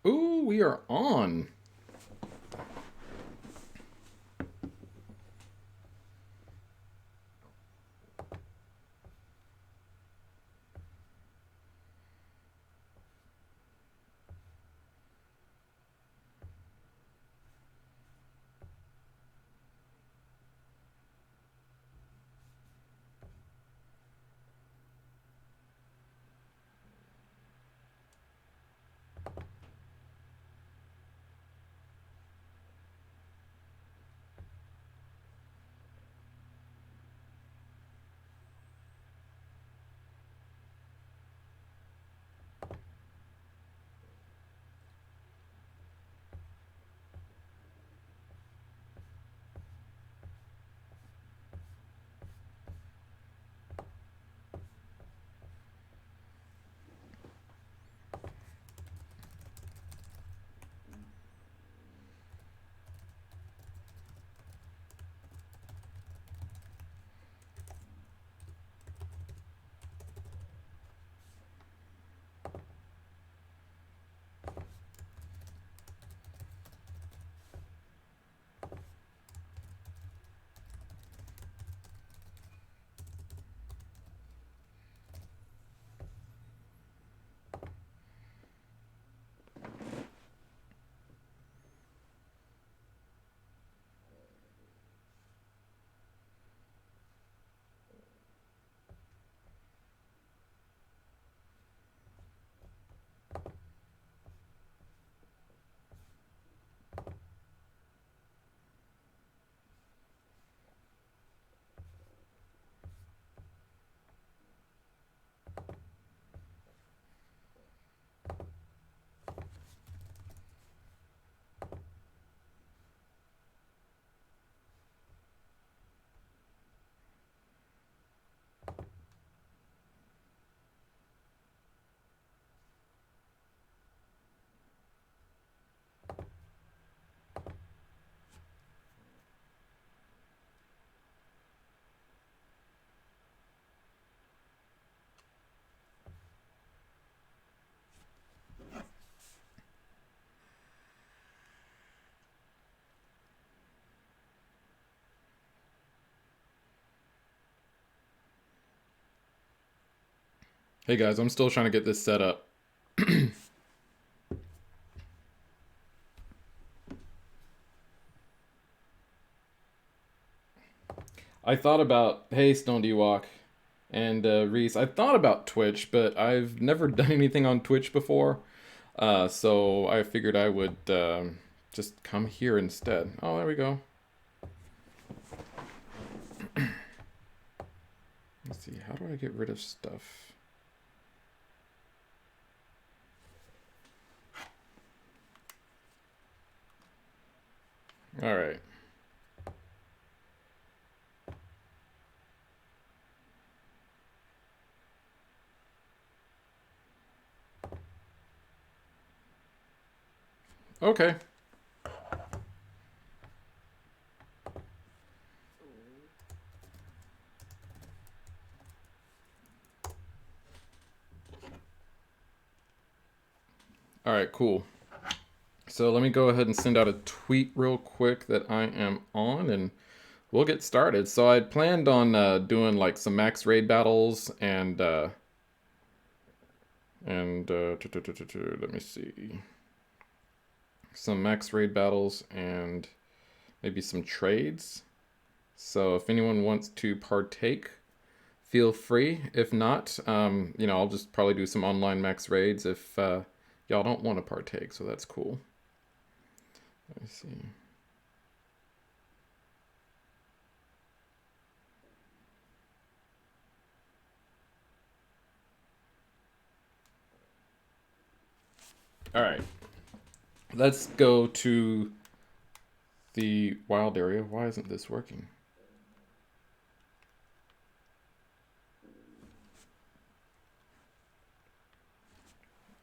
Ooh, we are on. Hey guys, I'm still trying to get this set up. I thought about, hey, Stone D Walk and Reese, I thought about Twitch, but I've never done anything on Twitch before. So I figured I would just come here instead. Oh, there we go. Let's see, how do I get rid of stuff? All right. Okay. All right, cool. So let me go ahead and send out a tweet real quick that I am on, and we'll get started. So I planned on doing like some max raid battles let me see, some max raid battles and maybe some trades. So if anyone wants to partake, feel free. If not, I'll just probably do some online max raids if y'all don't want to partake. So that's cool. Let me see. All right, let's go to the wild area. Why isn't this working?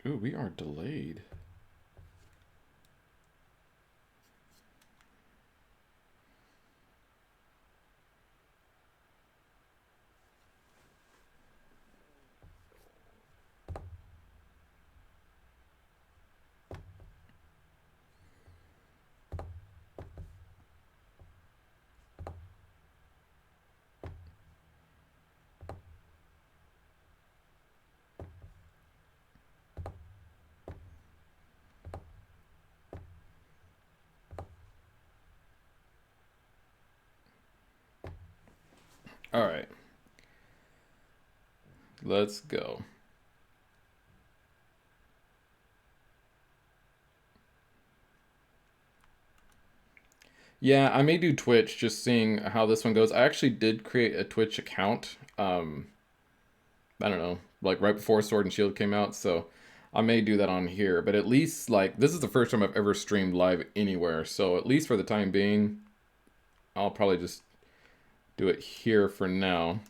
Ooh, we are delayed. All right, let's go. Yeah, I may do Twitch, just seeing how this one goes. I actually did create a Twitch account. I don't know, like right before Sword and Shield came out, so I may do that on here. But at least like this is the first time I've ever streamed live anywhere, so at least for the time being, I'll probably just do it here for now.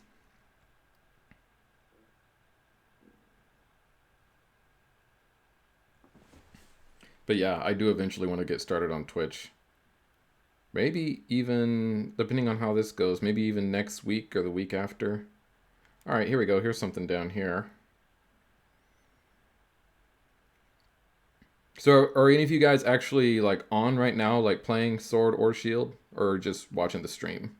But yeah, I do eventually want to get started on Twitch. Maybe even, depending on how this goes, maybe even next week or the week after. All right, here we go. Here's something down here. So are any of you guys actually like on right now, like playing Sword or Shield, or just watching the stream?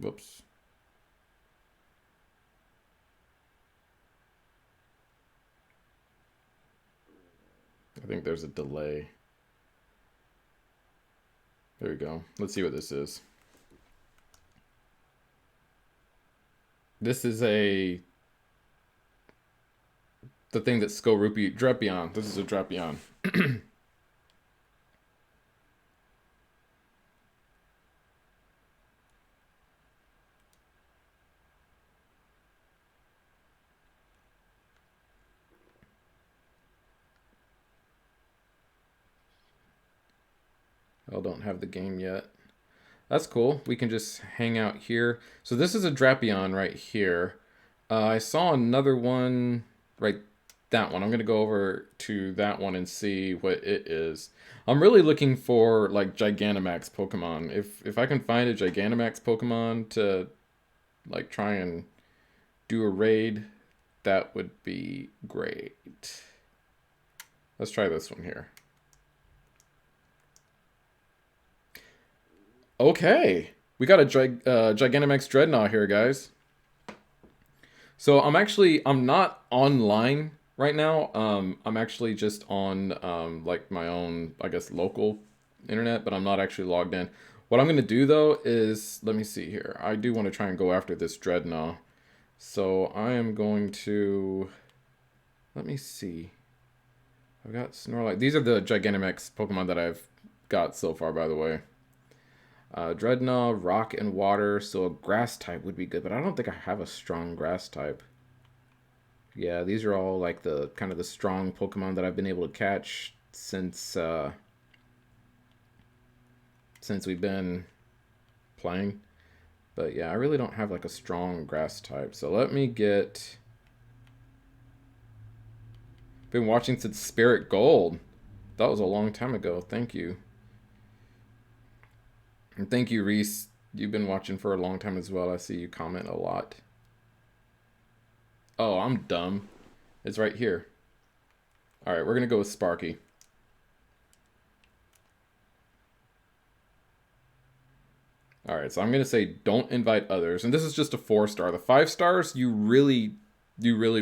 Whoops. I think there's a delay. There we go. Let's see what this is. This is the thing that Skorupi Drepion. This is a Drepion. I don't have the game yet. That's cool. We can just hang out here. So this is a Drapion right here. I saw another one, right, that one. I'm going to go over to that one and see what it is. I'm really looking for, like, Gigantamax Pokemon. If I can find a Gigantamax Pokemon to, like, try and do a raid, that would be great. Let's try this one here. Okay. We got a Gigantamax Dreadnought here, guys. So I'm not online right now. I'm actually just on like my own, I guess, local internet, but I'm not actually logged in. What I'm gonna do though is, let me see here. I do want to try and go after this Dreadnought. So I am going to, let me see. I've got Snorlax. These are the Gigantamax Pokemon that I've got so far, by the way. Dreadnought, Rock and Water, so a Grass type would be good, but I don't think I have a strong Grass type. Yeah, these are all like the kind of the strong Pokemon that I've been able to catch since we've been playing. But yeah, I really don't have like a strong Grass type. So let me get. Been watching since Spirit Gold. That was a long time ago. Thank you. And thank you, Reese. You've been watching for a long time as well. I see you comment a lot. Oh, I'm dumb. It's right here. All right, we're going to go with Sparky. All right, so I'm going to say don't invite others. And this is just a 4-star. The 5 stars, you really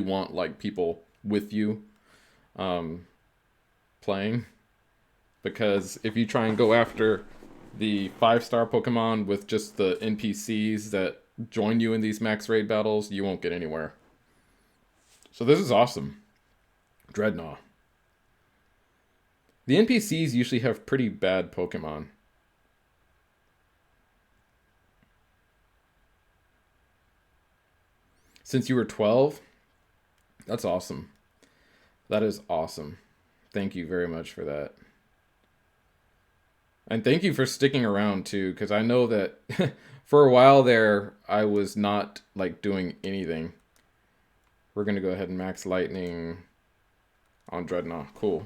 want like people with you playing. Because if you try and go after the 5-star Pokemon with just the NPCs that join you in these max raid battles, you won't get anywhere. So this is awesome. Dreadnought. The NPCs usually have pretty bad Pokemon. Since you were 12, that's awesome. That is awesome. Thank you very much for that. And thank you for sticking around too, because I know that for a while there, I was not like doing anything. We're going to go ahead and max lightning on Dreadnought. Cool.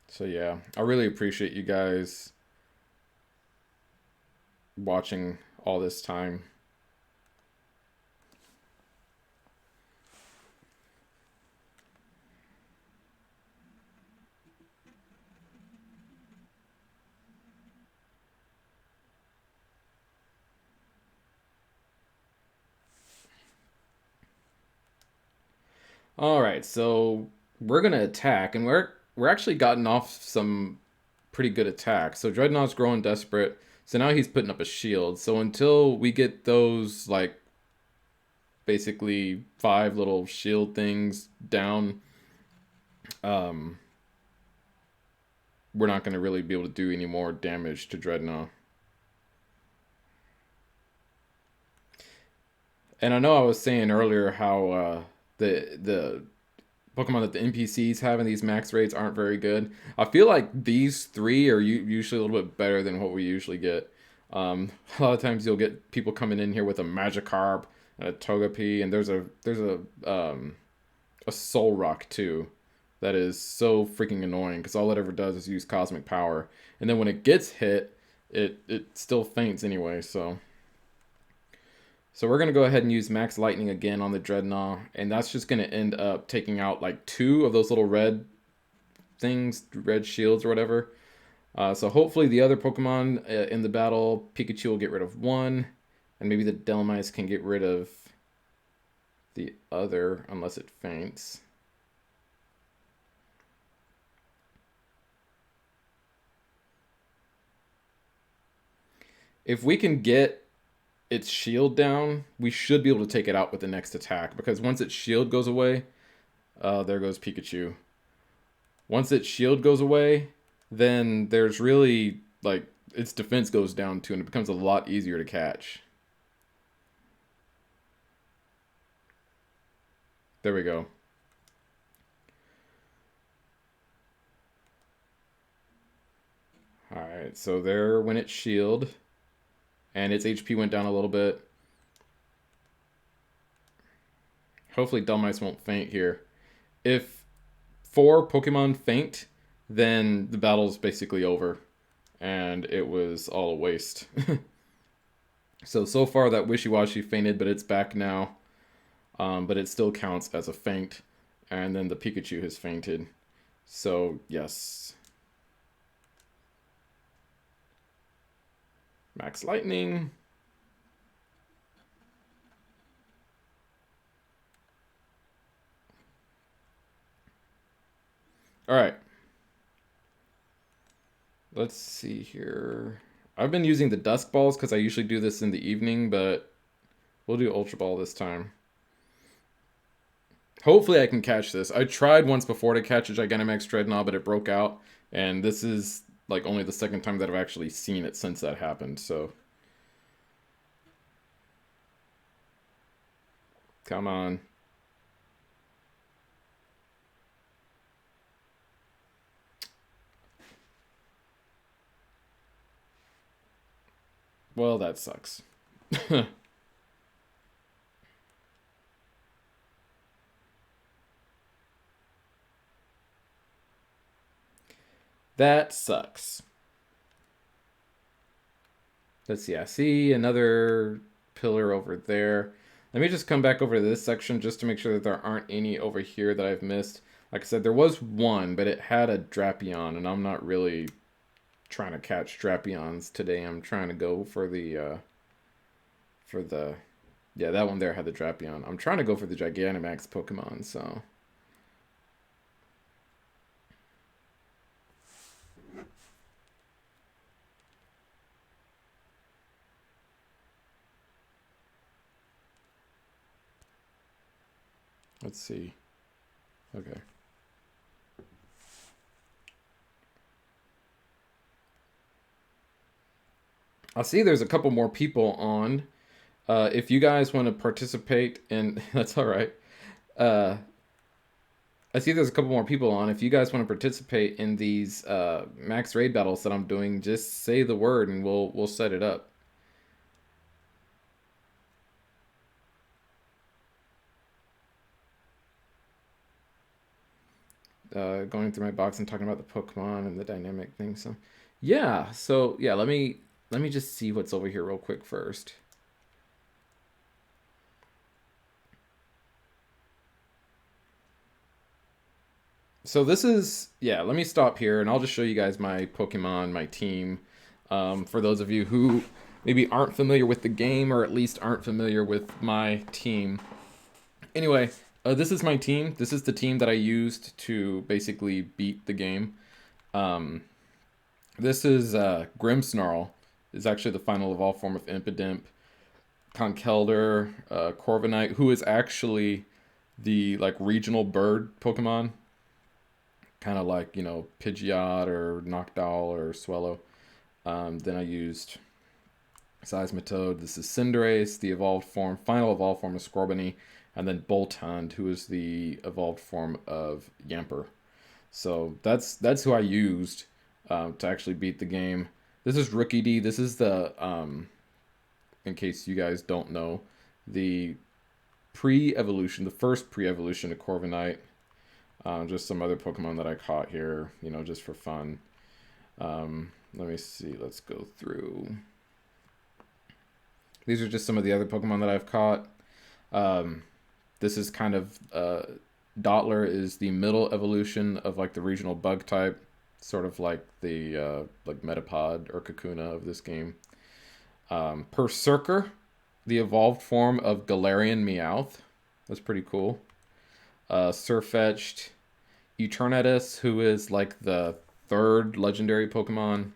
So yeah, I really appreciate you guys watching all this time. All right, so we're gonna attack, and we're actually gotten off some pretty good attacks. So Dreadnought's growing desperate, so now he's putting up a shield. So until we get those like basically 5 little shield things down, um, we're not gonna really be able to do any more damage to Dreadnought. And I know I was saying earlier how the Pokemon that the NPCs have in these max raids aren't very good. I feel like these three are usually a little bit better than what we usually get. A lot of times you'll get people coming in here with a Magikarp and a Togepi, and there's a Solrock too that is so freaking annoying because all it ever does is use cosmic power, and then when it gets hit, it still faints anyway. So we're going to go ahead and use Max Lightning again on the Dreadnought, and that's just going to end up taking out like 2 of those little red things, red shields or whatever. So hopefully the other Pokemon in the battle, Pikachu will get rid of 1, and maybe the Dhelmise can get rid of the other, unless it faints. If we can get its shield down, we should be able to take it out with the next attack, because once its shield goes away, there goes Pikachu. Once its shield goes away, then there's really, like, its defense goes down too, and it becomes a lot easier to catch. There we go. Alright, so there went its shield, and its HP went down a little bit. Hopefully Dhelmise won't faint here. If 4 Pokemon faint, then the battle's basically over, and it was all a waste. So far that Wishiwashi fainted, but it's back now. But it still counts as a faint, and then the Pikachu has fainted. So, yes. Max Lightning. Alright. Let's see here. I've been using the Dusk Balls because I usually do this in the evening, but we'll do Ultra Ball this time. Hopefully I can catch this. I tried once before to catch a Gigantamax Dreadnought, but it broke out. And this is like only the second time that I've actually seen it since that happened, so. Come on. Well, that sucks. That sucks. Let's see, I see another pillar over there. Let me just come back over to this section just to make sure that there aren't any over here that I've missed. Like I said, there was one, but it had a Drapion, and I'm not really trying to catch Drapions today. I'm trying to go for the, yeah, that one there had the Drapion. I'm trying to go for the Gigantamax Pokemon, so. Let's see. Okay. I see there's a couple more people on. If you guys want to participate in, that's all right. I see there's a couple more people on. If you guys want to participate in these max raid battles that I'm doing, just say the word and we'll set it up. Going through my box and talking about the Pokemon and the dynamic thing. So, yeah. So yeah, let me just see what's over here real quick first. So this is, yeah, let me stop here and I'll just show you guys my Pokemon, my team. For those of you who maybe aren't familiar with the game or at least aren't familiar with my team. Anyway, This is my team. This is the team that I used to basically beat the game. Um, this is Grimmsnarl. Is actually the final evolved form of Impidimp. Conkeldurr, Corviknight, who is actually the like regional bird Pokemon, kind of like Pidgeot or Noctowl or Swellow. Then I used Seismitoad. This is Cinderace, the evolved form, final evolved form of Scorbunny, and then Boltund, who is the evolved form of Yamper. So that's who I used to actually beat the game. This is Rookie D. This is the in case you guys don't know, the pre-evolution, the first pre-evolution of Corviknight. Just some other Pokemon that I caught here, just for fun. Let me see. Let's go through. These are just some of the other Pokemon that I've caught. This is kind of Dottler is the middle evolution of like the regional bug type, sort of like the like Metapod or Kakuna of this game. Berserker, the evolved form of Galarian Meowth. That's pretty cool. Sirfetch'd, Eternatus, who is like the third legendary Pokemon.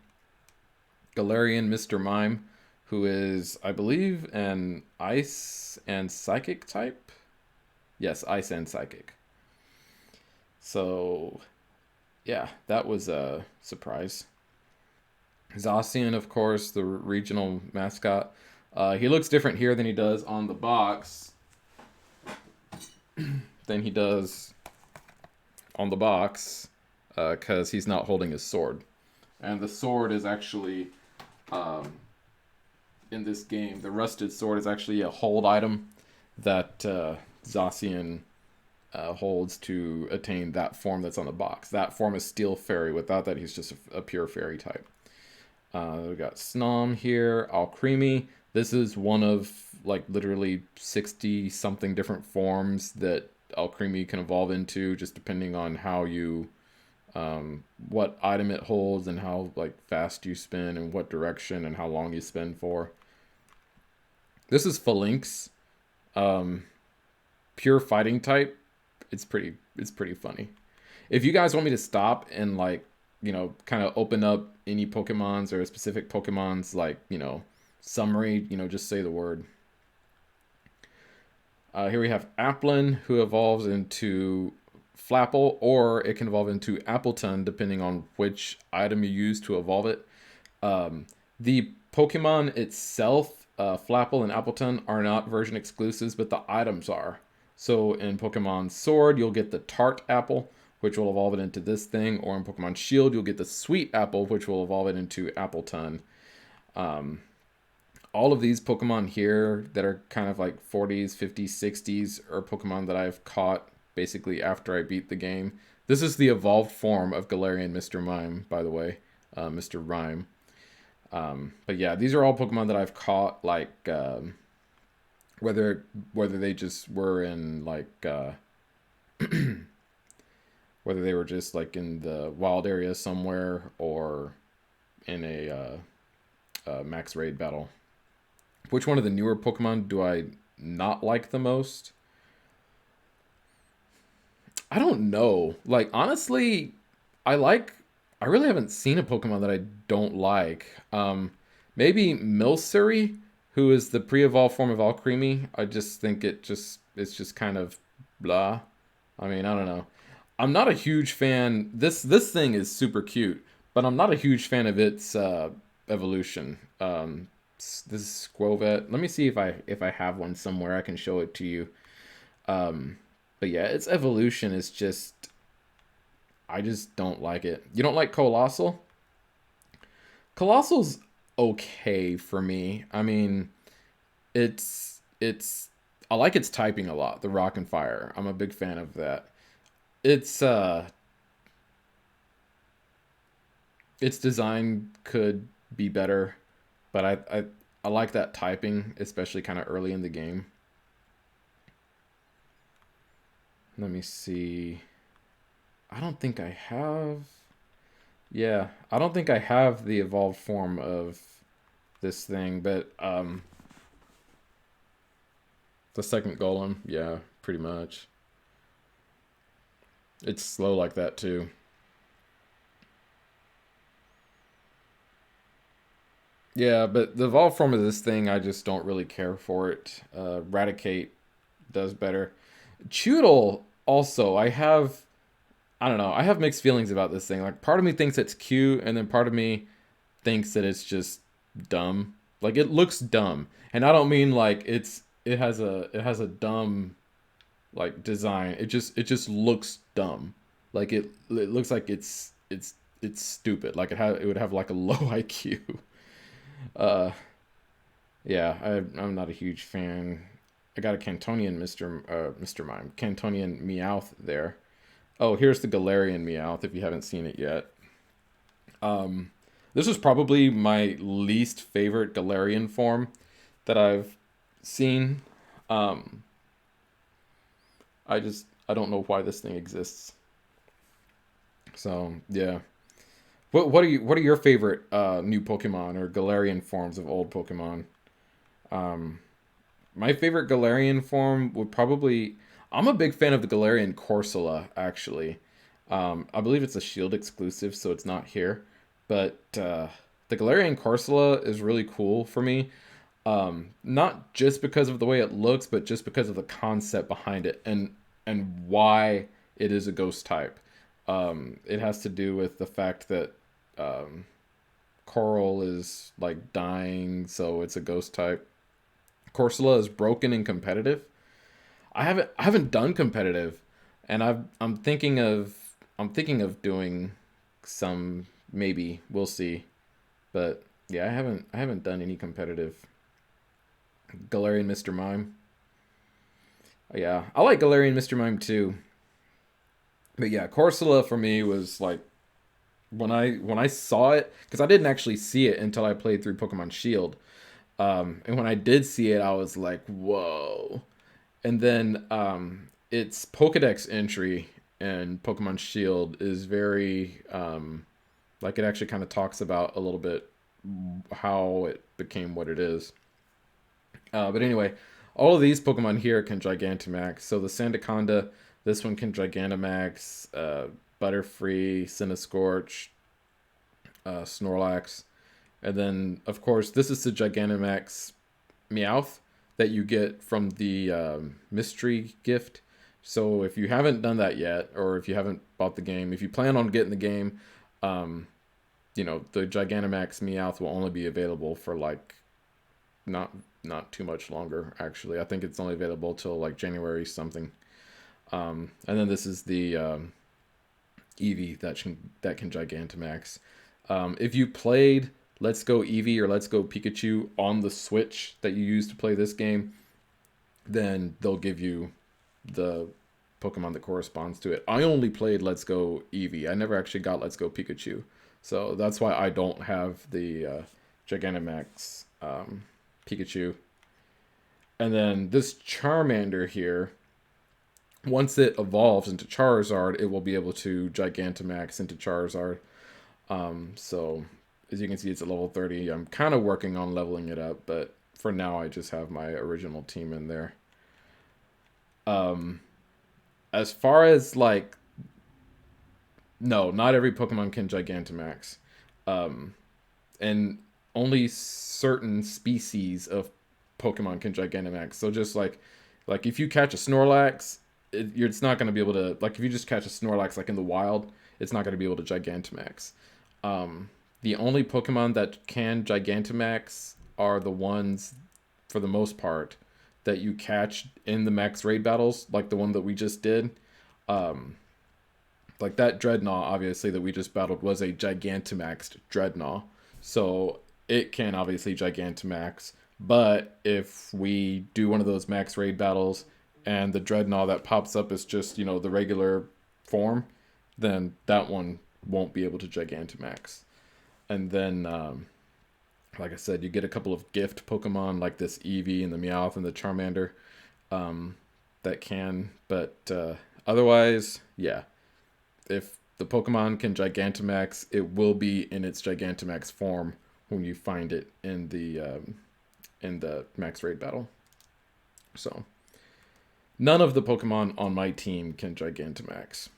Galarian Mr. Mime, who is, I believe, an Ice and Psychic type. Yes, Ice and Psychic. So, yeah, that was a surprise. Zacian, of course, the regional mascot. He looks different here than he does on the box. Than he does on the box, because he's not holding his sword. And the sword is actually, in this game, the rusted sword is actually a hold item that Zacian holds to attain that form that's on the box. That form is Steel Fairy. Without that, he's just a pure fairy type. We got Snom here, Alcremie. This is one of like literally 60 something different forms that Alcremie can evolve into, just depending on how you, what item it holds and how like fast you spin and what direction and how long you spin for. This is Phalanx, pure fighting type. It's pretty funny. If you guys want me to stop and like kind of open up any Pokemons or specific Pokemons like summary, just say the word. Here we have Applin, who evolves into Flapple, or it can evolve into Appletun, depending on which item you use to evolve it. The Pokemon itself, Flapple and Appletun, are not version exclusives, but the items are. So in Pokemon Sword, you'll get the Tart Apple, which will evolve it into this thing, or in Pokemon Shield, you'll get the Sweet Apple, which will evolve it into Appletun. All of these Pokemon here that are kind of like 40s, 50s, 60s are Pokemon that I've caught basically after I beat the game. This is the evolved form of Galarian Mr. Mime, by the way, Mr. Rhyme. But yeah, these are all Pokemon that I've caught, like whether they just were in like whether they were just like in the wild area somewhere or in a max raid battle. Which one of the newer Pokemon do I not like the most? I don't know. Like, honestly, I really haven't seen a Pokemon that I don't like. Maybe Milcery, who is the pre-evolved form of Alcremie. I just think it's just kind of blah. I mean, I don't know. I'm not a huge fan. This thing is super cute, but I'm not a huge fan of its evolution. This is Squovet. Let me see if I have one somewhere I can show it to you. But yeah, its evolution is just, I just don't like it. You don't like Colossal? Colossal's okay for me. I mean, it's I like its typing a lot, the Rock and Fire. I'm a big fan of that. It's its design could be better, but I like that typing, especially kind of early in the game. Let me see. I don't think I have. Yeah, I don't think I have the evolved form of this thing, but the second golem, yeah, pretty much. It's slow like that too. Yeah, but the evolved form of this thing, I just don't really care for it. Raticate does better. Choodle also, I don't know, I have mixed feelings about this thing. Like part of me thinks it's cute, and then part of me thinks that it's just dumb. Like it looks dumb, and I don't mean like it has a dumb like design. It just looks dumb. Like it looks like it's stupid. Like it would have like a low IQ. Uh, yeah, I'm not a huge fan. I got a Cantonian Mr. Mime, Cantonian Meowth there. Oh, here's the Galarian Meowth if you haven't seen it yet. Um, this was probably my least favorite Galarian form that I've seen. Um, I don't know why this thing exists. So yeah. What are your favorite new Pokemon or Galarian forms of old Pokemon? Um, my favorite Galarian form would probably I'm a big fan of the Galarian Corsola actually. I believe it's a Shield exclusive, so it's not here. But the Galarian Corsola is really cool for me. Not just because of the way it looks, but just because of the concept behind it and why it is a ghost type. It has to do with the fact that um, Coral is like dying, so it's a ghost type. Corsola is broken and competitive. I haven't done competitive, and I'm thinking of doing some maybe we'll see, but yeah, I haven't done any competitive. Galarian Mr. Mime. Yeah, I like Galarian Mr. Mime too. But yeah, Corsola for me was like when I saw it because I didn't actually see it until I played through Pokemon Shield. And when I did see it, I was like, whoa. And then its Pokedex entry in Pokemon Shield is very like it actually kind of talks about a little bit how it became what it is. But anyway, all of these Pokemon here can Gigantamax. So the Sandaconda, this one can Gigantamax, Butterfree, Cinescorch, Snorlax. And then, of course, this is the Gigantamax Meowth that you get from the mystery gift. So if you haven't done that yet, or if you haven't bought the game, if you plan on getting the game, um, the Gigantamax Meowth will only be available for like not not too much longer. Actually, I think it's only available till like January something. And then this is the Eevee that can Gigantamax. If you played Let's Go Eevee or Let's Go Pikachu on the Switch that you use to play this game, then they'll give you the Pokemon that corresponds to it. I only played Let's Go Eevee. I never actually got Let's Go Pikachu. So that's why I don't have the Gigantamax Pikachu. And then this Charmander here, once it evolves into Charizard, it will be able to Gigantamax into Charizard. So as you can see, it's at level 30. I'm kind of working on leveling it up, but for now, I just have my original team in there. Um, as far as like, no, not every Pokemon can Gigantamax. Um, and only certain species of Pokemon can Gigantamax. So just like if you catch a Snorlax, it's not going to be able to like if you just catch a Snorlax like in the wild, it's not going to be able to Gigantamax. The only Pokemon that can Gigantamax are the ones, for the most part, that you catch in the max raid battles, like the one that we just did. Um, like that Dreadnought, obviously, that we just battled was a Gigantamaxed Dreadnought. So it can obviously Gigantamax. But if we do one of those max raid battles and the Dreadnought that pops up is just, the regular form, then that one won't be able to Gigantamax. And then, like I said, you get a couple of gift Pokemon like this Eevee and the Meowth and the Charmander um, that can. But otherwise, yeah, if the Pokemon can Gigantamax, it will be in its Gigantamax form when you find it in the max raid battle. So none of the Pokemon on my team can Gigantamax.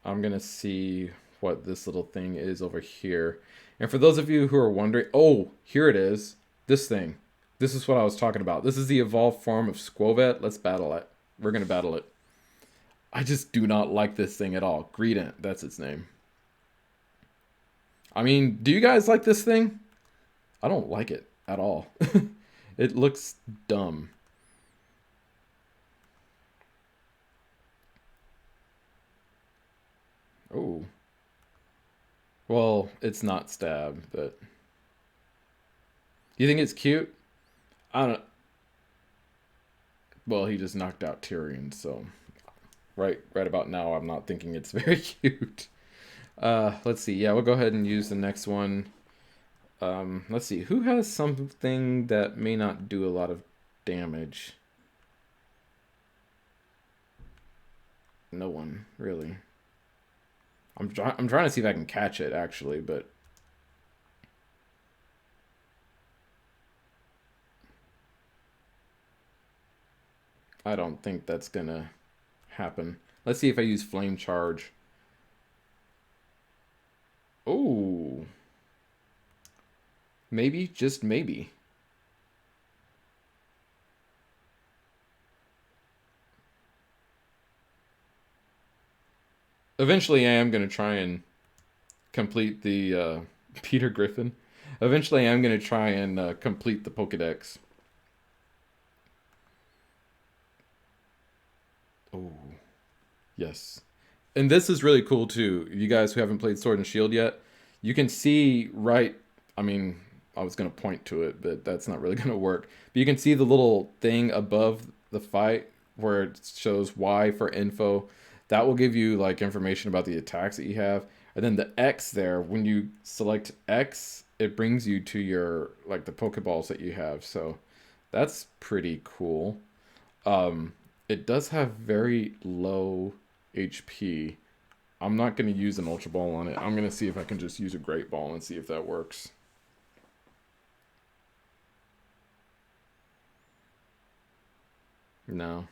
I'm gonna see what this little thing is over here. And for those of you who are wondering, oh, here it is. This thing. This is what I was talking about. This is the evolved form of Skwovet. Let's battle it. We're gonna battle it. I just do not like this thing at all. Greedent, that's its name. I mean, do you guys like this thing? I don't like it at all. It looks dumb. Oh. Well, it's not stab, but... You think it's cute? I don't... Well, he just knocked out Tyrion, so... Right about now, I'm not thinking it's very cute. Let's see. Yeah, we'll go ahead and use the next one. Let's see. Who has something that may not do a lot of damage? No one, really. I'm trying to see if I can catch it, actually, but... I don't think that's gonna happen. Let's see if I use Flame Charge. Oh. Maybe, just maybe. Eventually I am going to try and complete the Peter Griffin. Eventually I am going to try and complete the Pokedex. Oh, yes. And this is really cool too. You guys who haven't played Sword and Shield yet, you can see right, I mean, I was going to point to it, but that's not really going to work. But you can see the little thing above the fight where it shows Y for info. That will give you like information about the attacks that you have. And then the X there, when you select X, it brings you to your, like the Pokeballs that you have. So that's pretty cool. It does have very low HP. I'm not going to use an Ultra Ball on it. I'm going to see if I can just use a Great Ball and see if that works. No.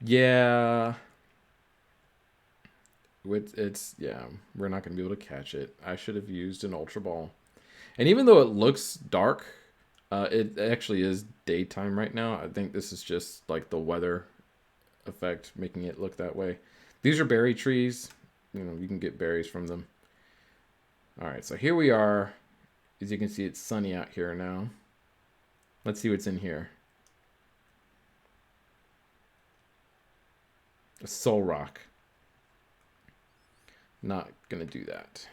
Yeah. It's yeah, we're not going to be able to catch it. I should have used an Ultra Ball. And even though it looks dark, it actually is daytime right now. I think this is just like the weather effect making it look that way. These are berry trees. You know, you can get berries from them. All right, so here we are. As you can see, it's sunny out here now. Let's see what's in here. A Solrock. Not gonna do that.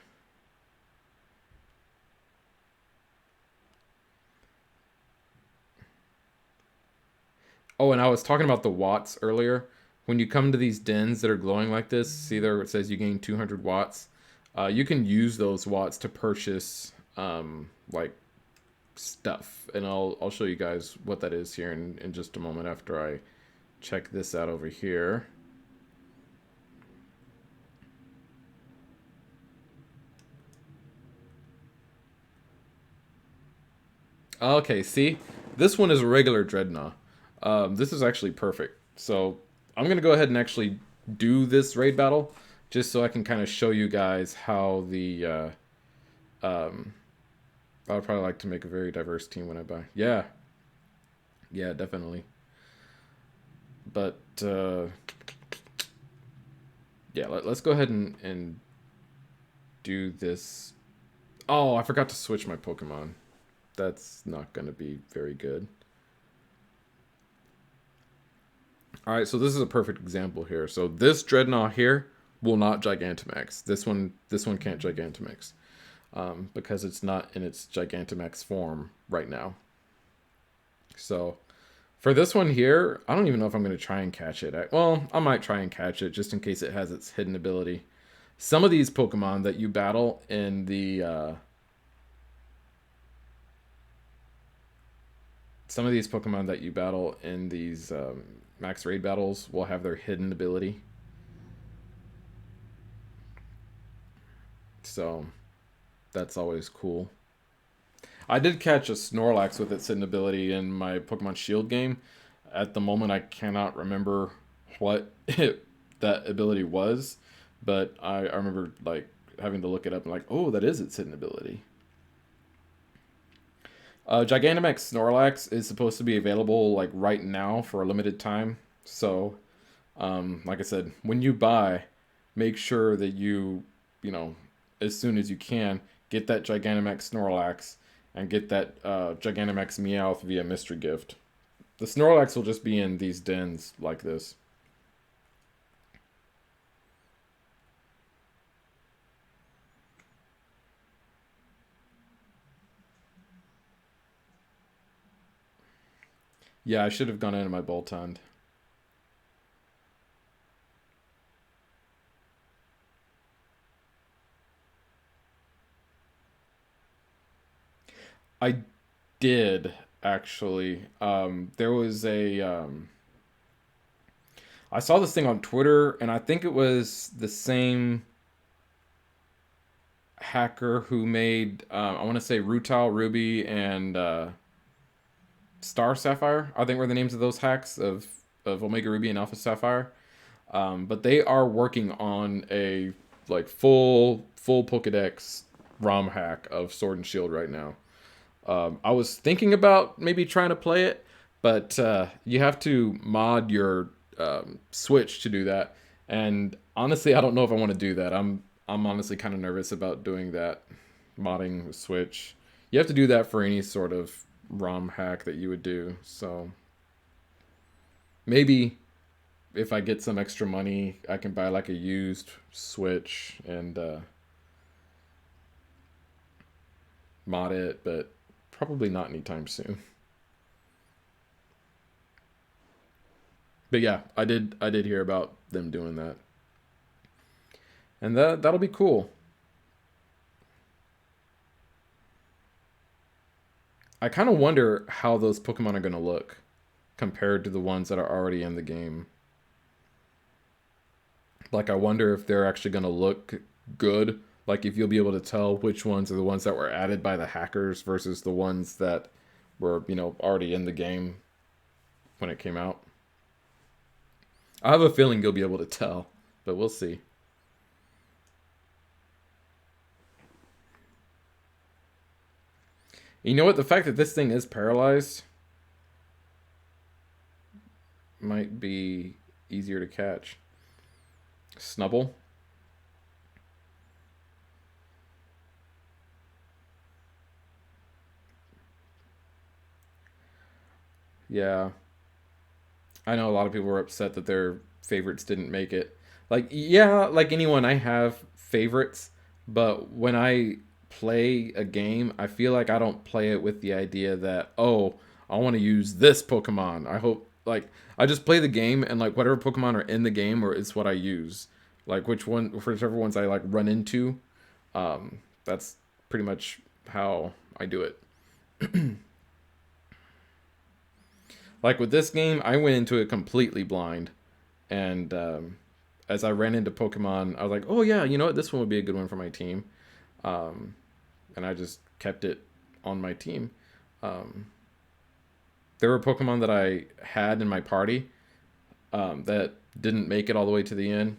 Oh, and I was talking about the watts earlier. When you come to these dens that are glowing like this, see there it says you gain 200 watts. You can use those watts to purchase like stuff, and I'll show you guys what that is here in just a moment after I check this out over here. Okay, see? This one is a regular Dreadnought. This is actually perfect. So I'm going to go ahead and actually do this raid battle just so I can kind of show you guys how the... I would probably like to make a very diverse team when I buy. Yeah. Yeah, definitely. But, yeah, let's go ahead and do this. Oh, I forgot to switch my Pokemon. That's not going to be very good. Alright, so this is a perfect example here. So this Dreadnought here will not Gigantamax. This one can't Gigantamax. Because it's not in its Gigantamax form right now. So for this one here, I don't even know if I'm going to try and catch it. Well, I might try and catch it just in case it has its hidden ability. Some of these Pokemon that you battle in the... some of these Pokemon that you battle in these max raid battles will have their hidden ability. So that's always cool. I did catch a Snorlax with its hidden ability in my Pokemon Shield game. At the moment, I cannot remember what that ability was, but I remember like having to look it up and like, oh, that is its hidden ability. Gigantamax Snorlax is supposed to be available like right now for a limited time. So, like I said, when you buy, make sure that you know, as soon as you can, get that Gigantamax Snorlax and get that Gigantamax Meowth via mystery gift. The Snorlax will just be in these dens like this. Yeah, I should have gone into my Boltund. I did actually. There was a I saw this thing on Twitter, and I think it was the same hacker who made I want to say Rutile Ruby and Star Sapphire. I think were the names of those hacks of Omega Ruby and Alpha Sapphire. But they are working on a like full Pokedex ROM hack of Sword and Shield right now. I was thinking about maybe trying to play it, but you have to mod your Switch to do that. And honestly, I don't know if I want to do that. I'm honestly kind of nervous about doing that, modding Switch. You have to do that for any sort of ROM hack that you would do. So maybe if I get some extra money, I can buy like a used Switch and mod it, but probably not anytime soon. But yeah, I did hear about them doing that. And that'll be cool. I kind of wonder how those Pokemon are going to look compared to the ones that are already in the game. Like, I wonder if they're actually going to look good. Like, if you'll be able to tell which ones are the ones that were added by the hackers versus the ones that were, already in the game when it came out. I have a feeling you'll be able to tell, but we'll see. You know what? The fact that this thing is paralyzed might be easier to catch. Snubble. Yeah. I know a lot of people were upset that their favorites didn't make it. Like, yeah, like anyone, I have favorites, but when I play a game, I feel like I don't play it with the idea that, oh, I want to use this Pokemon. I hope, like, I just play the game and, like, whatever Pokemon are in the game or it's what I use. Like, whichever ones I, like, run into, that's pretty much how I do it. Like with this game, I went into it completely blind, and as I ran into Pokemon, I was like, "Oh yeah, you know what? This one would be a good one for my team," um, and I just kept it on my team. Um, there were Pokemon that I had in my party that didn't make it all the way to the end.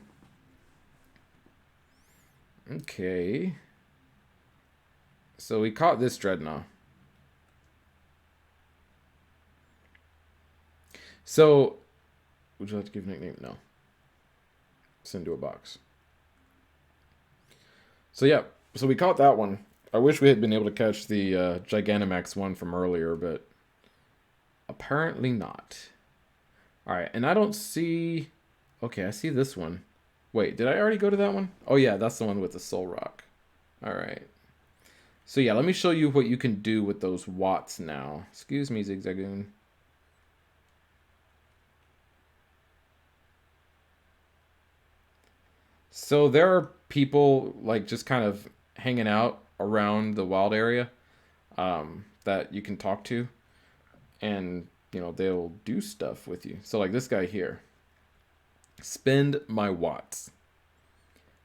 Okay, so we caught this Dreadnought. So, would you like to give a nickname? No. Send to a box. So yeah, so we caught that one. I wish we had been able to catch the Gigantamax one from earlier, but apparently not. All right, and I don't see. Okay, I see this one. Wait, did I already go to that one? Oh yeah, that's the one with the Solrock. All right. So yeah, let me show you what you can do with those watts now. Excuse me, Zigzagoon. So there are people like just kind of hanging out around the wild area that you can talk to, and they'll do stuff with you. So like this guy here, spend my watts.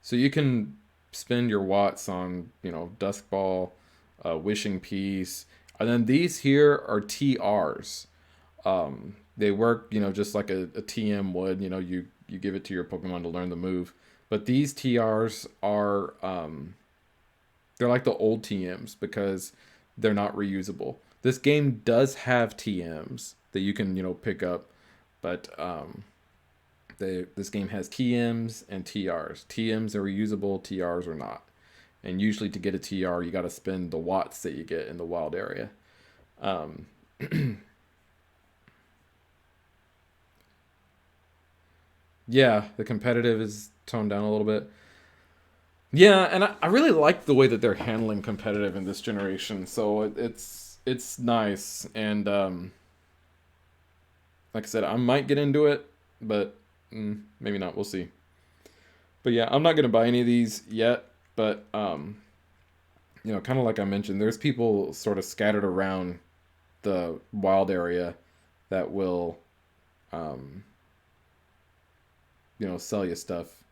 So you can spend your watts on Dusk Ball, Wishing Peace, and then these here are TRs. They work, just like a TM would. You give it to your Pokemon to learn the move. But these TRs are they're like the old TMs because they're not reusable. This game does have TMs that you can pick up, but this game has TMs and TRs. TMs are reusable, TRs are not. And usually to get a TR, you got to spend the watts that you get in the wild area. Um, yeah, the competitive is toned down a little bit. Yeah, and I really like the way that they're handling competitive in this generation. So it's nice, and like I said, I might get into it, but maybe not. We'll see. But yeah, I'm not gonna buy any of these yet. But kind of like I mentioned, there's people sort of scattered around the wild area that will, um, sell you stuff.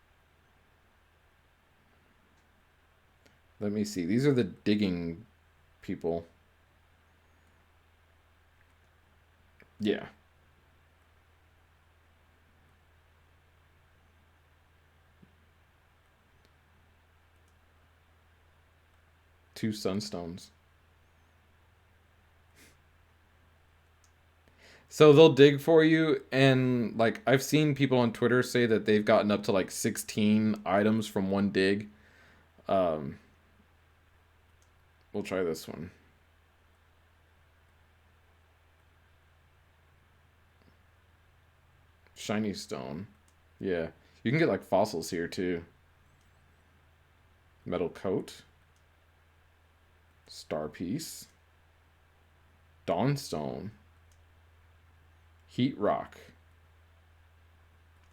Let me see. These are the digging people. Yeah. Two sunstones. So they'll dig for you, and like I've seen people on Twitter say that they've gotten up to like 16 items from one dig. Um, we'll try this one. Shiny stone. Yeah. You can get like fossils here too. Metal coat. Star piece. Dawnstone. Heat rock.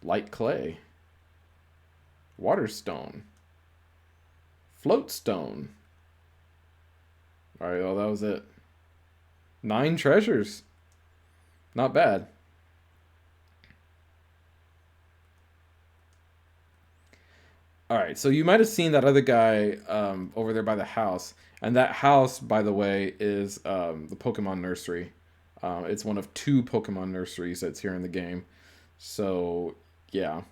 Light clay. Waterstone. Floatstone. Alright, well, that was it. 9 treasures. Not bad. Alright, so you might have seen that other guy over there by the house. And that house, by the way, is the Pokemon Nursery. It's one of 2 Pokemon nurseries that's here in the game. So, yeah.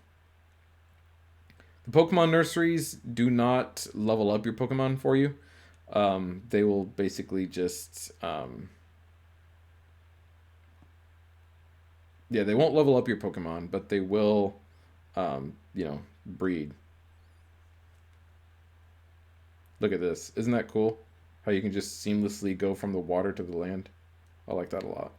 The Pokemon nurseries do not level up your Pokemon for you. They will basically just, yeah, they won't level up your Pokemon, but they will, breed. Look at this. Isn't that cool? How you can just seamlessly go from the water to the land. I like that a lot.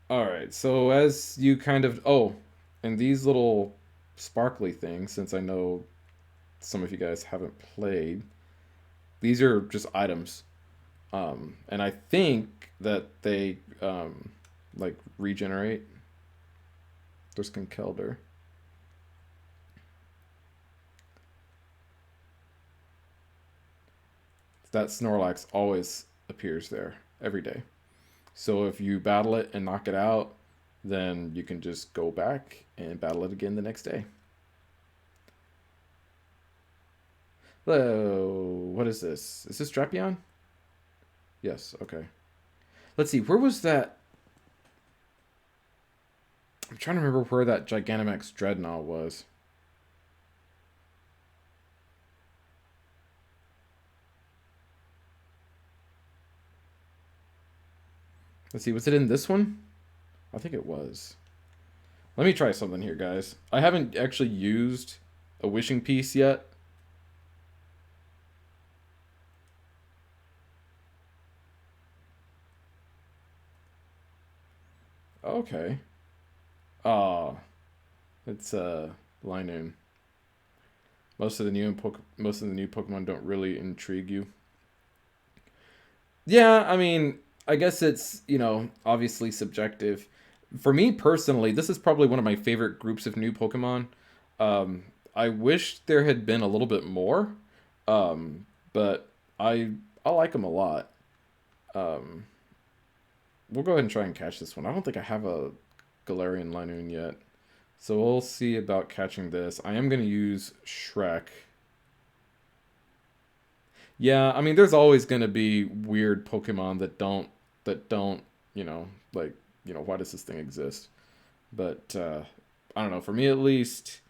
All right, so as you kind of and these little sparkly things, since I know some of you guys haven't played, these are just items, and I think that they like regenerate. There's Conkeldurr. That Snorlax always appears there every day. So if you battle it and knock it out, then you can just go back and battle it again the next day. Hello, what is this? Is this Drapion? Yes, okay. Let's see, where was that? I'm trying to remember where that Gigantamax Dreadnought was. Let's see, was it in this one? I think it was. Let me try something here, guys. I haven't actually used a wishing piece yet. Okay. Ah, it's Linoone. Most of the new Pokemon don't really intrigue you. Yeah, I mean, I guess it's, obviously subjective. For me personally, this is probably one of my favorite groups of new Pokemon. Um, I wish there had been a little bit more, but I like them a lot. Um, we'll go ahead and try and catch this one. I don't think I have a Galarian Linoone yet. So we'll see about catching this. I am going to use Shrek. Yeah, I mean, there's always gonna be weird Pokemon that don't, you know, like, why does this thing exist? But I don't know. For me, at least,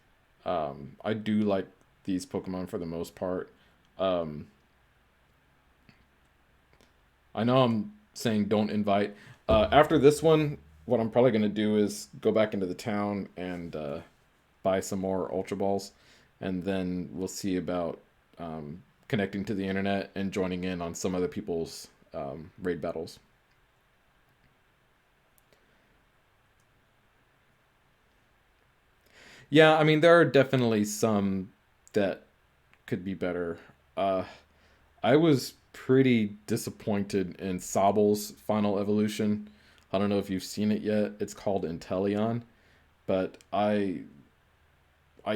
I do like these Pokemon for the most part. Um, I know I'm saying don't invite. After this one, what I'm probably gonna do is go back into the town and buy some more Ultra Balls, and then we'll see about connecting to the internet and joining in on some other people's raid battles. Yeah, I mean there are definitely some that could be better. Uh, I was pretty disappointed in Sobble's final evolution. I don't know if you've seen it yet. It's called Inteleon, but I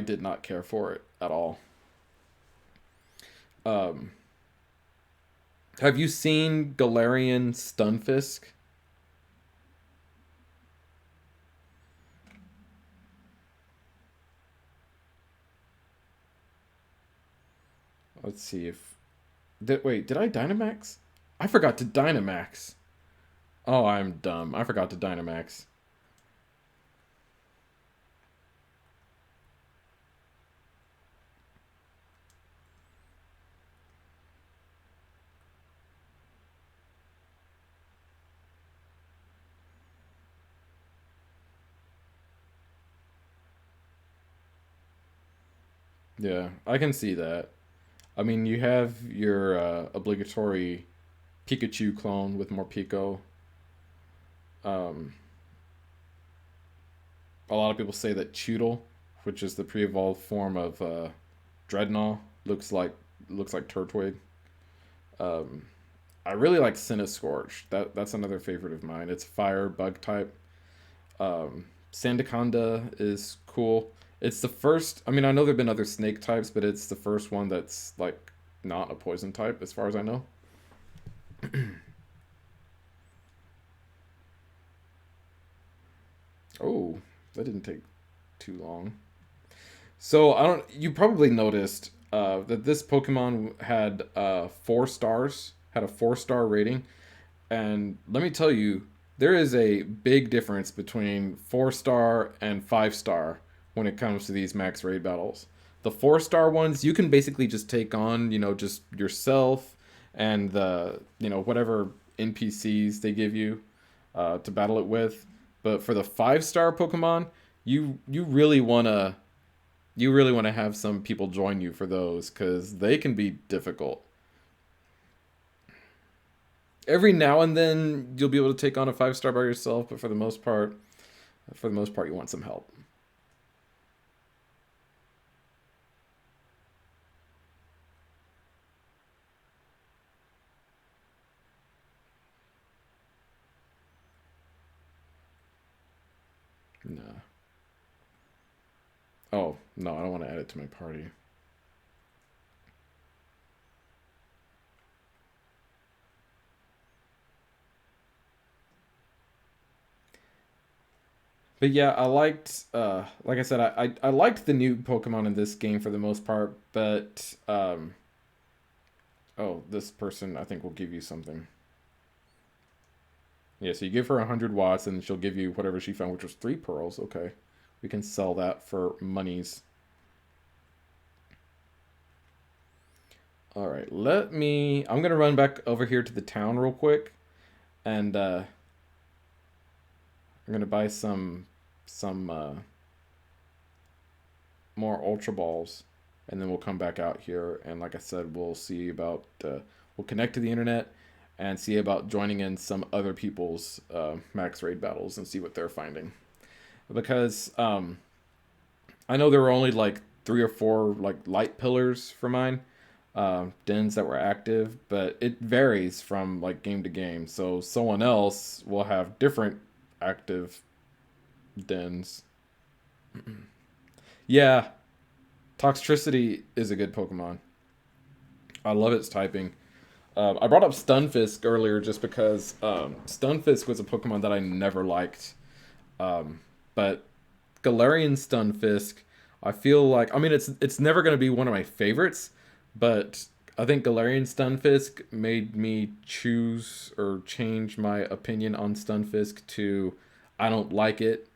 did not care for it at all. Um, have you seen Galarian Stunfisk? Let's see if wait, did I Dynamax? I forgot to Dynamax. Oh, I'm dumb. I forgot to Dynamax. Yeah, I can see that. I mean, you have your obligatory Pikachu clone with Morpeko. Um, a lot of people say that Chewtle, which is the pre-evolved form of Dreadnought, looks like Turtwig. Um, I really like Cinescorch. That's another favorite of mine. It's fire bug type. Sandaconda is cool. It's the first. I mean, I know there've been other snake types, but it's the first one that's like not a poison type, as far as I know. Oh, that didn't take too long. So I don't. You probably noticed that this Pokemon had 4 stars, had a 4-star rating, and let me tell you, there is a big difference between 4-star and 5-star when it comes to these max raid battles. The 4-star ones, you can basically just take on, just yourself and whatever NPCs they give you to battle it with. But for the 5-star Pokemon, you really want to have some people join you for those because they can be difficult. Every now and then you'll be able to take on a 5-star by yourself, but for the most part, you want some help. No. Oh no, I don't want to add it to my party. But yeah, I liked, like I said, I liked the new Pokemon in this game for the most part. But oh, this person I think will give you something. Yeah, so you give her 100 watts, and she'll give you whatever she found, which was 3 pearls. Okay, we can sell that for monies. All right, I'm gonna run back over here to the town real quick, and I'm gonna buy some more Ultra Balls, and then we'll come back out here. And like I said, we'll connect to the internet and see about joining in some other people's max raid battles and see what they're finding. Because I know there were only like 3 or 4 like light pillars for mine, dens that were active, but it varies from like game to game. So someone else will have different active dens. Yeah, Toxtricity is a good Pokemon. I love its typing. I brought up Stunfisk earlier just because Stunfisk was a Pokemon that I never liked. But Galarian Stunfisk, I feel like, I mean, it's never going to be one of my favorites, but I think Galarian Stunfisk made me choose or change my opinion on Stunfisk to I don't like it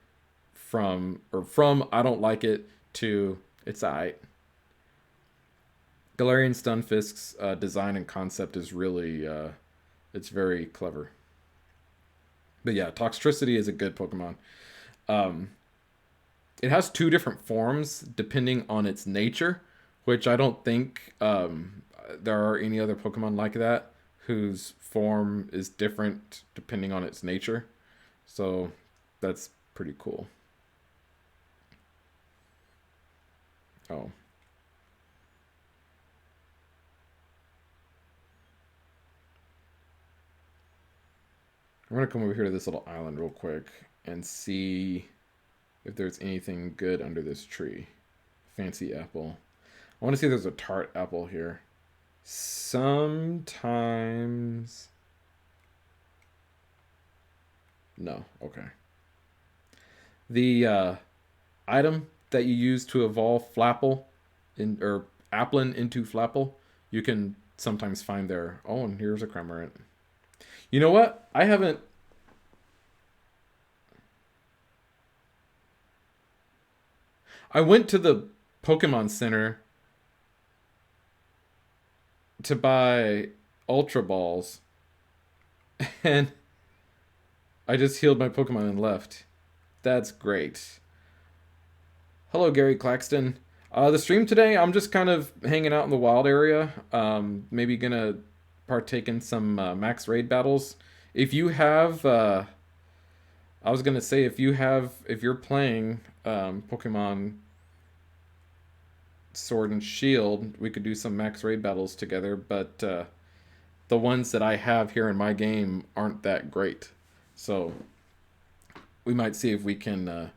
from I don't like it to it's alright. Galarian Stunfisk's design and concept is really it's very clever. But yeah, Toxtricity is a good Pokemon. Um, it has two different forms depending on its nature, which I don't think there are any other Pokemon like that whose form is different depending on its nature. So that's pretty cool. Oh. I'm gonna come over here to this little island real quick and see if there's anything good under this tree. Fancy apple. I want to see if there's a tart apple here. Sometimes. No. Okay. The item that you use to evolve Flapple or Applin into Flapple, you can sometimes find there. Oh, and here's a Cramorant. You know what? I haven't. I went to the Pokemon Center to buy Ultra Balls, and I just healed my Pokemon and left. That's great. Hello, Gary Claxton. The stream today, I'm just kind of hanging out in the wild area. Maybe gonna partake in some max raid battles. If you have, I was gonna say if you're playing Pokemon Sword and Shield, we could do some max raid battles together. But the ones that I have here in my game aren't that great, so we might see if we can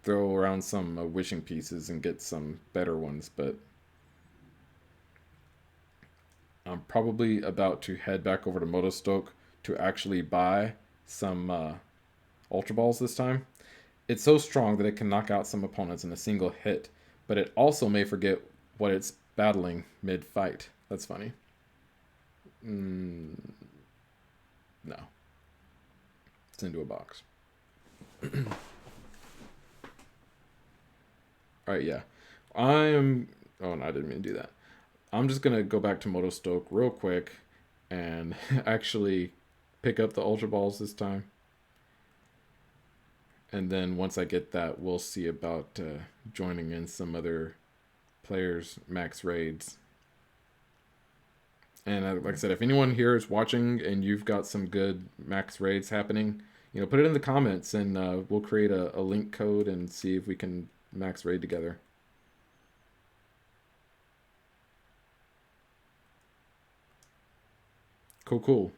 throw around some wishing pieces and get some better ones. But I'm probably about to head back over to Motostoke to actually buy some Ultra Balls this time. It's so strong that it can knock out some opponents in a single hit, but it also may forget what it's battling mid-fight. That's funny. No. It's into a box. Alright, yeah. I'm... Oh, no, I didn't mean to do that. I'm just going to go back to Motostoke real quick and actually pick up the Ultra Balls this time. And then once I get that, we'll see about joining in some other players' max raids. And like I said, if anyone here is watching and you've got some good max raids happening, put it in the comments and we'll create a link code and see if we can max raid together. Cool.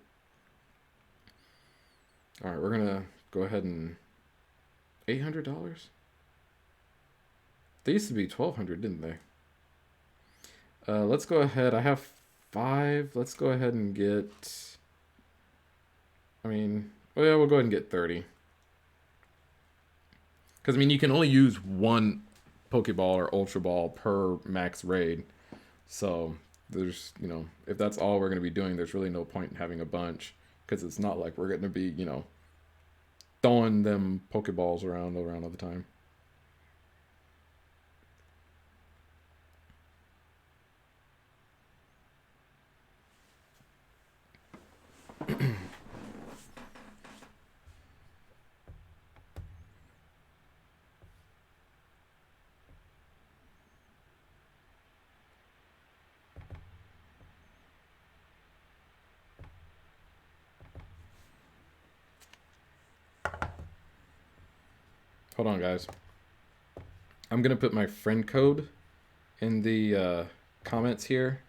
All right, we're gonna go ahead and $800. They used to be 1,200, didn't they? Let's go ahead. I have 5. Let's go ahead and get. We'll go ahead and get 30. Because you can only use one Pokeball or Ultra Ball per max raid. So there's, if that's all we're going to be doing, there's really no point in having a bunch. Because it's not like we're going to be, throwing them Pokeballs around all the time. Hold on, guys. I'm going to put my friend code in the comments here,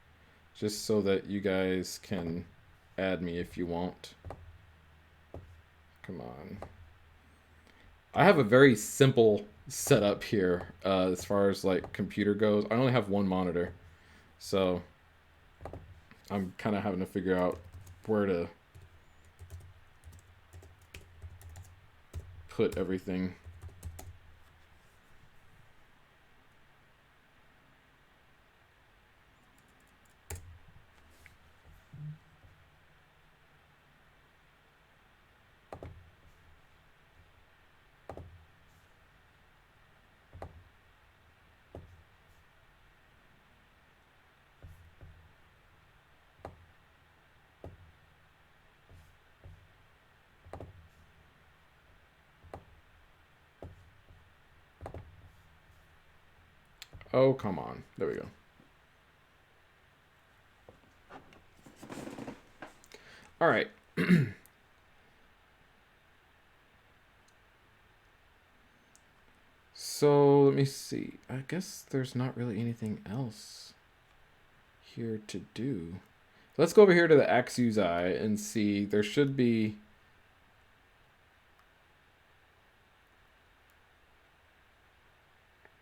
just so that you guys can add me if you want. Come on. I have a very simple setup here as far as computer goes. I only have one monitor, so I'm kind of having to figure out where to put everything. Oh, come on. There we go. All right. So let me see. I guess there's not really anything else here to do. Let's go over here to the Axu's Eye and see. There should be.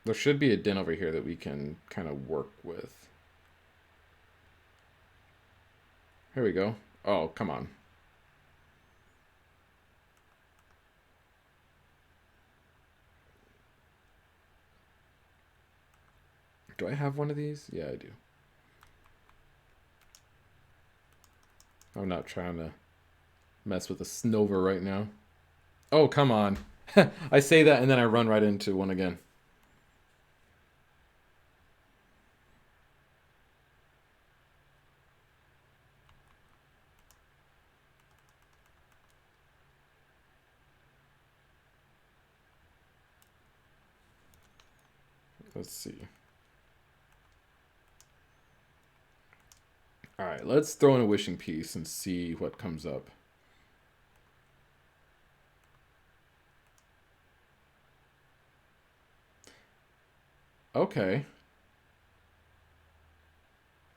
There should be a den over here that we can kind of work with. Here we go. Oh, come on. Do I have one of these? Yeah, I do. I'm not trying to mess with a Snover right now. Oh, come on. I say that and then I run right into one again. Let's see. All right, let's throw in a wishing piece and see what comes up. Okay.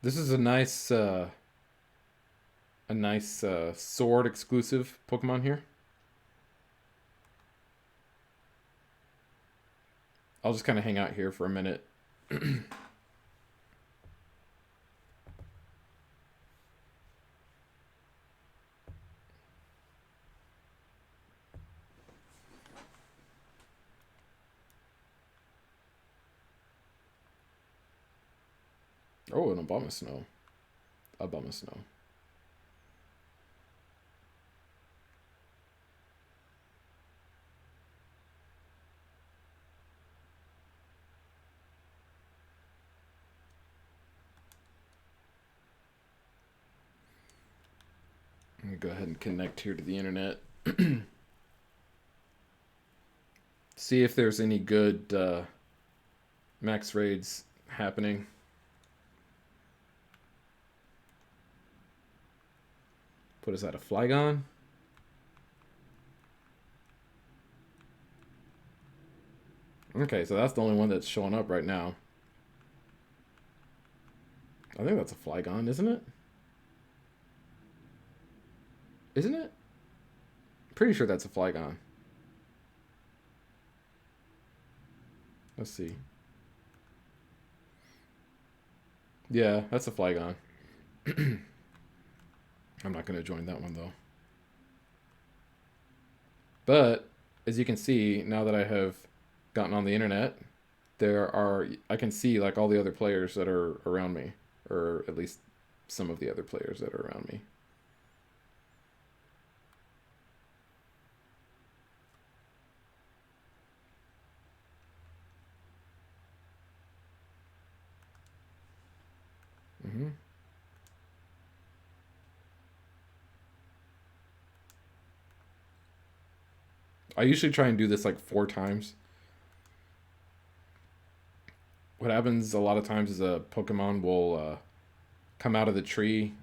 This is a nice sword exclusive Pokemon here. I'll just kind of hang out here for a minute. Oh, an Abomasnow. Abomasnow. Let me go ahead and connect here to the internet. See if there's any good max raids happening. What is that, a Flygon? Okay, so that's the only one that's showing up right now. I think that's a Flygon, isn't it? Isn't it? Pretty sure that's a Flygon. Let's see. Yeah, that's a Flygon. I'm not going to join that one, though. But, as you can see, now that I have gotten on the internet, I can see, like, all the other players that are around me. Or at least some of the other players that are around me. Mm-hmm. I usually try and do this like 4 times. What happens a lot of times is a Pokemon will come out of the tree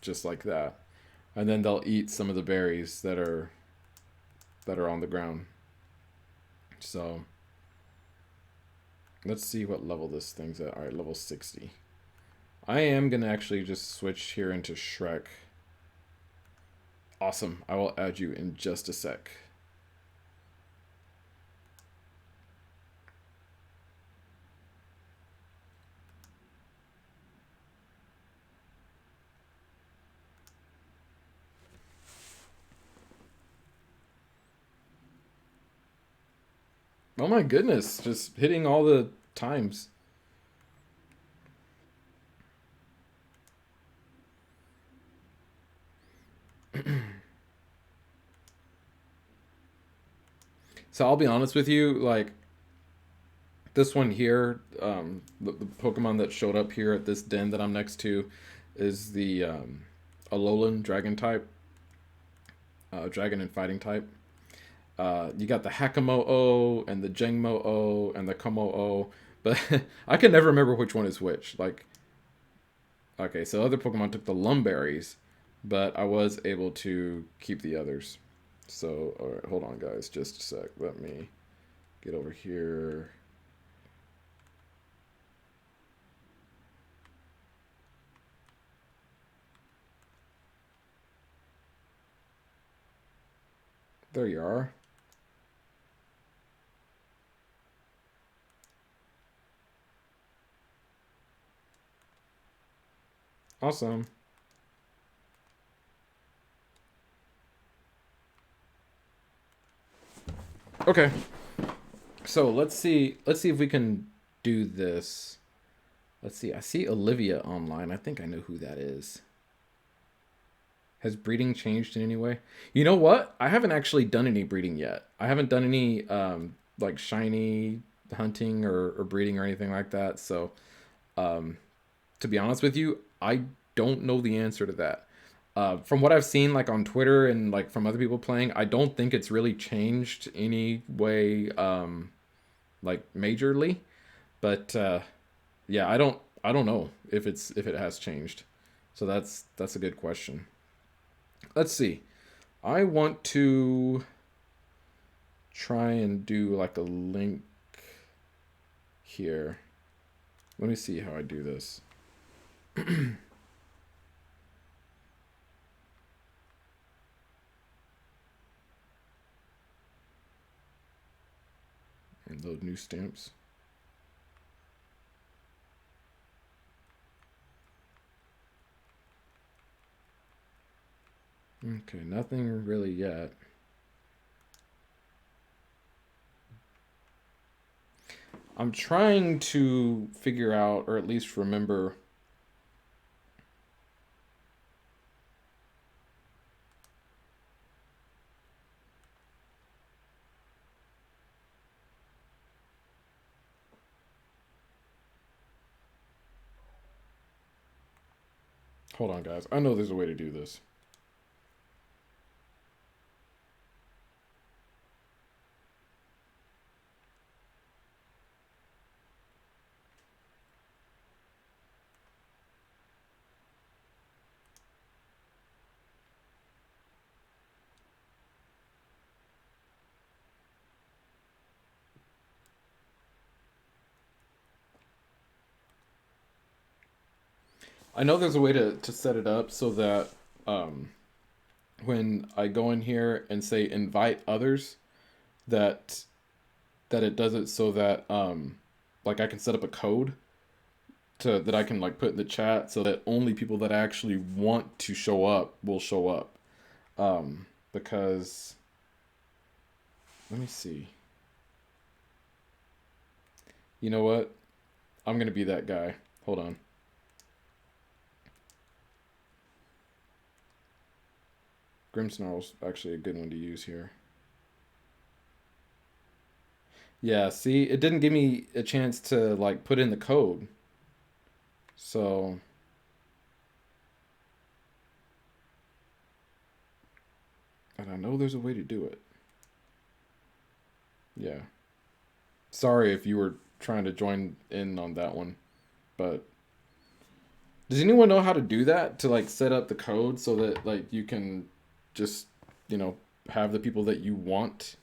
just like that. And then they'll eat some of the berries that are on the ground. So let's see what level this thing's at. All right, level 60. I am going to actually just switch here into Shrek. Awesome. I will add you in just a sec. Oh my goodness, just hitting all the times. So I'll be honest with you, like this one here, the Pokemon that showed up here at this den that I'm next to is the Alolan Dragon type, Dragon and Fighting type. You got the Hakamo-O and the Jangmo-O and the Como-O, But I can never remember which one is which. Like, okay, so other Pokemon took the Lumberries, but I was able to keep the others. So, all right, hold on, guys, just a sec. Let me get over here. There you are. Awesome. Okay. So let's see if we can do this. Let's see. I see Olivia online. I think I know who that is. Has breeding changed in any way? You know what? I haven't actually done any breeding yet. I haven't done any like shiny hunting or breeding or anything like that. So to be honest with you, I don't know the answer to that. From what I've seen, like on Twitter and like from other people playing, I don't think it's really changed any way, like majorly. But yeah, I don't know if it has changed. So that's a good question. Let's see. I want to try and do like a link here. Let me see how I do this. And load new stamps. Okay, nothing really yet. I'm trying to figure out, or at least remember. Hold on, guys. I know there's a way to do this. I know there's a way to set it up so that um, when I go in here and say invite others, that that it does it so that like I can set up a code to that I can like put in the chat so that only people that actually want to show up will show up. Because let me see. You know what? I'm gonna be that guy. Hold on. Grimmsnarl's actually a good one to use here. Yeah, see, it didn't give me a chance to like put in the code. So, and I know there's a way to do it. Yeah. Sorry if you were trying to join in on that one, but does anyone know how to do that to like set up the code so that like you can just, you know, have the people that you want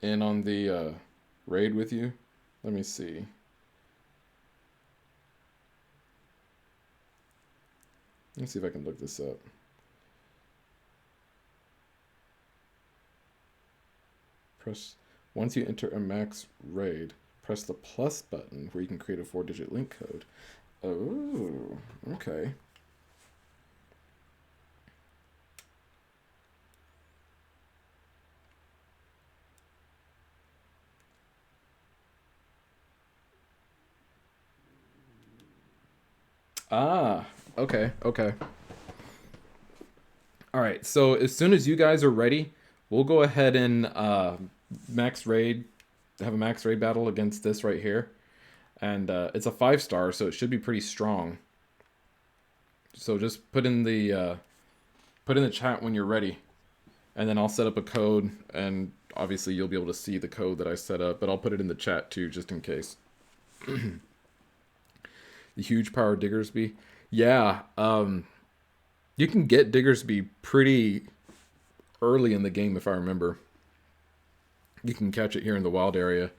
in on the raid with you? Let me see. Let me see if I can look this up. Press once you enter a max raid, press the plus button where you can create a 4-digit link code. Oh, okay. Ah, okay, okay. All right, so as soon as you guys are ready, we'll go ahead and max raid, have a max raid battle against this right here. And it's a 5-star, so it should be pretty strong. So just put in the chat when you're ready, and then I'll set up a code, and obviously you'll be able to see the code that I set up, but I'll put it in the chat too, just in case. The huge power Diggersby. Yeah, you can get Diggersby pretty early in the game if I remember. You can catch it here in the wild area.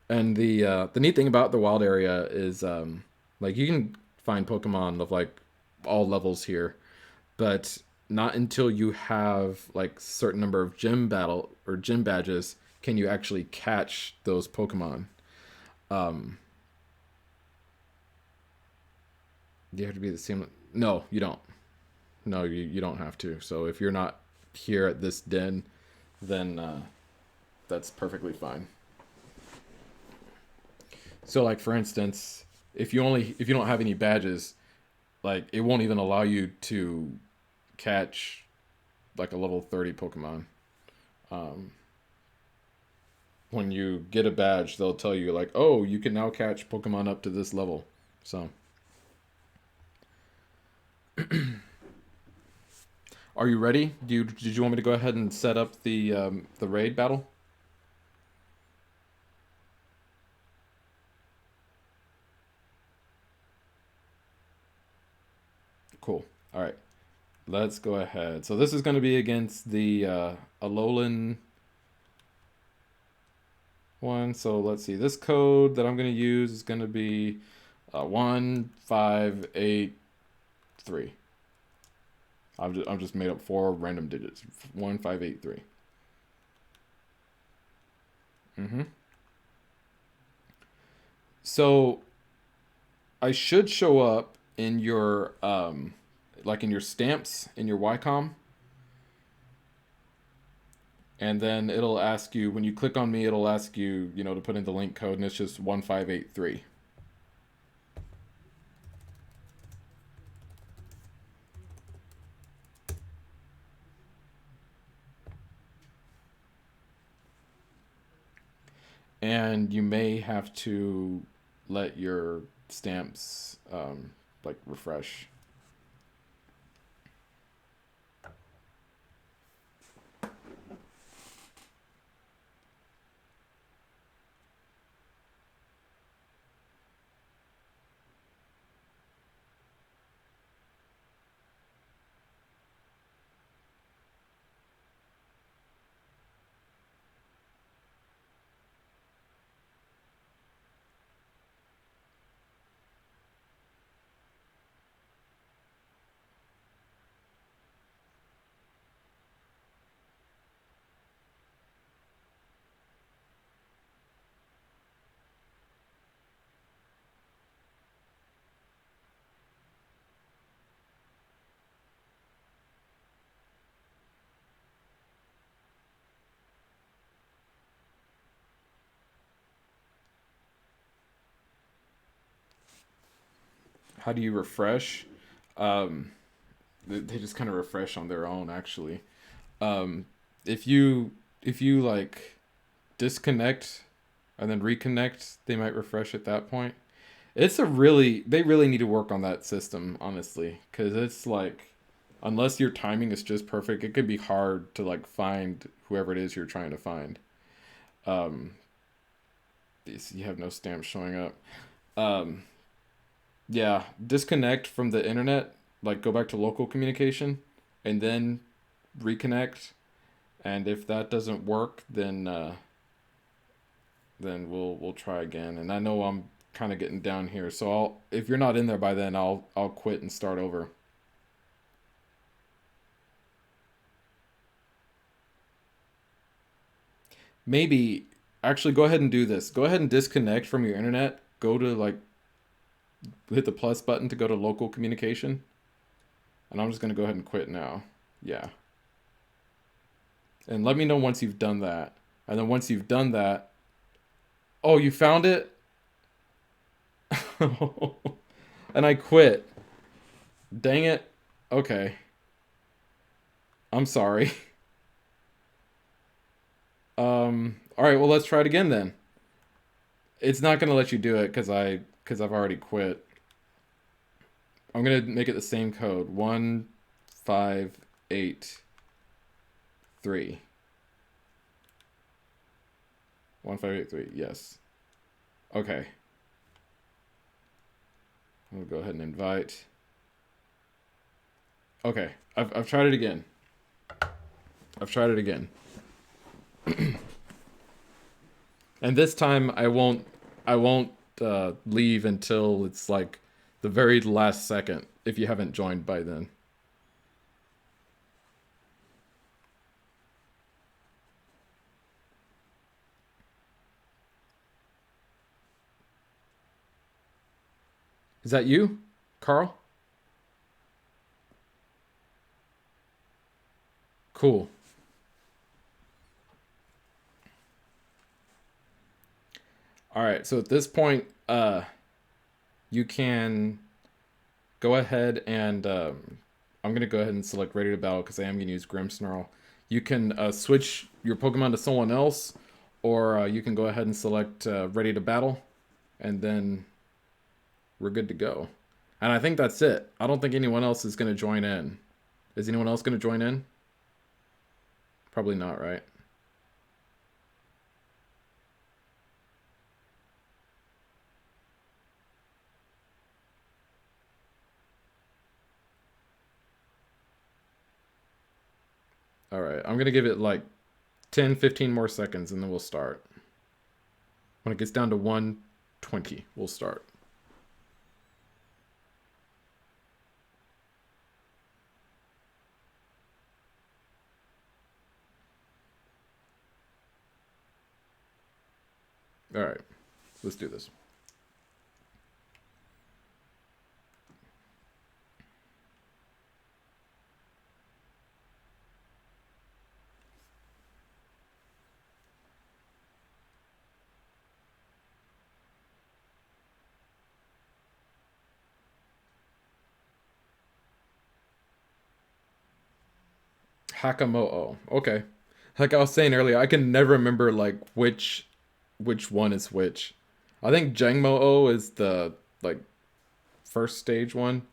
And the neat thing about the wild area is like you can find Pokemon of like all levels here, but not until you have like certain number of gym battle or gym badges can you actually catch those Pokemon. Um, you have to be the same. No, you don't. No, you don't have to. So if you're not here at this den, then that's perfectly fine. So like for instance, if you don't have any badges, like it won't even allow you to catch like a level 30 Pokemon. Um, when you get a badge, they'll tell you like, "Oh, you can now catch Pokemon up to this level." So, are you ready? Did you want me to go ahead and set up the raid battle? Cool. All right. Let's go ahead. So this is going to be against the Alolan one. So let's see. This code that I'm going to use is going to be 1583. I've just made up four random digits. 1583. Mm-hmm. So I should show up in your like in your stamps in your Ycom, and then it'll ask you when you click on me, it'll ask you to put in the link code, and it's just 1583. And you may have to let your stamps like refresh. How do you refresh? Um, they just kind of refresh on their own, actually. Um, if you like disconnect and then reconnect, they might refresh at that point. They really need to work on that system, honestly, because it's like unless your timing is just perfect, it can be hard to like find whoever it is you're trying to find. Um, you have no stamps showing up. Um, yeah, disconnect from the internet, like go back to local communication, and then reconnect. And if that doesn't work, then we'll try again. And I know I'm kind of getting down here, so I'll if you're not in there by then, I'll quit and start over. Maybe actually go ahead and do this. Go ahead and disconnect from your internet. Go to like hit the plus button to go to local communication, and I'm just gonna go ahead and quit now. Yeah, and let me know once you've done that. And then once you've done that, oh, you found it, and I quit. Dang it. Okay, I'm sorry. All right. Well, let's try it again then. It's not gonna let you do it because I've already quit. I'm gonna make it the same code. 1583. 1583. Yes. Okay. We'll go ahead and invite. Okay, I've tried it again. I've tried it again. And this time I won't leave until it's like the very last second if you haven't joined by then. Is that you, Carl? Cool. All right, so at this point, you can go ahead and I'm gonna go ahead and select Ready to Battle because I am gonna use Grimmsnarl. You can switch your Pokemon to someone else, or you can go ahead and select Ready to Battle, and then we're good to go. And I think that's it. I don't think anyone else is gonna join in. Is anyone else gonna join in? Probably not, right? All right, I'm gonna give it like 10, 15 more seconds and then we'll start. When it gets down to 120, we'll start. All right, let's do this. Hakamo'o. Okay. Like I was saying earlier, I can never remember like which one is which. I think Jangmo-O is the like first stage one,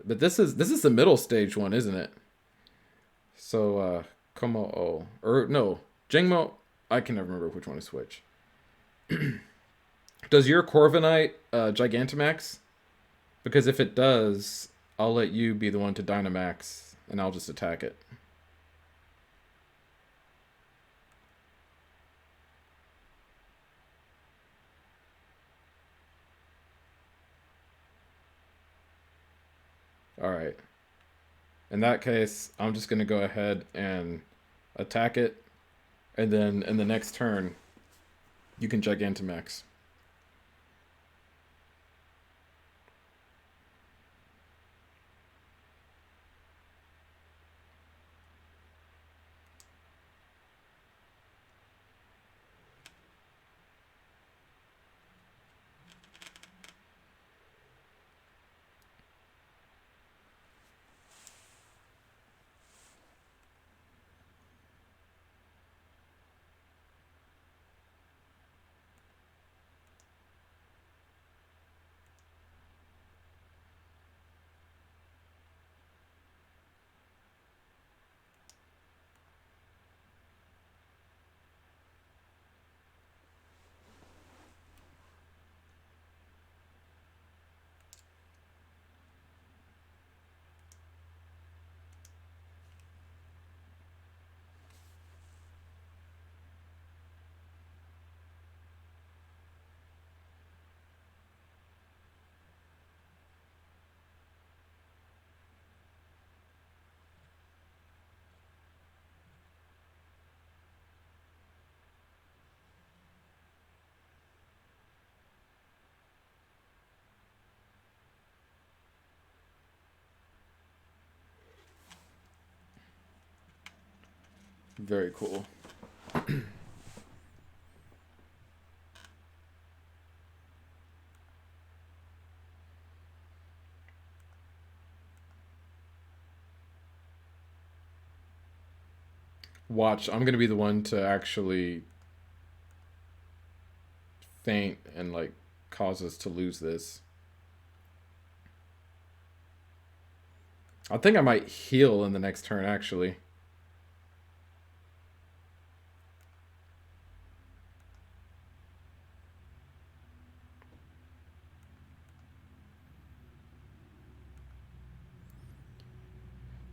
but this is the middle stage one, isn't it? So Komo-O or no Jangmo. I can never remember which one is which. Does your Corviknight Gigantamax? Because if it does, I'll let you be the one to Dynamax, and I'll just attack it. All right. In that case, I'm just gonna go ahead and attack it, and then in the next turn, you can Gigantamax. Very cool. Watch, I'm gonna be the one to actually faint and like cause us to lose this. I think I might heal in the next turn actually.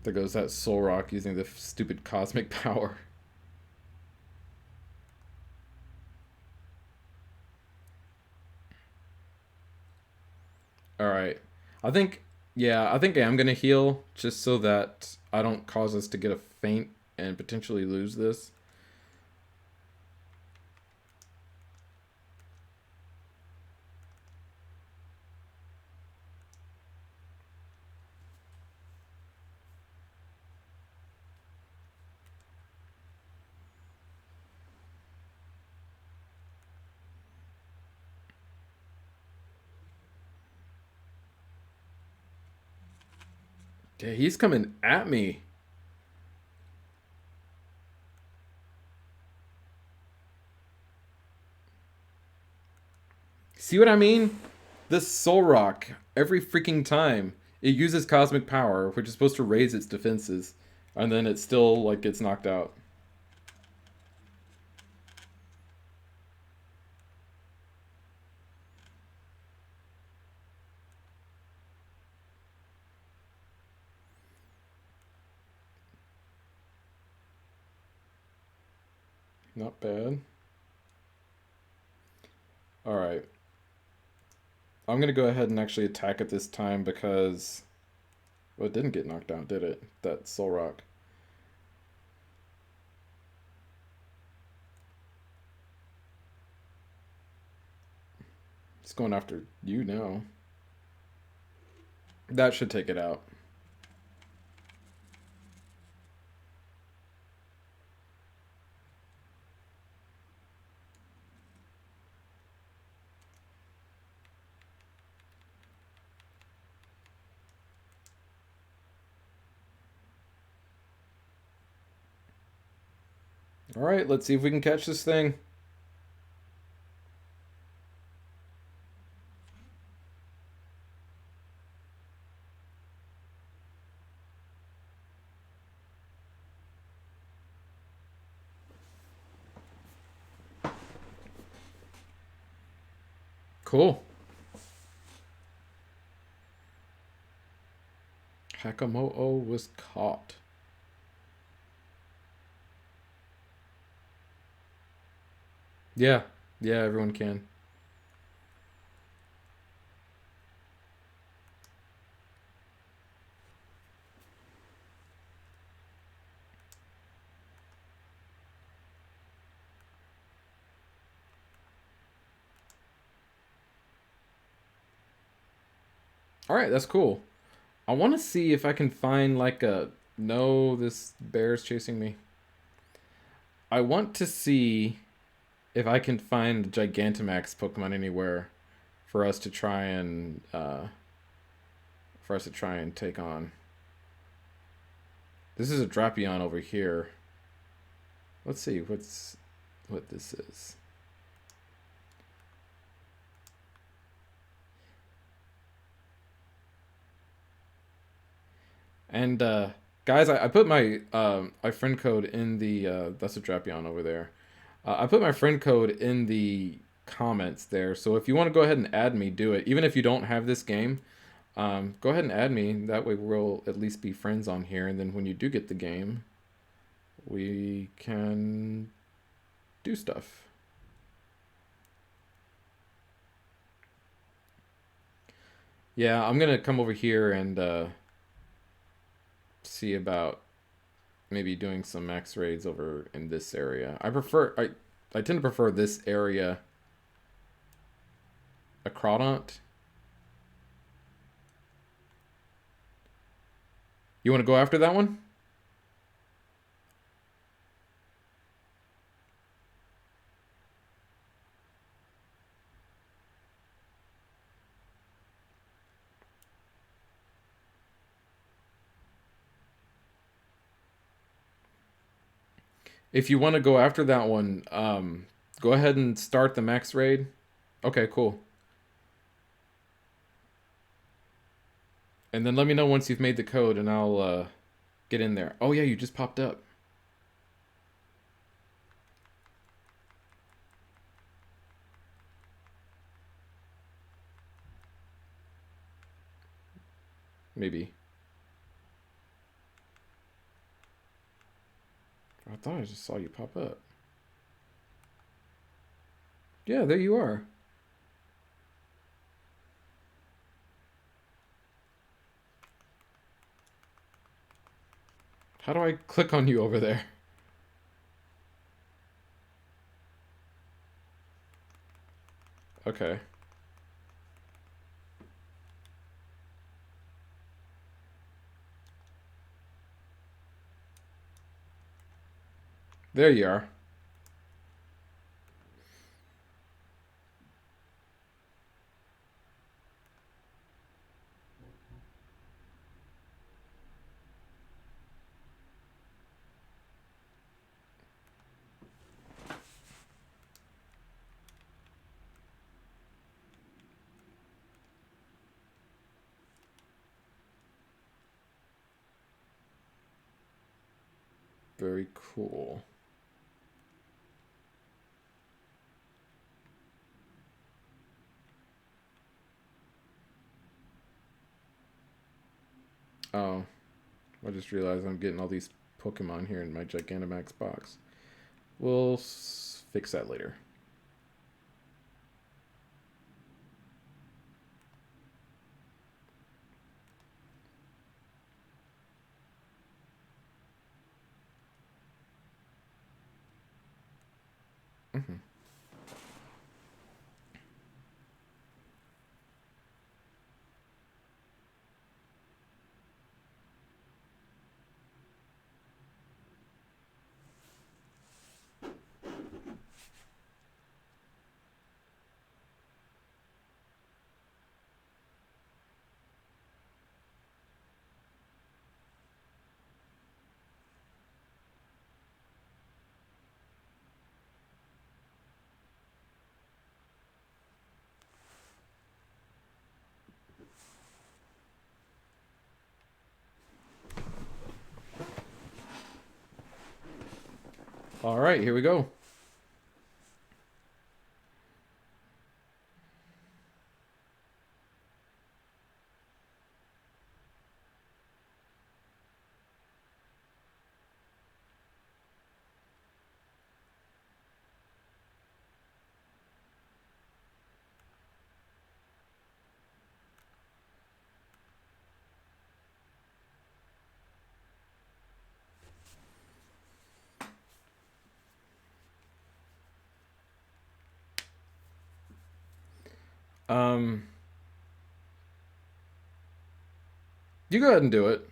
There goes that Solrock using the stupid cosmic power. Alright. I think, yeah, I think I am going to heal just so that I don't cause us to get a faint and potentially lose this. Yeah, he's coming at me. See what I mean? This Solrock, every freaking time, it uses cosmic power, which is supposed to raise its defenses, and then it still, like, gets knocked out. Not bad. Alright. I'm gonna go ahead and actually attack it this time because... Well, it didn't get knocked out, did it? That Solrock. It's going after you now. That should take it out. Alright, let's see if we can catch this thing. Cool. Hakamo'o was caught. Yeah. Yeah, everyone can. Alright, that's cool. I want to see if I can find like a... No, this bear's chasing me. I want to see if I can find a Gigantamax Pokemon anywhere for us to try and take on. This is a Drapion over here. Let's see what this is. And guys, I put my friend code in the that's a Drapion over there. I put my friend code in the comments there, so if you want to go ahead and add me, do it. Even if you don't have this game, go ahead and add me. That way we'll at least be friends on here, and then when you do get the game, we can do stuff. Yeah, I'm gonna come over here and see about maybe doing some max raids over in this area. I tend to prefer this area. A Crawdont. You want to go after that one? If you want to go after that one, go ahead and start the max raid. Okay, cool. And then let me know once you've made the code and I'll get in there. Oh yeah, you just popped up. Maybe. thought I just saw you pop up. Yeah, there you are. How do I click on you over there? Okay. There you are. Very cool. Oh, I just realized I'm getting all these Pokemon here in my Gigantamax box. We'll fix that later. Mm-hmm. All right, here we go. Um, you go ahead and do it.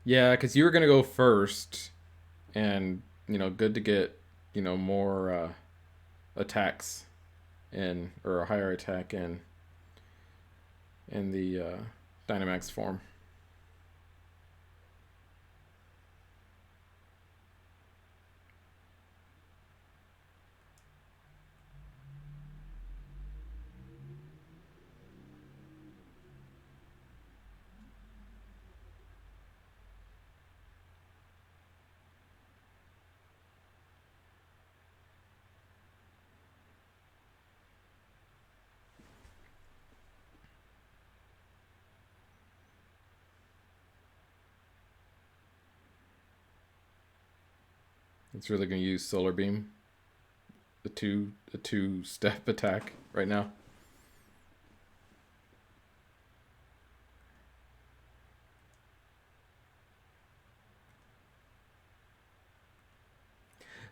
Yeah, because you were gonna go first, and good to get more attacks in, or a higher attack in the Dynamax form. It's really gonna use Solar Beam, the two step attack right now.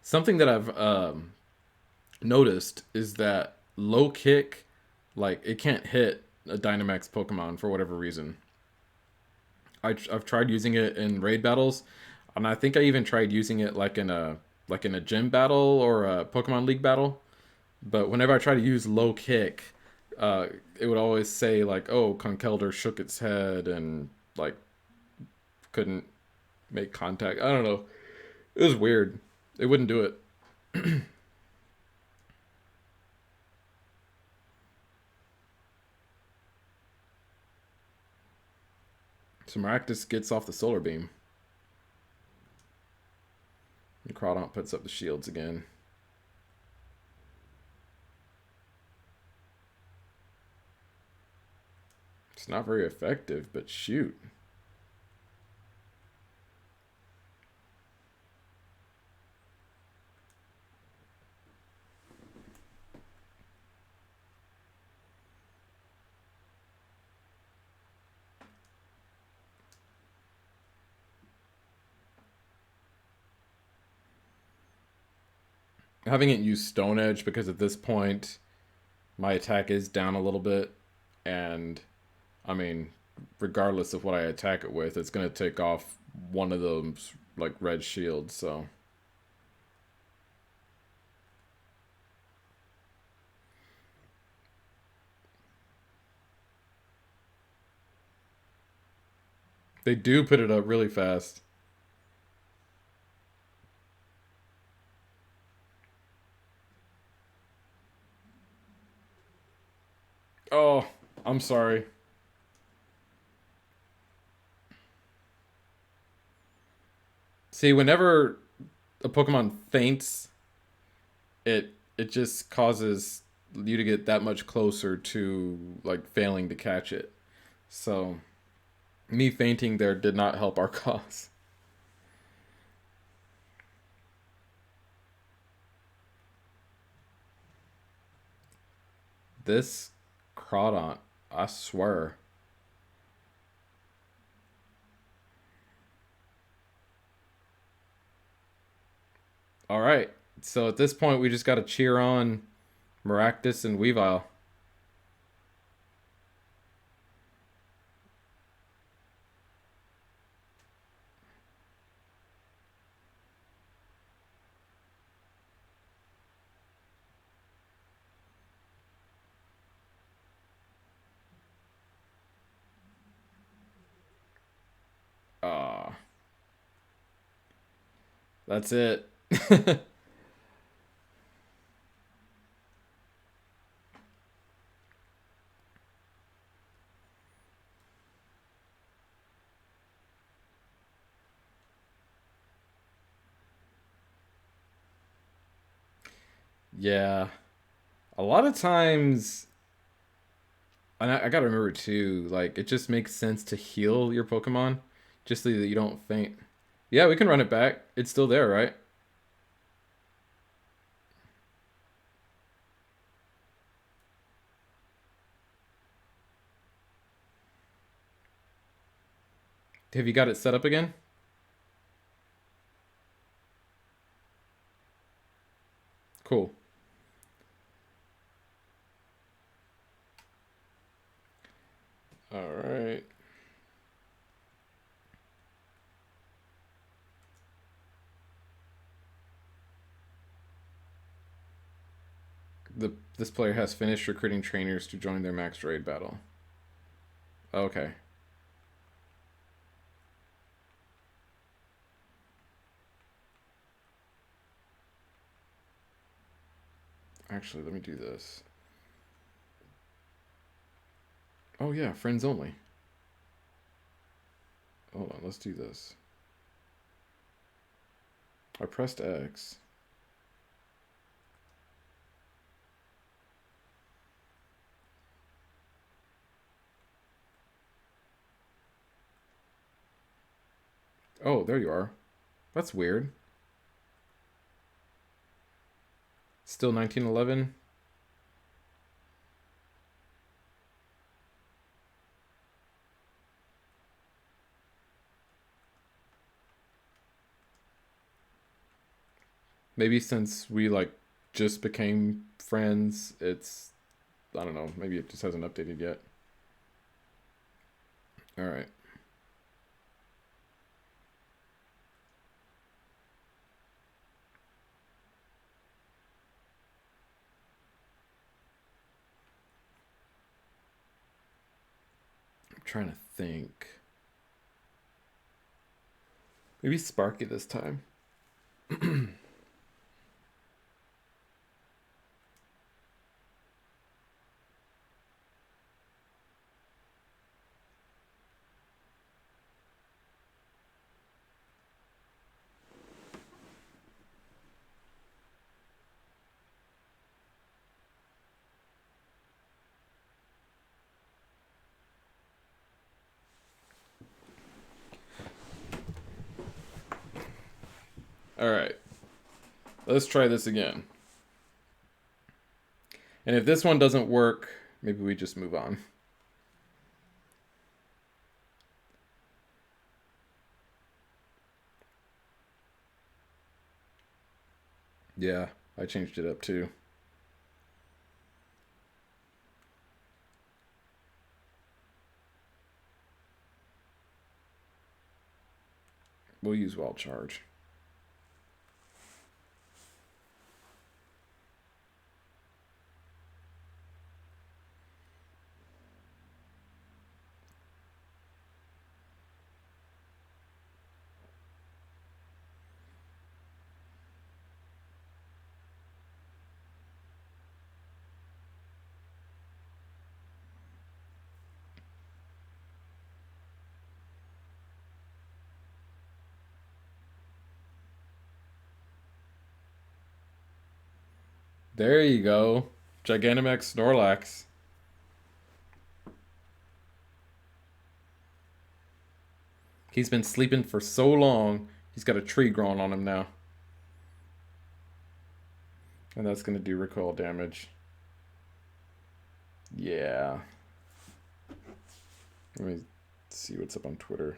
Something that I've noticed is that low kick, like it can't hit a Dynamax Pokemon for whatever reason. I've tried using it in raid battles, and I think I even tried using it like in a like in a gym battle or a Pokemon League battle. But whenever I try to use low kick, uh, it would always say like, "Oh, Conkeldurr shook its head and like couldn't make contact." I don't know. It was weird. It wouldn't do it. So Maractus gets off the Solar Beam. And Crawdont puts up the shields again. It's not very effective, but shoot. Having it use Stone Edge because at this point my attack is down a little bit, and I mean, regardless of what I attack it with, it's gonna take off one of those like red shields. So they do put it up really fast. Oh, I'm sorry. See, whenever a Pokemon faints, it just causes you to get that much closer to like failing to catch it. So me fainting there did not help our cause. This Crawdont, I swear. All right. So at this point, we just got to cheer on Maractus and Weavile. Ah, that's it. Yeah. A lot of times, and I gotta remember too, like, it just makes sense to heal your Pokemon just so that you don't faint. Yeah, we can run it back. It's still there, right? Have you got it set up again? Cool. All right. This player has finished recruiting trainers to join their max raid battle. Okay. Actually, let me do this. Oh yeah, friends only. Hold on, let's do this. I pressed X. Oh, there you are. That's weird. Still 1911. Maybe since we like just became friends, it's I don't know, maybe it just hasn't updated yet. All right. trying to think. Maybe Sparky this time. All right. Let's try this again. And if this one doesn't work, maybe we just move on. Yeah, I changed it up too. We'll use wild charge. There you go. Gigantamax Snorlax. He's been sleeping for so long, he's got a tree growing on him now. And that's going to do recoil damage. Yeah. Let me see what's up on Twitter.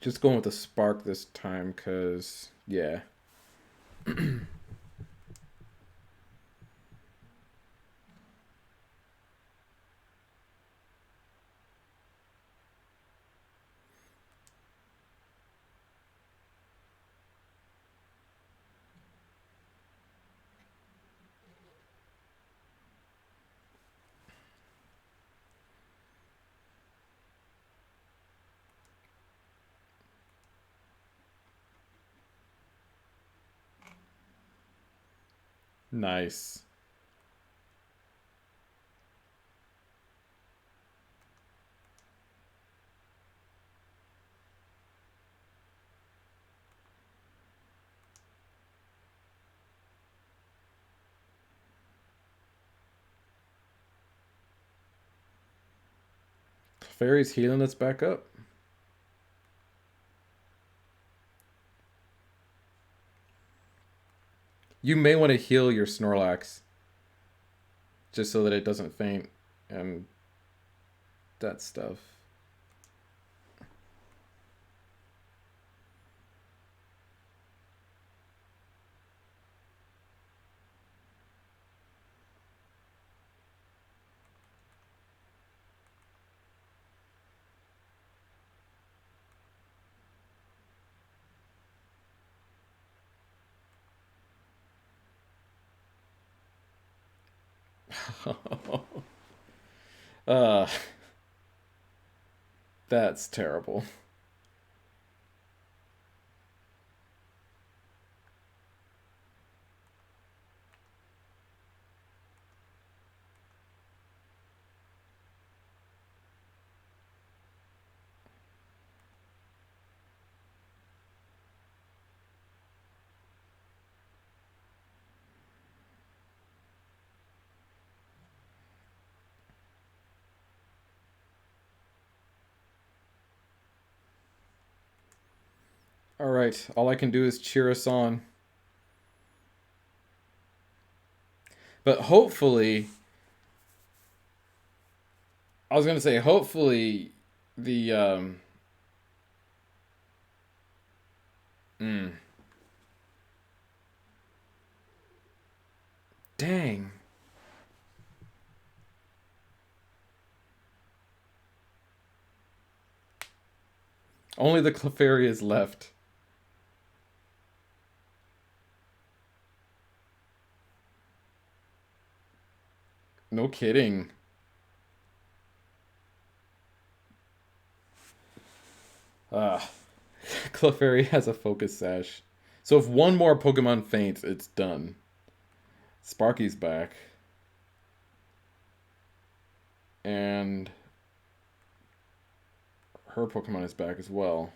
Just going with a spark this time, because, yeah. Nice. Fairy's healing us back up. You may want to heal your Snorlax, just so that it doesn't faint and that stuff. uh, that's terrible. All right, all I can do is cheer us on. But hopefully, I was gonna say, hopefully, the mm, dang, only the Clefairy is left. No kidding. Ah, Clefairy has a focus sash. So if one more Pokemon faints, it's done. Sparky's back. And her Pokemon is back as well.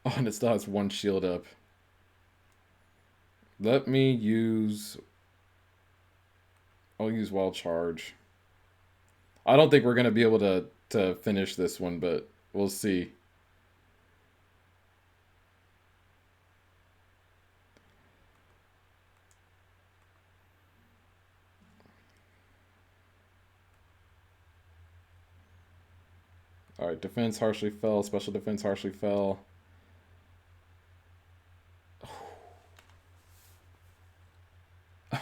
Oh, and it still has one shield up. Let me use... I'll use Wild Charge. I don't think we're going to be able to finish this one, but we'll see. Alright, defense harshly fell, special defense harshly fell.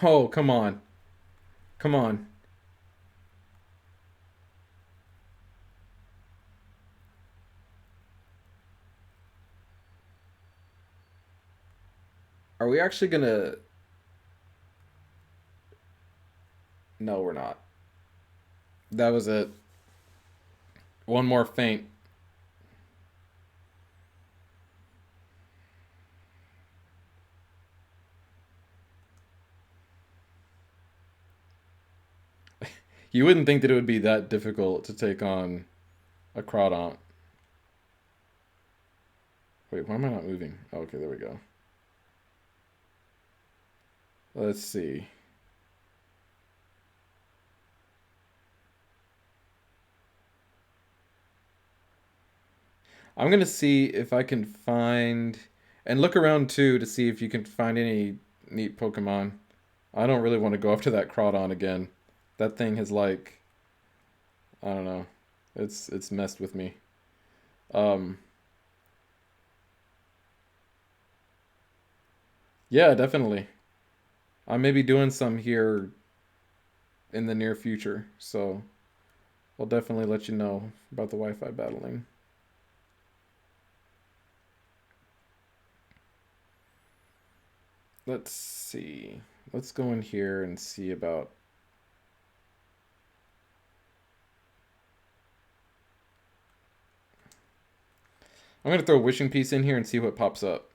Oh, come on. Come on. Are we actually gonna... No, we're not. That was it. One more feint. You wouldn't think that it would be that difficult to take on a Crawdont. Wait, why am I not moving? Oh, okay, there we go. Let's see. I'm gonna see if I can find... And look around too to see if you can find any neat Pokemon. I don't really want to go after that Crawdon again. That thing has like... I don't know. It's messed with me. Um, yeah, definitely. I may be doing some here in the near future, so I'll definitely let you know about the Wi-Fi battling. Let's see. Let's go in here and see about... I'm going to throw a Wishing Piece in here and see what pops up.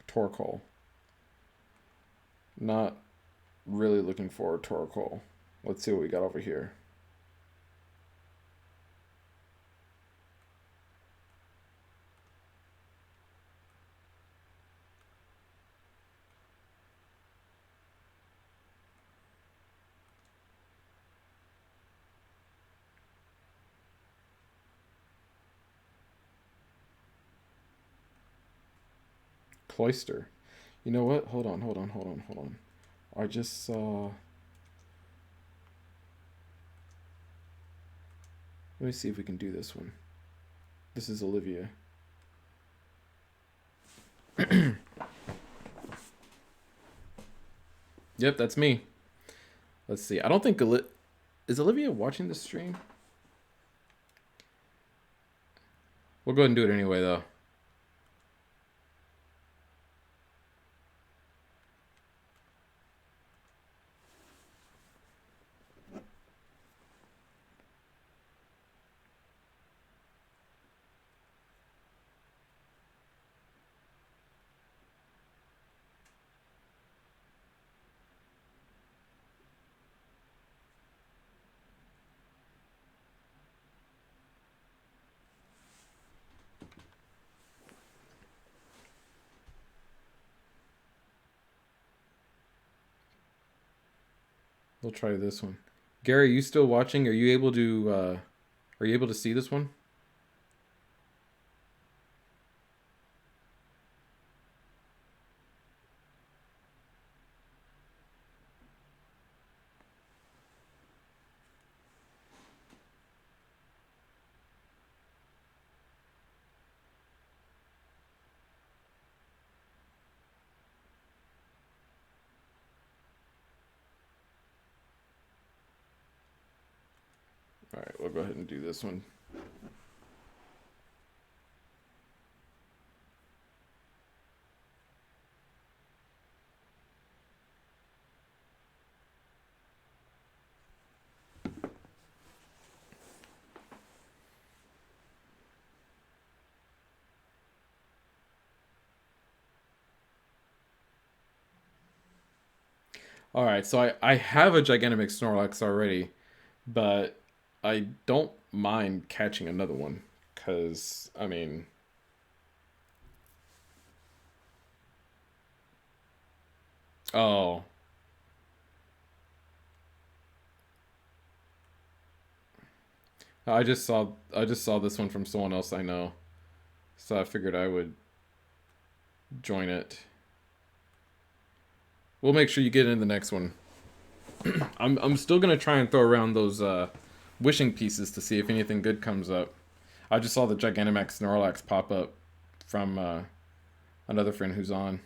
Torkoal. Not really looking for a Torkoal. Let's see what we got over here. Cloyster. You know what? Hold on. I just saw... Let me see if we can do this one. This is Olivia. Yep, that's me. Let's see. I don't think... Is Olivia watching the stream? We'll go ahead and do it anyway, though. We'll try this one. Gary, you still watching? Are you able to see this one? All right, we'll go ahead and do this one. All right, so I have a Gigantamax Snorlax already, but I don't mind catching another one because I mean, oh, I just saw this one from someone else I know, so I figured I would join it. We'll make sure you get in the next one. I'm still gonna try and throw around those wishing pieces to see if anything good comes up. I just saw the Gigantamax Snorlax pop up from another friend who's on.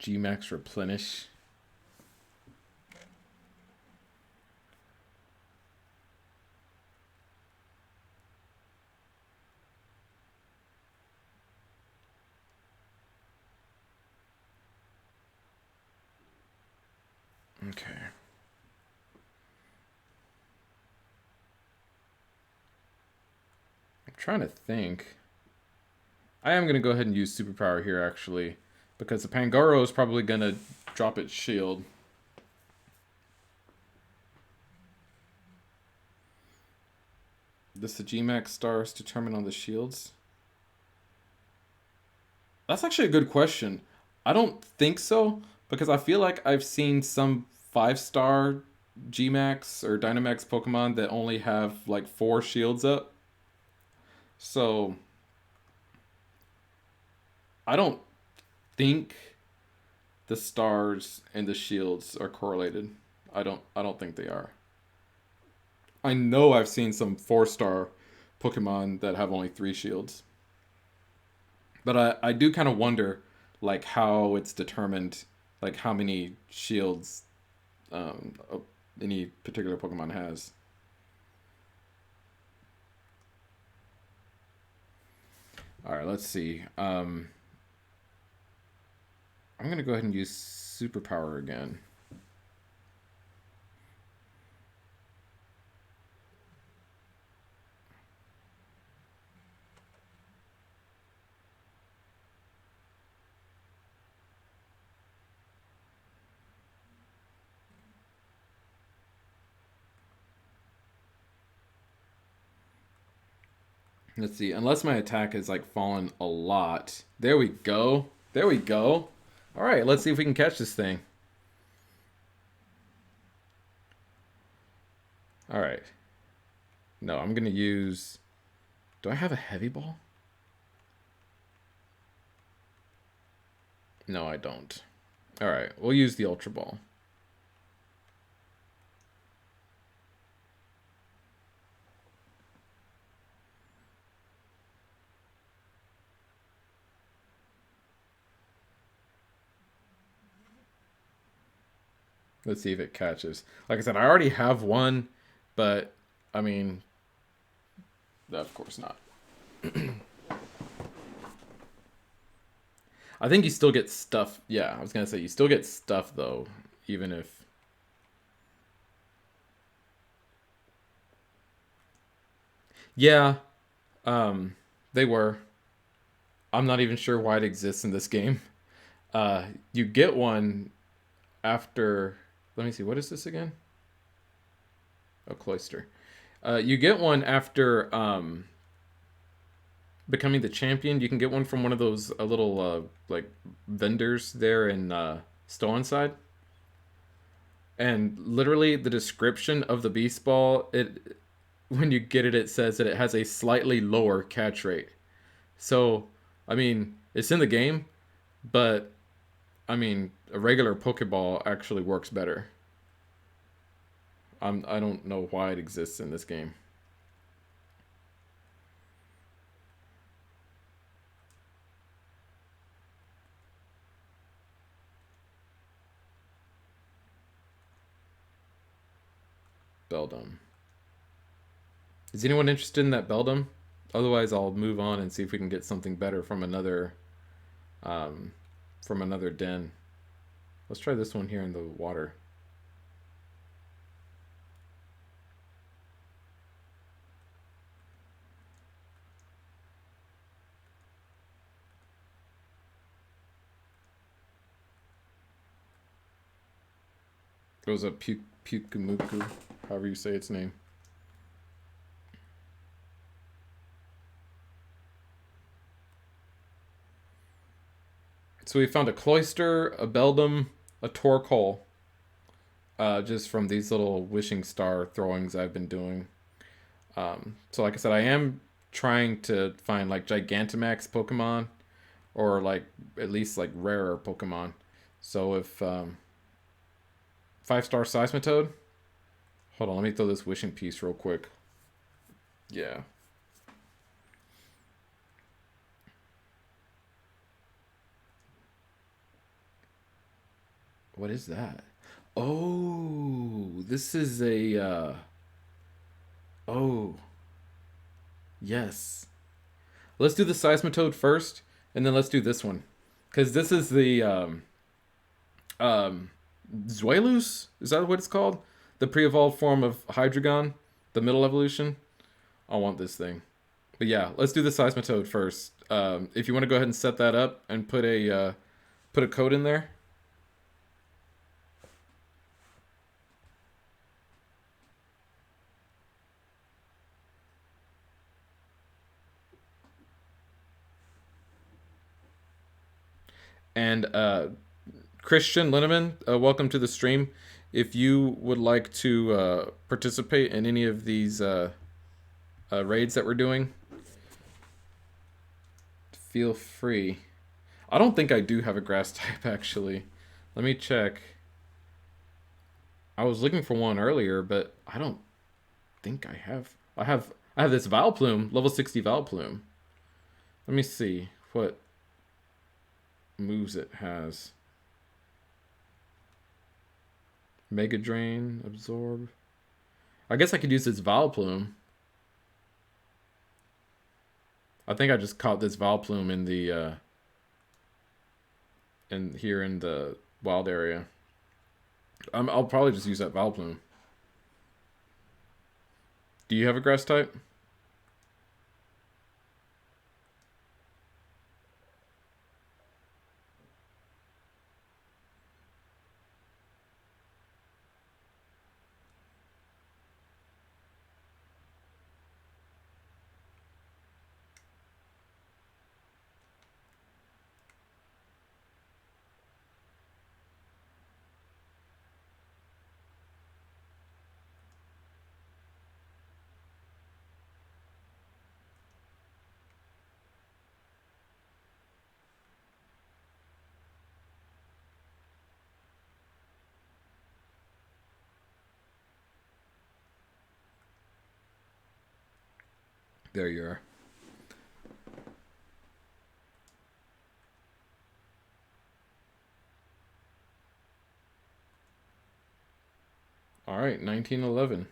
Gmax replenish. Okay. I'm trying to think. I am gonna go ahead and use superpower here actually, because the Pangoro is probably gonna drop its shield. Does the Gmax stars determine on the shields? That's actually a good question. I don't think so because I feel like I've seen some 5-star Gmax or Dynamax Pokemon that only have like 4 shields up. So I don't think the stars and the shields are correlated. I don't think they are. I know I've seen some 4-star Pokemon that have only 3 shields. But I do kind of wonder like how it's determined like how many shields any particular Pokemon has. All right, let's see. I'm gonna go ahead and use superpower again. Let's see. Unless my attack has like fallen a lot. There we go. There we go. All right, let's see if we can catch this thing. All right. No, I'm gonna use. Do I have a heavy ball? No, I don't. All right, we'll use the ultra ball. Let's see if it catches. Like I said, I already have one, but I mean, of course not. I think you still get stuff. Yeah, I was gonna say you still get stuff though, even if. Yeah, they were. I'm not even sure why it exists in this game. You get one after. Let me see. What is this again? A cloister. You get one after becoming the champion. You can get one from one of those little like vendors there in Stow-on-Side. And literally, the description of the beast ball, it when you get it, it says that it has a slightly lower catch rate. So, I mean, it's in the game, but I mean, a regular Pokeball actually works better. I don't know why it exists in this game. Beldum. Is anyone interested in that Beldum? Otherwise, I'll move on and see if we can get something better um, from another den. Let's try this one here in the water. It was a Pukumuku, however you say its name. So we found a Cloyster, a Beldum, a Torkoal, just from these little wishing star throwings I've been doing. So like I said, I am trying to find like Gigantamax Pokemon, or like at least like rarer Pokemon. So if 5-star Seismitoad. Hold on, let me throw this wishing piece real quick. Yeah. What is that? Oh, this is a oh, yes. Let's do the Seismitoad first, and then let's do this one. Cuz this is the um Zweilous? Is that what it's called? The pre-evolved form of Hydreigon, the middle evolution. I want this thing. But yeah, let's do the Seismitoad first. If you want to go ahead and set that up and put a code in there. And Christian Linneman, welcome to the stream. If you would like to participate in any of these raids that we're doing, feel free. I don't think I do have a grass type actually. Let me check. I was looking for one earlier, but I don't think I have. I have this Vileplume, level 60 Vileplume. Let me see what moves it has. Mega Drain, Absorb. I guess I could use this Vileplume. I think I just caught this Vileplume in the in here in the wild area. I'll probably just use that Vileplume. Do you have a grass type? There you are. All right, 1911.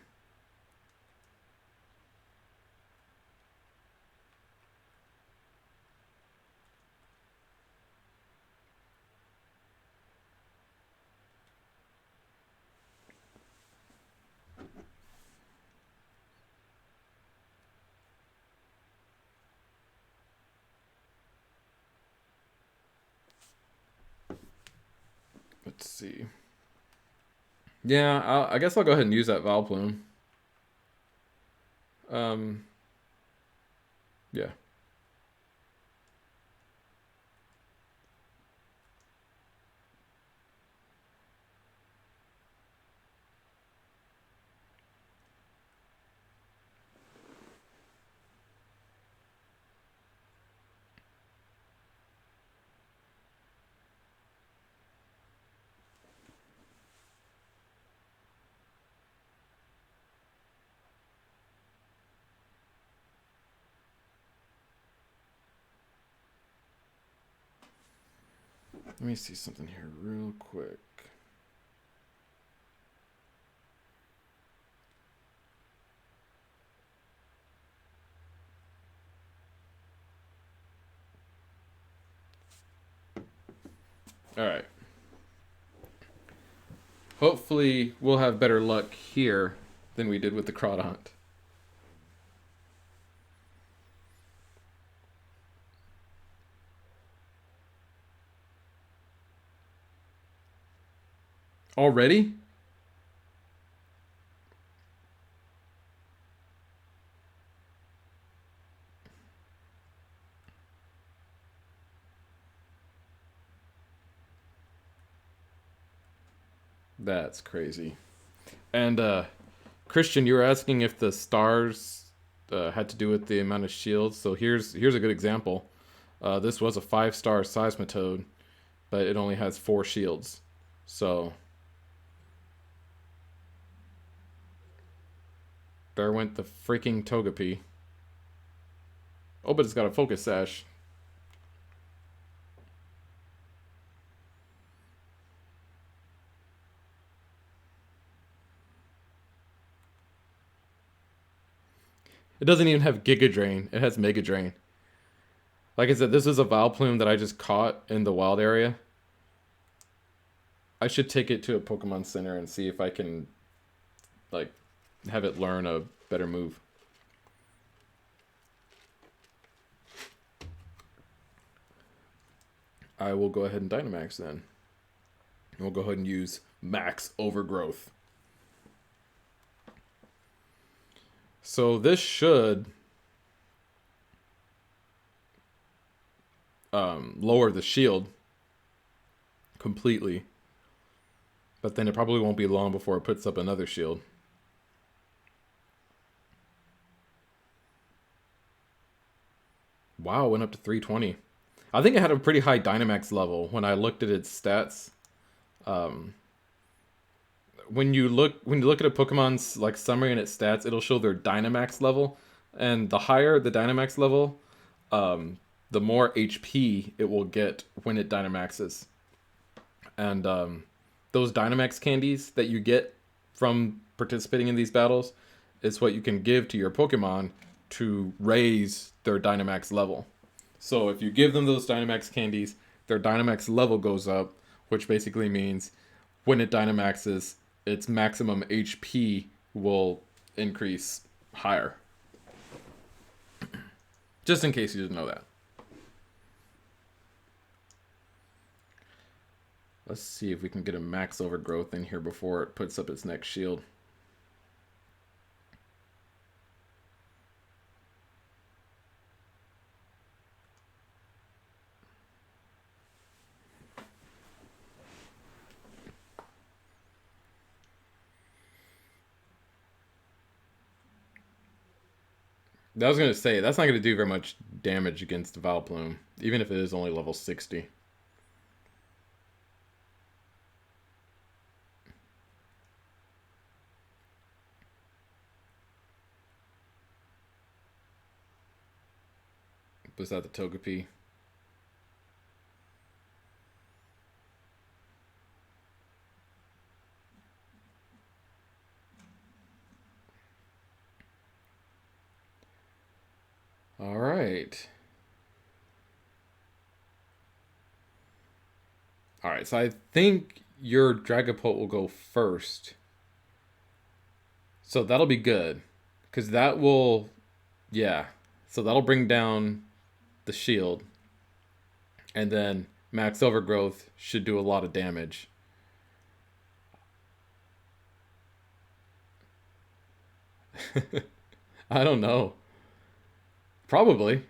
Let's see. Yeah, I guess I'll go ahead and use that Vileplume. Um, yeah. Let me see something here real quick. All right. Hopefully, we'll have better luck here than we did with the Crawdaunt. Already? That's crazy. And Christian, you were asking if the stars had to do with the amount of shields. So here's a good example. This was a 5-star Seismitoad, but it only has 4 shields. So there went the freaking Togepi. Oh, but it's got a Focus Sash. It doesn't even have Giga Drain. It has Mega Drain. Like I said, this is a Vileplume that I just caught in the wild area. I should take it to a Pokemon Center and see if I can, like, have it learn a better move. I will go ahead and Dynamax then. We'll go ahead and use Max Overgrowth. So this should lower the shield completely. But then it probably won't be long before it puts up another shield. Wow, it went up to 320. I think it had a pretty high Dynamax level when I looked at its stats. When you look at a Pokemon's like summary and its stats, it'll show their Dynamax level, and the higher the Dynamax level, the more HP it will get when it Dynamaxes. And those Dynamax candies that you get from participating in these battles is what you can give to your Pokemon to raise their Dynamax level. So if you give them those Dynamax candies, their Dynamax level goes up, which basically means when it Dynamaxes, its maximum HP will increase higher. Just in case you didn't know that. Let's see if we can get a Max Overgrowth in here before it puts up its next shield. I was going to say, that's not going to do very much damage against Vileplume, even if it is only level 60. Was that the Togepi? All right. All right. So I think your Dragapult will go first. So that'll be good. Because that will, yeah. So that'll bring down the shield. And then Max Overgrowth should do a lot of damage. I don't know. Probably.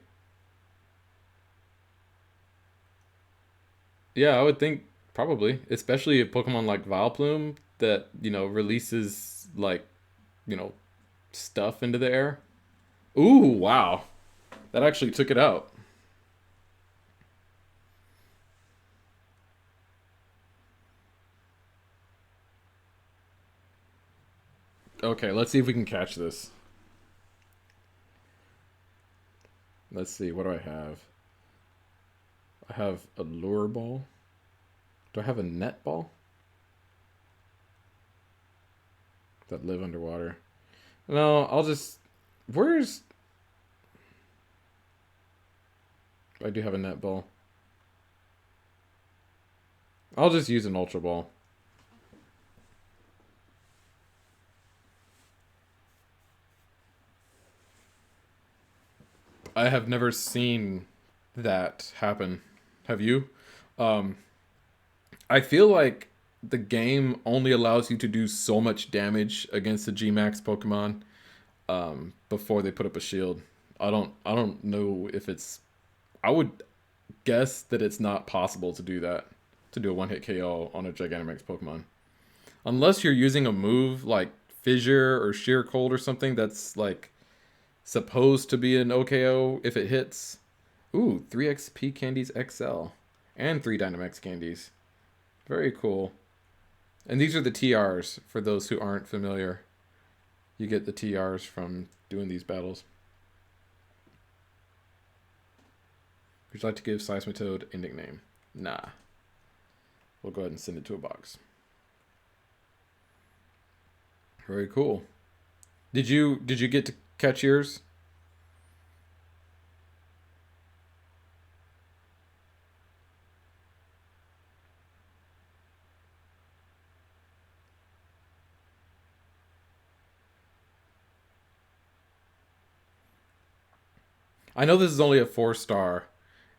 Yeah, I would think probably. Especially a Pokemon like Vileplume that, releases like, you know, stuff into the air. Ooh, wow. That actually took it out. Okay, let's see if we can catch this. Let's see, what do I have? I have a lure ball. Do I have a net ball that live underwater? No, I'll just. Where's. I do have a net ball. I'll just use an ultra ball. I have never seen that happen. Have you? Um, I feel like the game only allows you to do so much damage against the Gmax Pokemon before they put up a shield. I don't know if it's. I would guess that it's not possible to do that, to do a one hit KO on a Gigantamax Pokemon, unless you're using a move like Fissure or Sheer Cold or something that's like supposed to be an OKO if it hits. Ooh, 3 XP candies XL and 3 Dynamax candies. Very cool. And these are the TRs for those who aren't familiar. You get the TRs from doing these battles. Would you like to give Seismitoad a nickname? Nah. We'll go ahead and send it to a box. Very cool. Did you get to catch yours? I know this is only a 4 star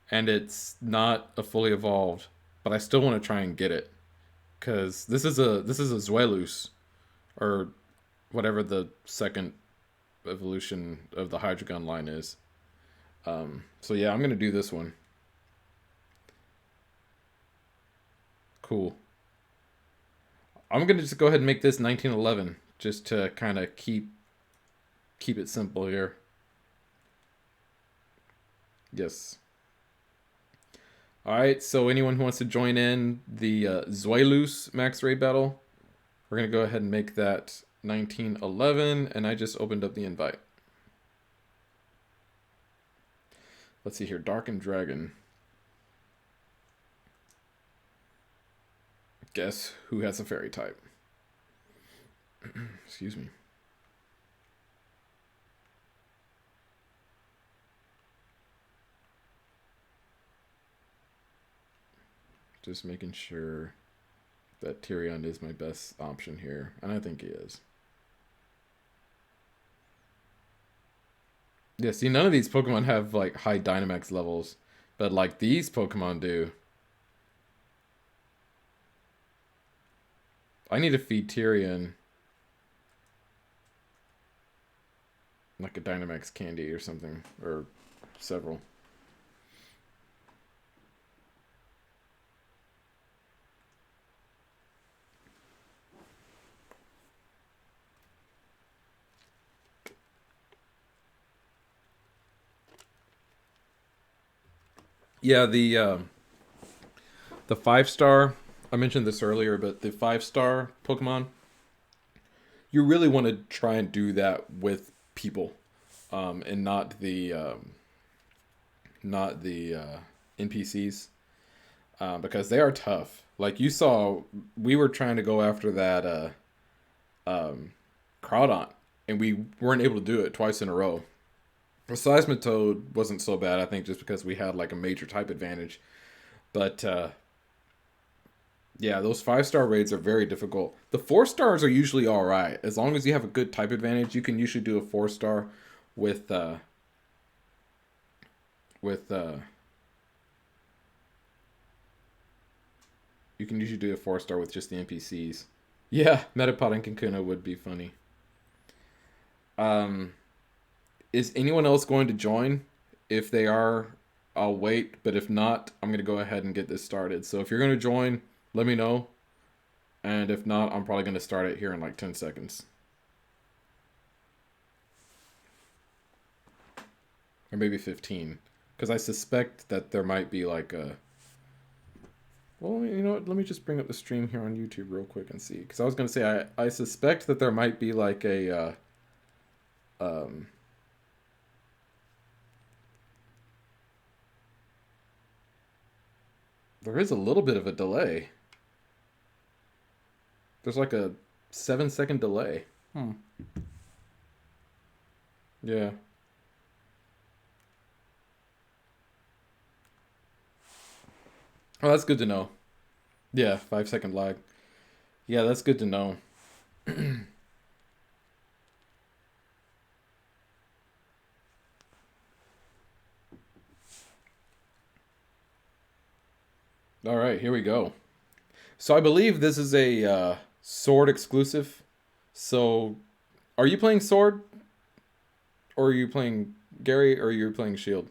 and it's not a fully evolved, but I still want to try and get it cuz this is a Zweilous or whatever the second evolution of the Hydreigon line is. So yeah, I'm going to do this one. Cool. I'm going to just go ahead and make this 1911 just to kind of keep it simple here. Yes. All right, so anyone who wants to join in the Zweilous max raid battle, we're going to go ahead and make that 1911, and I just opened up the invite. Let's see here, Darkened Dragon. Guess who has a fairy type? Excuse me. Just making sure that Tyrion is my best option here, and I think he is. Yeah, see, none of these Pokemon have like high Dynamax levels, but like these Pokemon do. I need to feed Tyrion like a Dynamax candy or something, or several. Yeah, the 5 star. I mentioned this earlier, but the 5 star Pokemon, you really want to try and do that with people, and not the NPCs, because they are tough. Like you saw, we were trying to go after that um, Crawdont, and we weren't able to do it twice in a row. Seismitoad wasn't so bad, I think, just because we had like a major type advantage. But yeah, those 5-star raids are very difficult. The 4-stars are usually all right. As long as you have a good type advantage, you can usually do a 4-star with with you can usually do a 4-star with just the NPCs. Yeah, Metapod and Kankuna would be funny. Um, is anyone else going to join? If they are, I'll wait. But if not, I'm going to go ahead and get this started. So if you're going to join, let me know. And if not, I'm probably going to start it here in like 10 seconds. Or maybe 15. Because I suspect that there might be like a... Well, you know what? Let me just bring up the stream here on YouTube real quick and see. Because I was going to say, I suspect that there might be like a... there is a little bit of a delay. There's like a 7-second delay. Yeah. Oh, that's good to know. Yeah, 5-second lag. Yeah, that's good to know. All right, here we go. So I believe this is a Sword exclusive. So, are you playing Sword, or are you playing Gary, or are you playing Shield?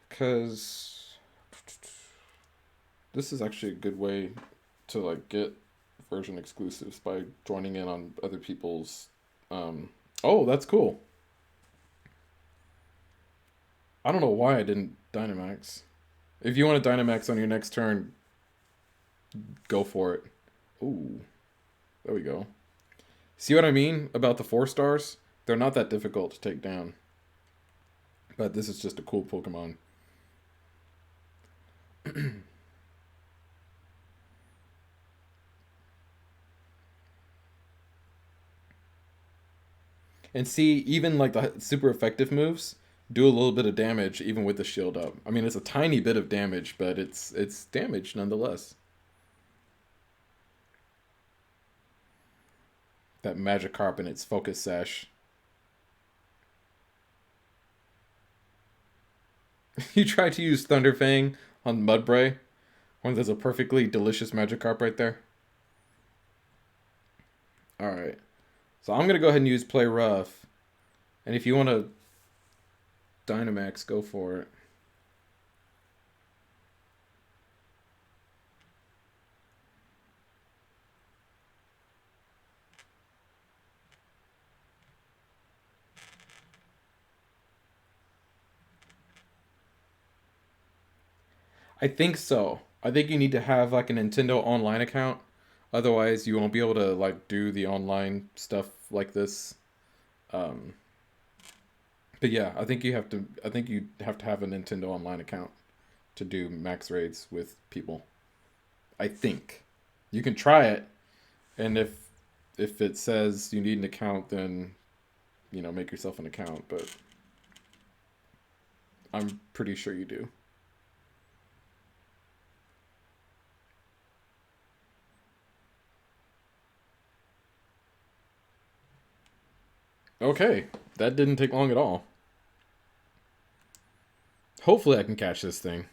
Because this is actually a good way to like get version exclusives by joining in on other people's. Oh, that's cool. I don't know why I didn't Dynamax. If you want to Dynamax on your next turn, go for it. Ooh, there we go. See what I mean about the 4-stars? They're not that difficult to take down. But this is just a cool Pokemon. And see, even like the super effective moves do a little bit of damage even with the shield up. I mean, it's a tiny bit of damage, but it's damage nonetheless. That Magikarp and its Focus Sash. You tried to use Thunderfang on Mudbray when there's a perfectly delicious Magikarp right there. Alright. So I'm going to go ahead and use Play Rough. And if you want to Dynamax, go for it. I think so. I think you need to have like a Nintendo Online account. Otherwise, you won't be able to like do the online stuff like this. Um, but yeah, I think you have to. I think you have to have a Nintendo Online account to do max raids with people. I think you can try it, and if it says you need an account, then make yourself an account. But I'm pretty sure you do. Okay, that didn't take long at all. Hopefully I can catch this thing.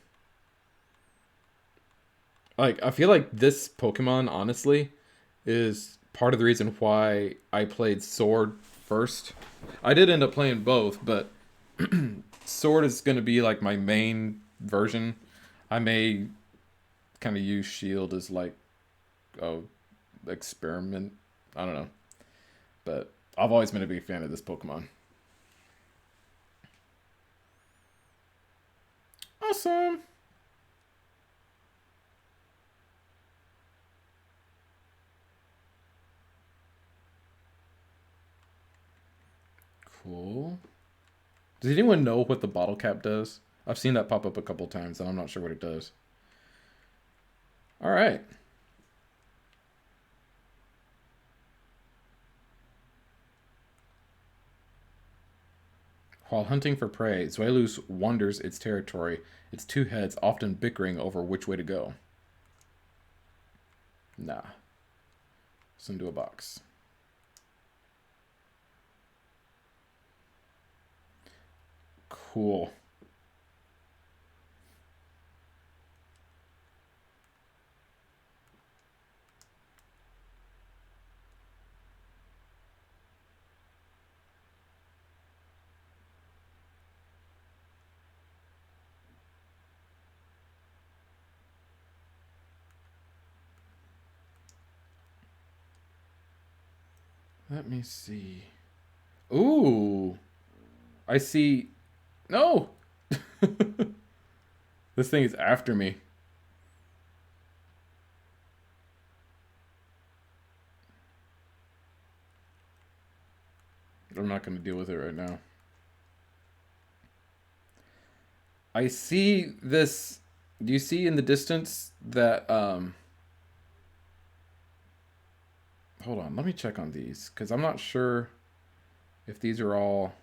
Like, I feel like this Pokemon, honestly, is part of the reason why I played Sword first. I did end up playing both, but Sword is going to be like my main version. I may kind of use Shield as like a experiment. I don't know. But I've always been a big fan of this Pokemon. Awesome. Cool. Does anyone know what the bottle cap does? I've seen that pop up a couple times, and I'm not sure what it does. All right. While hunting for prey, Zoilus wanders its territory, its two heads often bickering over which way to go. Nah. Send to a box. Cool. Let me see. Ooh. I see. No! This thing is after me. I'm not going to deal with it right now. I see this. Do you see in the distance that hold on, let me check on these because I'm not sure if these are all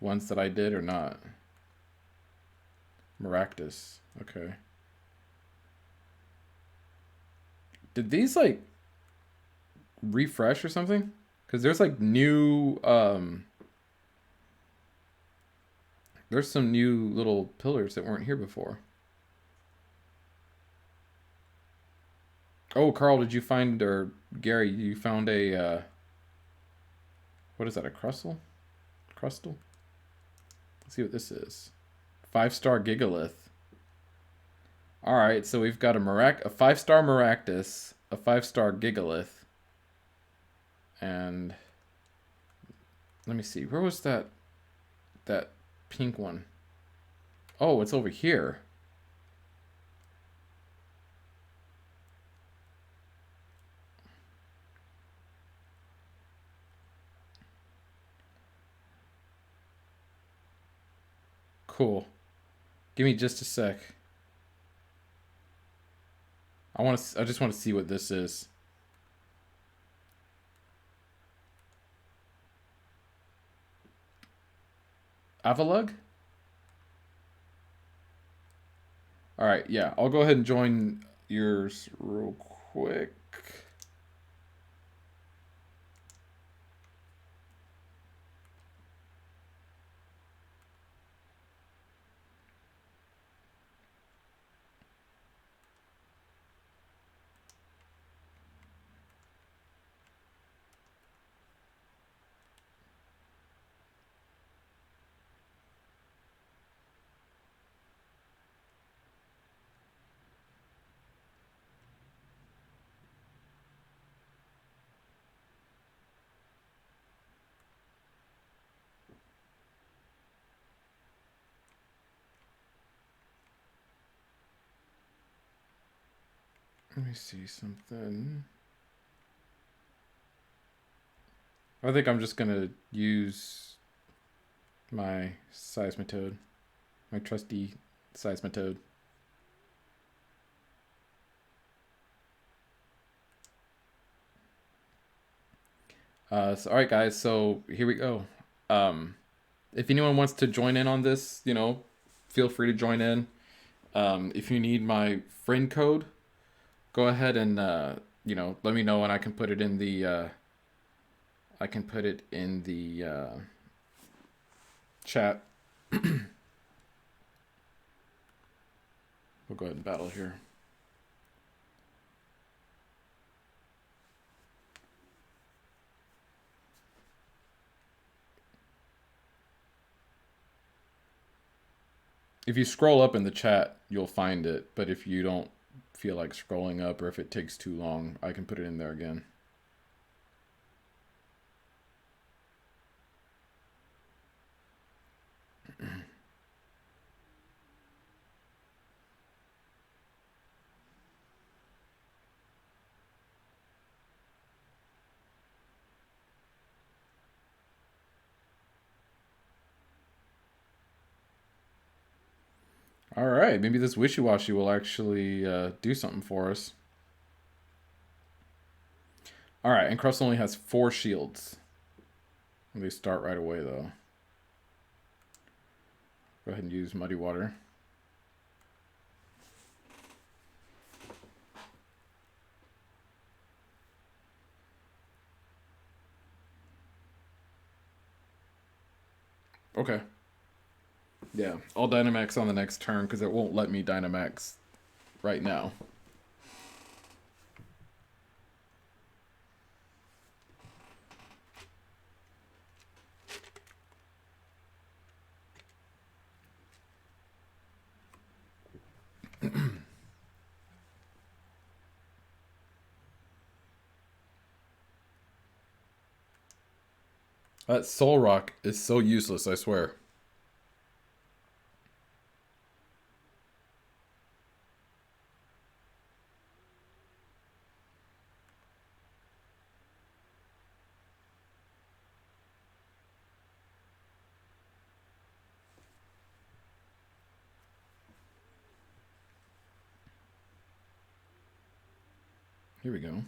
ones that I did or not. Maractus. Okay. Did these like refresh or something? Because there's like new there's some new little pillars that weren't here before. Oh, Carl, did you find, or Gary, you found a what is that, a crustle? Crustal? Let's see what this is. 5-star Gigalith. Alright, so we've got a 5-star Maractus, a 5-star Gigalith, and let me see, where was that pink one? Oh, it's over here. Cool. Give me just a sec. I just want to see what this is. Avalug? Alright, yeah. I'll go ahead and join yours real quick. Let me see something. I think I'm just gonna use my Seismitoad. My trusty Seismitoad. Alright guys, so here we go. If anyone wants to join in on this, feel free to join in. If you need my friend code, go ahead and let me know and I can put it in the chat. We'll go ahead and battle here. If you scroll up in the chat, you'll find it, but if you don't feel like scrolling up or if it takes too long, I can put it in there again. All right, maybe this Wishiwashi will actually do something for us. All right, and Crust only has 4 shields. They start right away, though. Go ahead and use Muddy Water. Okay. Yeah, I'll Dynamax on the next turn because it won't let me Dynamax right now. That Soul Rock is so useless, I swear. Here we go.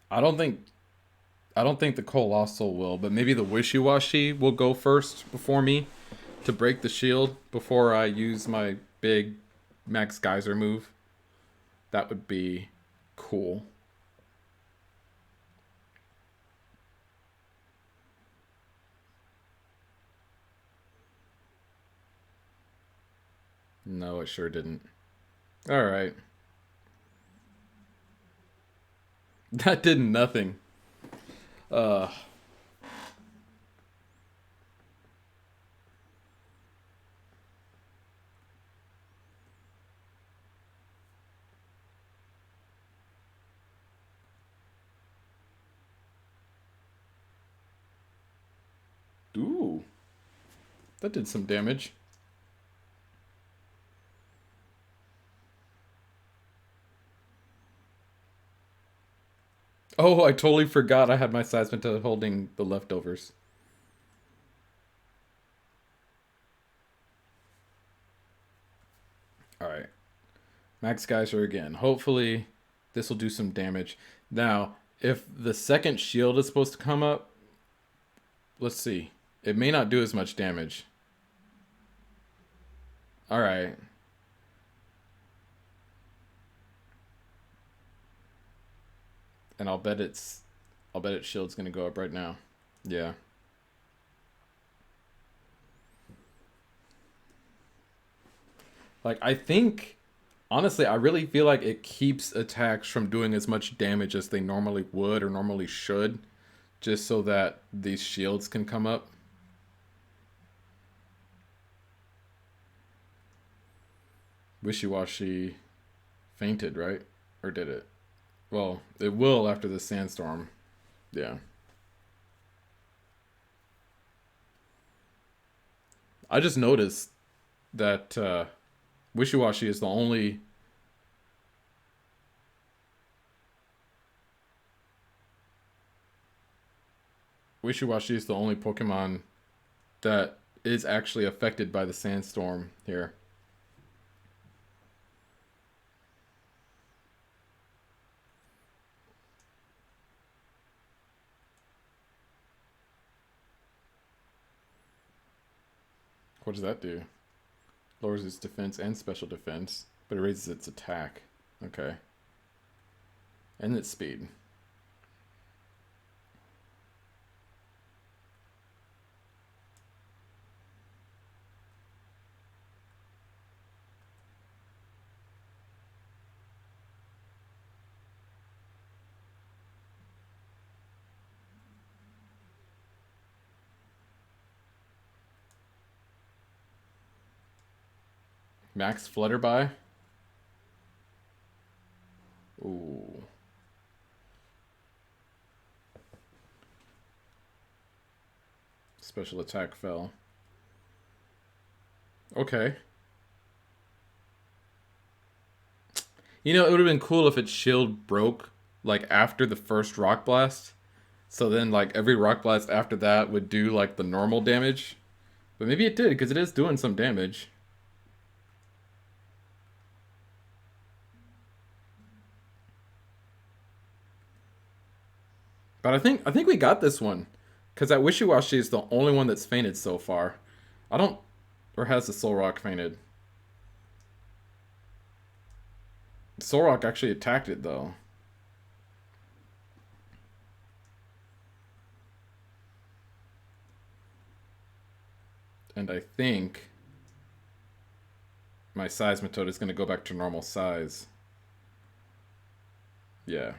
I don't think the Colossal will, but maybe the Wishy-Washy will go first before me to break the shield before I use my big Max Geyser move. That would be cool. No, it sure didn't. All right. That did nothing. Uh Ooh. That did some damage. Oh, I totally forgot I had my Seismitoad holding the leftovers. Alright. Max Geyser again. Hopefully this will do some damage. Now, if the second shield is supposed to come up, let's see. It may not do as much damage. Alright. And I'll bet its shield's gonna go up right now. Yeah. Like, I think, honestly, I really feel like it keeps attacks from doing as much damage as they normally would or normally should, just so that these shields can come up. Wishy-Washy fainted, right? Or did it? Well, it will after the sandstorm. Yeah. I just noticed that Wishy-Washy is the only... Wishy-Washy is the only Pokemon that is actually affected by the sandstorm here. What does that do? Lowers its defense and special defense, but it raises its attack. Okay. And its speed. Max Flutterby. Ooh. Special attack fell. Okay. You know, it would have been cool if its shield broke, like, after the first Rock Blast. So then, like, every Rock Blast after that would do, like, the normal damage. But maybe it did, because it is doing some damage. But I think we got this one. Because that Wishy-Washy is the only one that's fainted so far. I don't... Or has the Solrock fainted? Solrock actually attacked it, though. And I think my Seismitoad is going to go back to normal size. Yeah.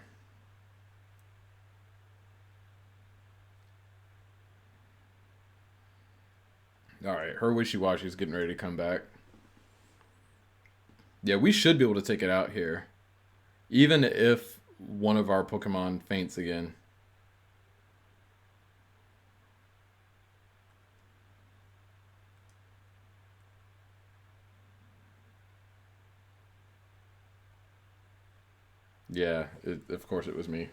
Alright, her Wishy-Washy is getting ready to come back. Yeah, we should be able to take it out here. Even if one of our Pokemon faints again. Yeah, of course it was me.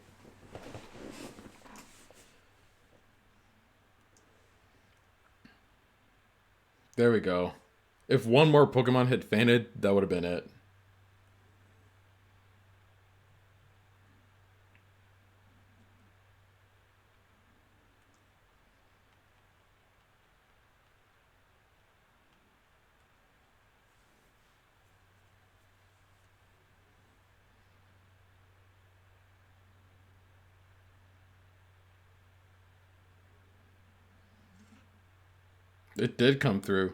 There we go. If one more Pokemon had fainted, that would have been it. It did come through.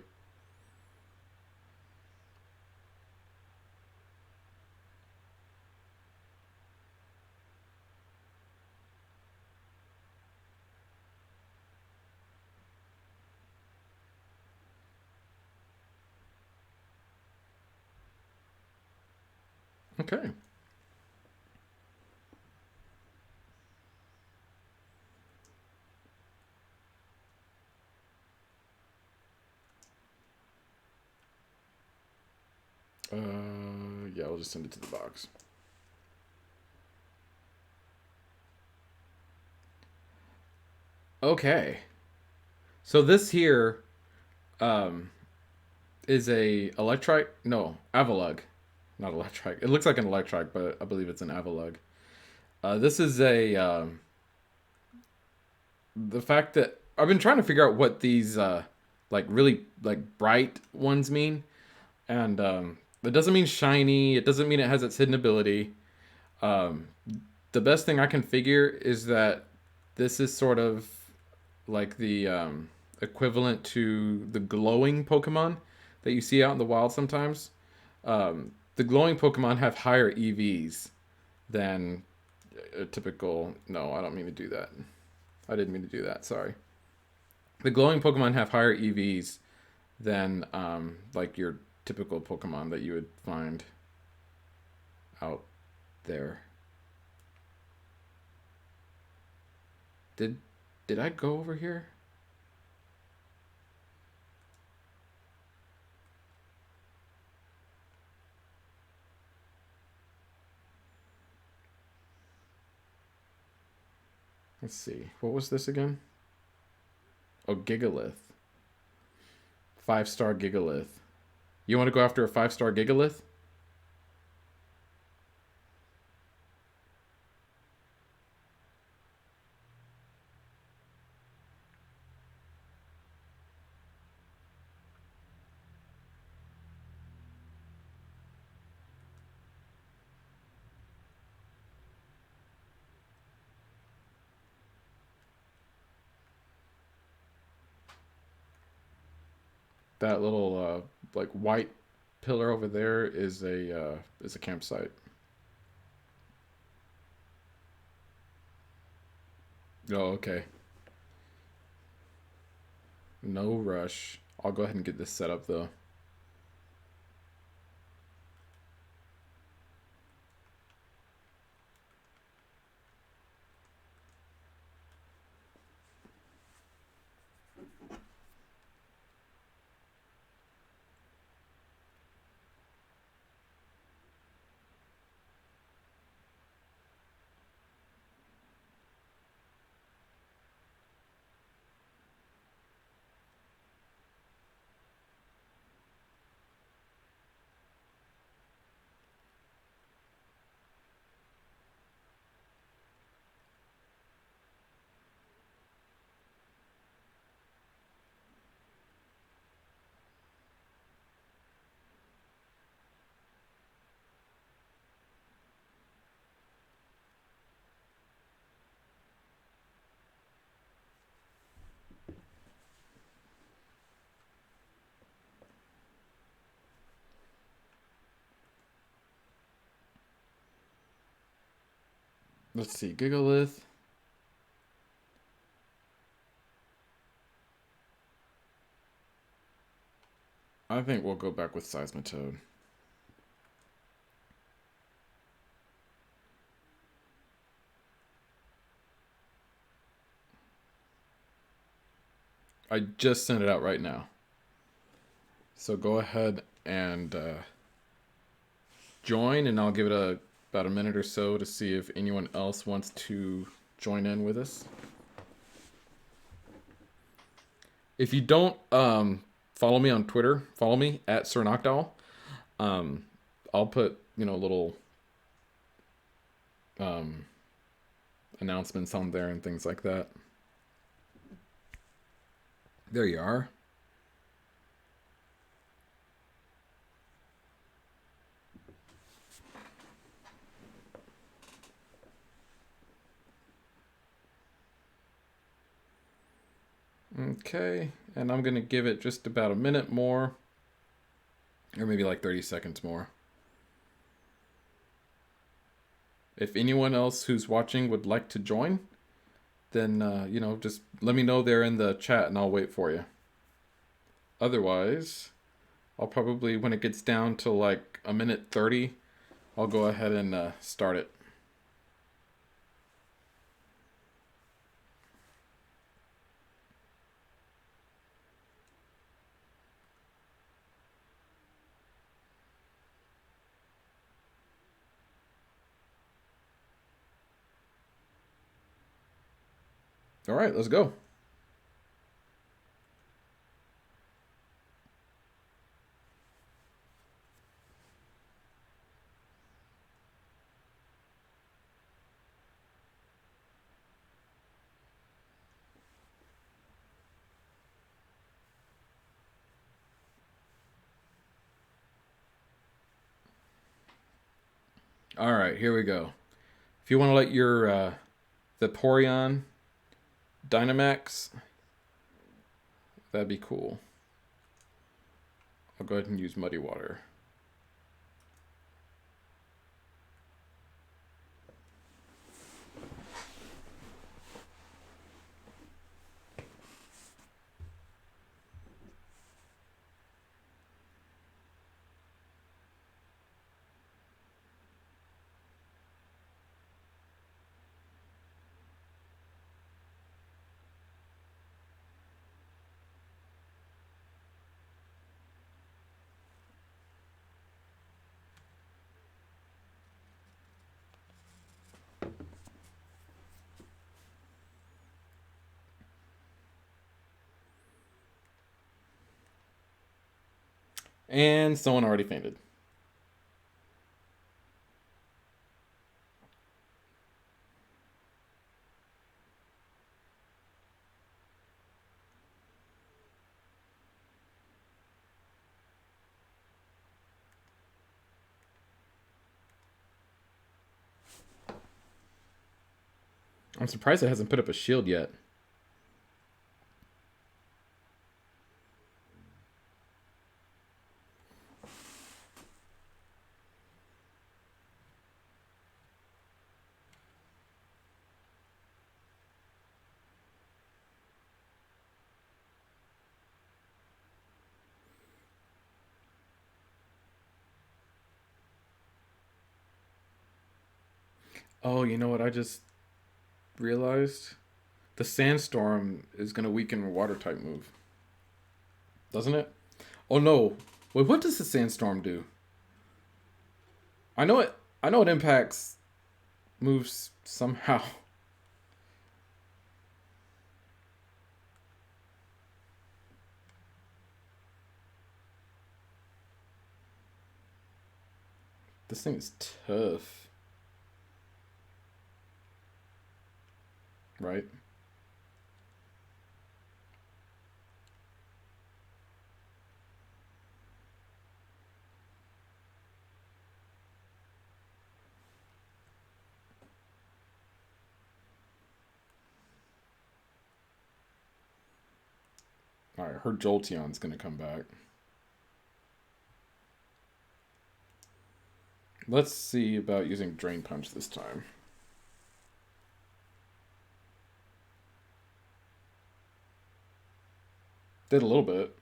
Okay. Yeah, I'll just send it to the box. Okay. So this here um, is a Electrike. No, Avalug. Not Electrike. It looks like an Electrike, but I believe it's an Avalug. This is a the fact that I've been trying to figure out what these like really like bright ones mean, and it doesn't mean shiny. It doesn't mean it has its hidden ability. Um, the best thing I can figure is that this is sort of like the equivalent to the glowing Pokemon that you see out in the wild sometimes. The glowing Pokemon have higher EVs than a typical. No, I don't mean to do that. I didn't mean to do that. Sorry. The glowing Pokemon have higher EVs than like your typical Pokemon that you would find out there. Did did I go over here? Let's see. What was this again? Oh, Gigalith. 5-star Gigalith. You want to go after a 5-star Gigalith? That little like white pillar over there is a campsite. Oh, okay. No rush. I'll go ahead and get this set up though. Let's see, Gigalith. I think we'll go back with Seismitoad. I just sent it out right now. So go ahead and join, and I'll give it about a minute or so to see if anyone else wants to join in with us. If you don't follow me on Twitter, follow me at Sir Noctowl. I'll put little announcements on there and things like that. There you are. Okay, and I'm going to give it just about a minute more, or maybe like 30 seconds more. If anyone else who's watching would like to join, then, just let me know there in the chat and I'll wait for you. Otherwise, I'll probably, when it gets down to like a minute 30, I'll go ahead and start it. All right, let's go. All right, here we go. If you want to let your Vaporeon Dynamax, that'd be cool. I'll go ahead and use Muddy Water. And someone already fainted. I'm surprised it hasn't put up a shield yet. Oh, you know what I just realized? The Sandstorm is going to weaken Water type move. Doesn't it? Oh no. Wait, what does the Sandstorm do? I know it impacts moves somehow. This thing is tough. Right? Alright, her Jolteon's gonna come back. Let's see about using Drain Punch this time. Did a little bit.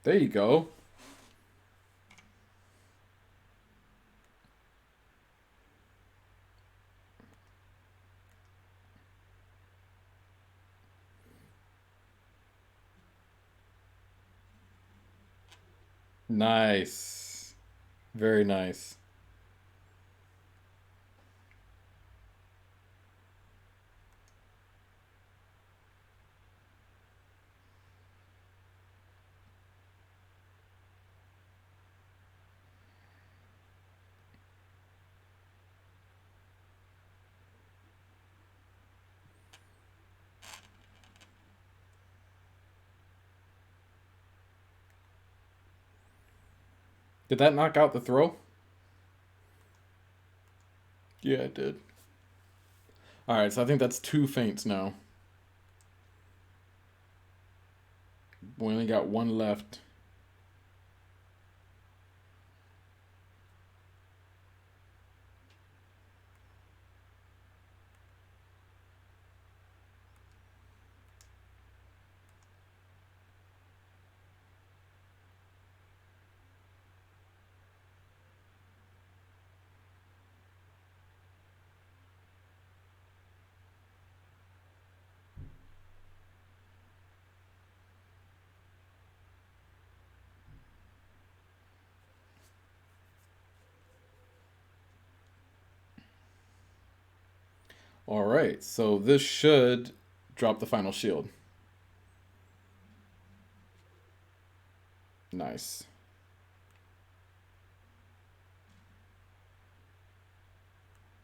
There you go. Nice. Very nice. Did that knock out the throw? Yeah, it did. Alright, so I think that's 2 feints now. We only got one left. Alright, so this should drop the final shield. Nice.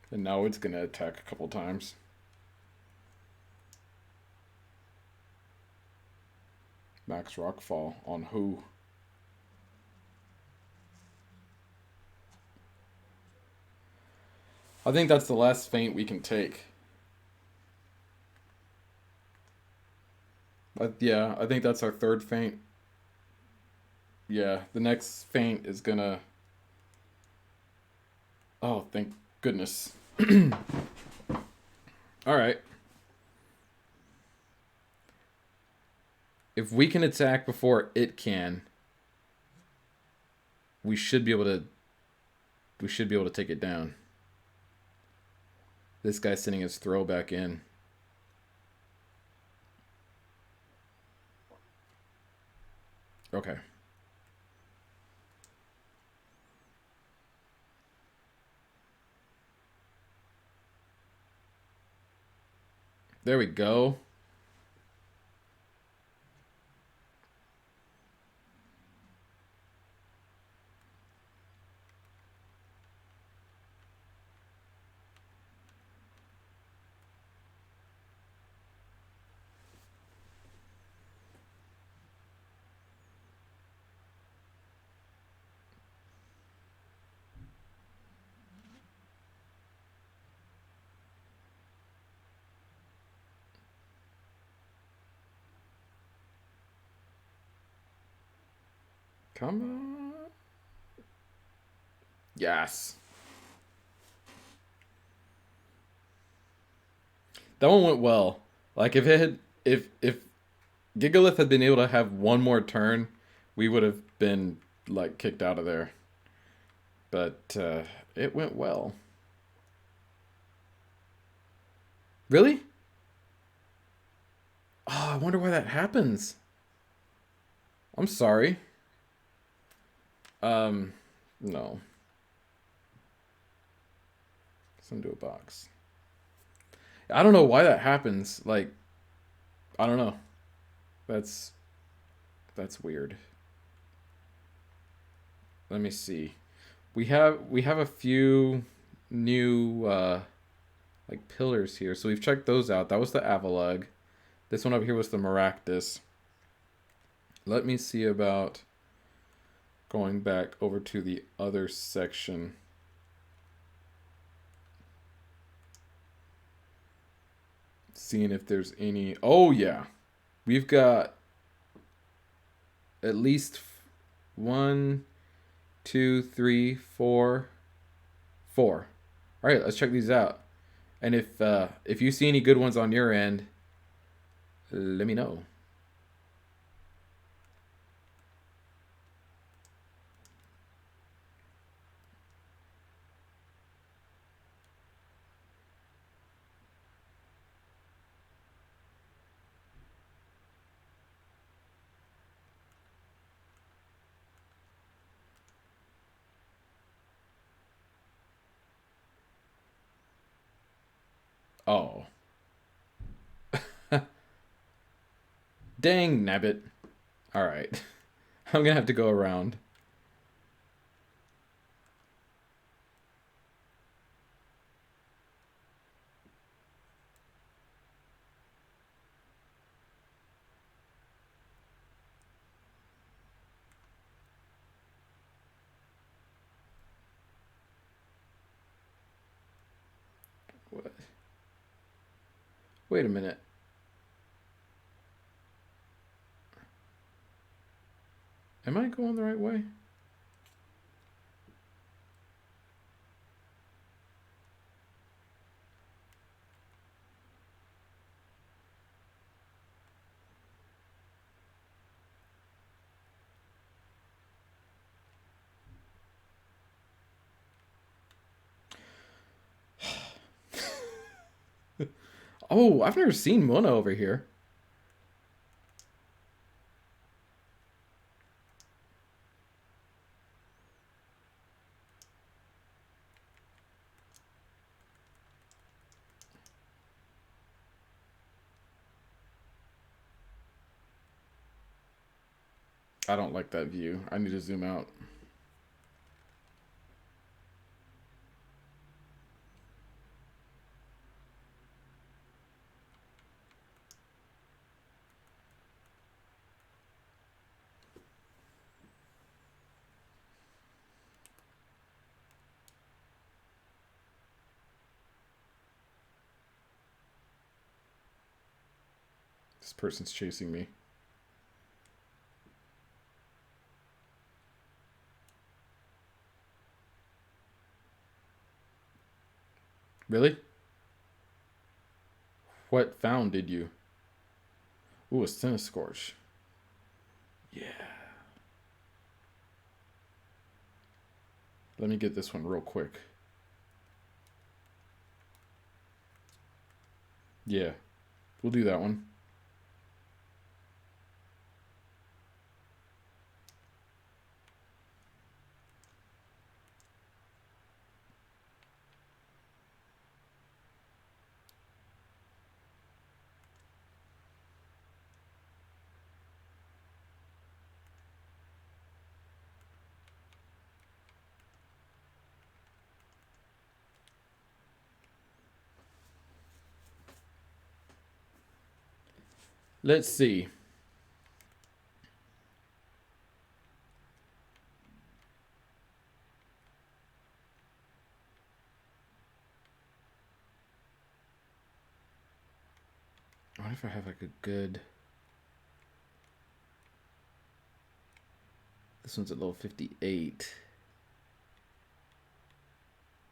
And now it's going to attack a couple times. Max Rockfall on who? I think that's the last feint we can take. Yeah, I think that's our third feint. Yeah, the next feint is gonna... Oh, thank goodness. Alright. If we can attack before it can, we should be able to... We should be able to take it down. This guy's sending his throw back in. Okay. There we go. Come on. Yes. That one went well. Like if it had, if Gigalith had been able to have one more turn, we would have been like kicked out of there. But it went well. Really? Oh, I wonder why that happens. I'm sorry. No. Send to a box. I don't know why that happens. Like, I don't know. That's weird. Let me see. We have a few new like pillars here. So we've checked those out. That was the Avalugg. This one up here was the Maractus. Let me see about going back over to the other section. Seeing if there's any... Oh, yeah. We've got at least 1, 2, 3, 4. All right, let's check these out. And if you see any good ones on your end, let me know. Oh. Dang nabbit. Alright. I'm gonna have to go around. What? Wait a minute. Am I going the right way? Oh, I've never seen Mona over here. I don't like that view. I need to zoom out. This person's chasing me. Really? What found did you? Ooh, a Cinescorch. Yeah. Let me get this one real quick. Yeah. We'll do that one. Let's see. What if I have like a good... This one's at level 58.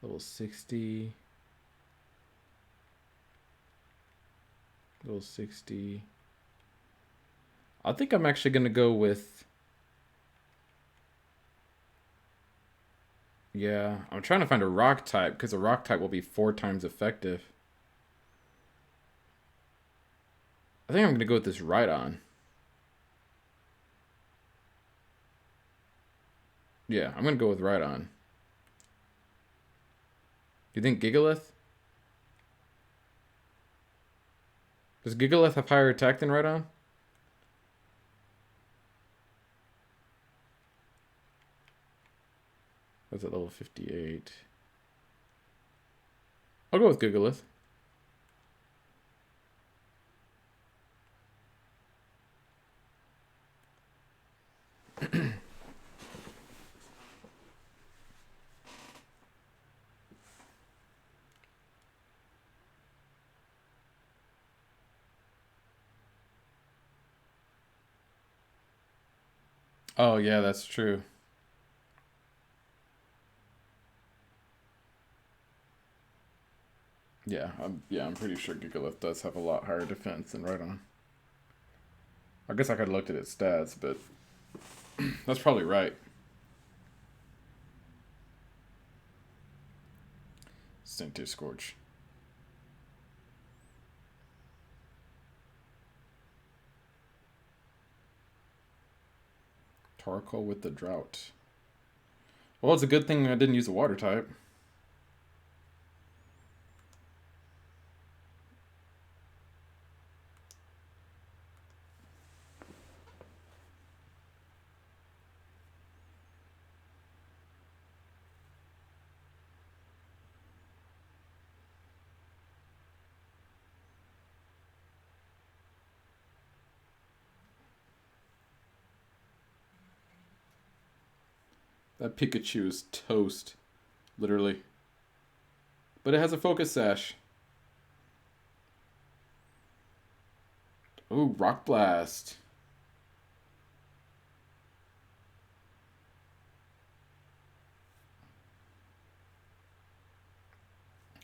Level 60. Level 60. I think I'm actually going to go with... Yeah, I'm trying to find a rock type because a rock type will be 4 times effective. I think I'm going to go with this Rhydon. Yeah, I'm going to go with Rhydon. Do you think Gigalith? Does Gigalith have higher attack than Rhydon? That's at level 58. I'll go with Gigalith. Oh, yeah, that's true. Yeah, I'm pretty sure Gigalith does have a lot higher defense than Rhydon. I guess I could have looked at its stats, but that's probably right. Centiskorch. Torkoal with the drought. Well, it's a good thing I didn't use a water type. That Pikachu is toast. Literally. But it has a focus sash. Ooh, Rock Blast.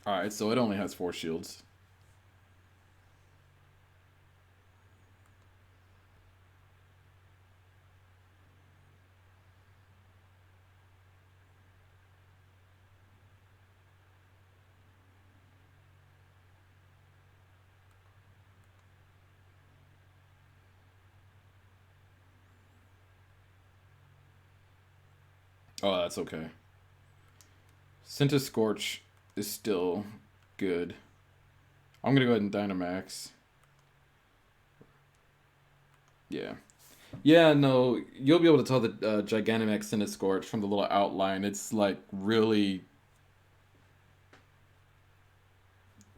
Alright, so it only has 4 shields. Oh, that's okay. Centiskorch is still good. I'm gonna go ahead and Dynamax. Yeah. Yeah, no, you'll be able to tell the Gigantamax Centiskorch from the little outline. It's like really,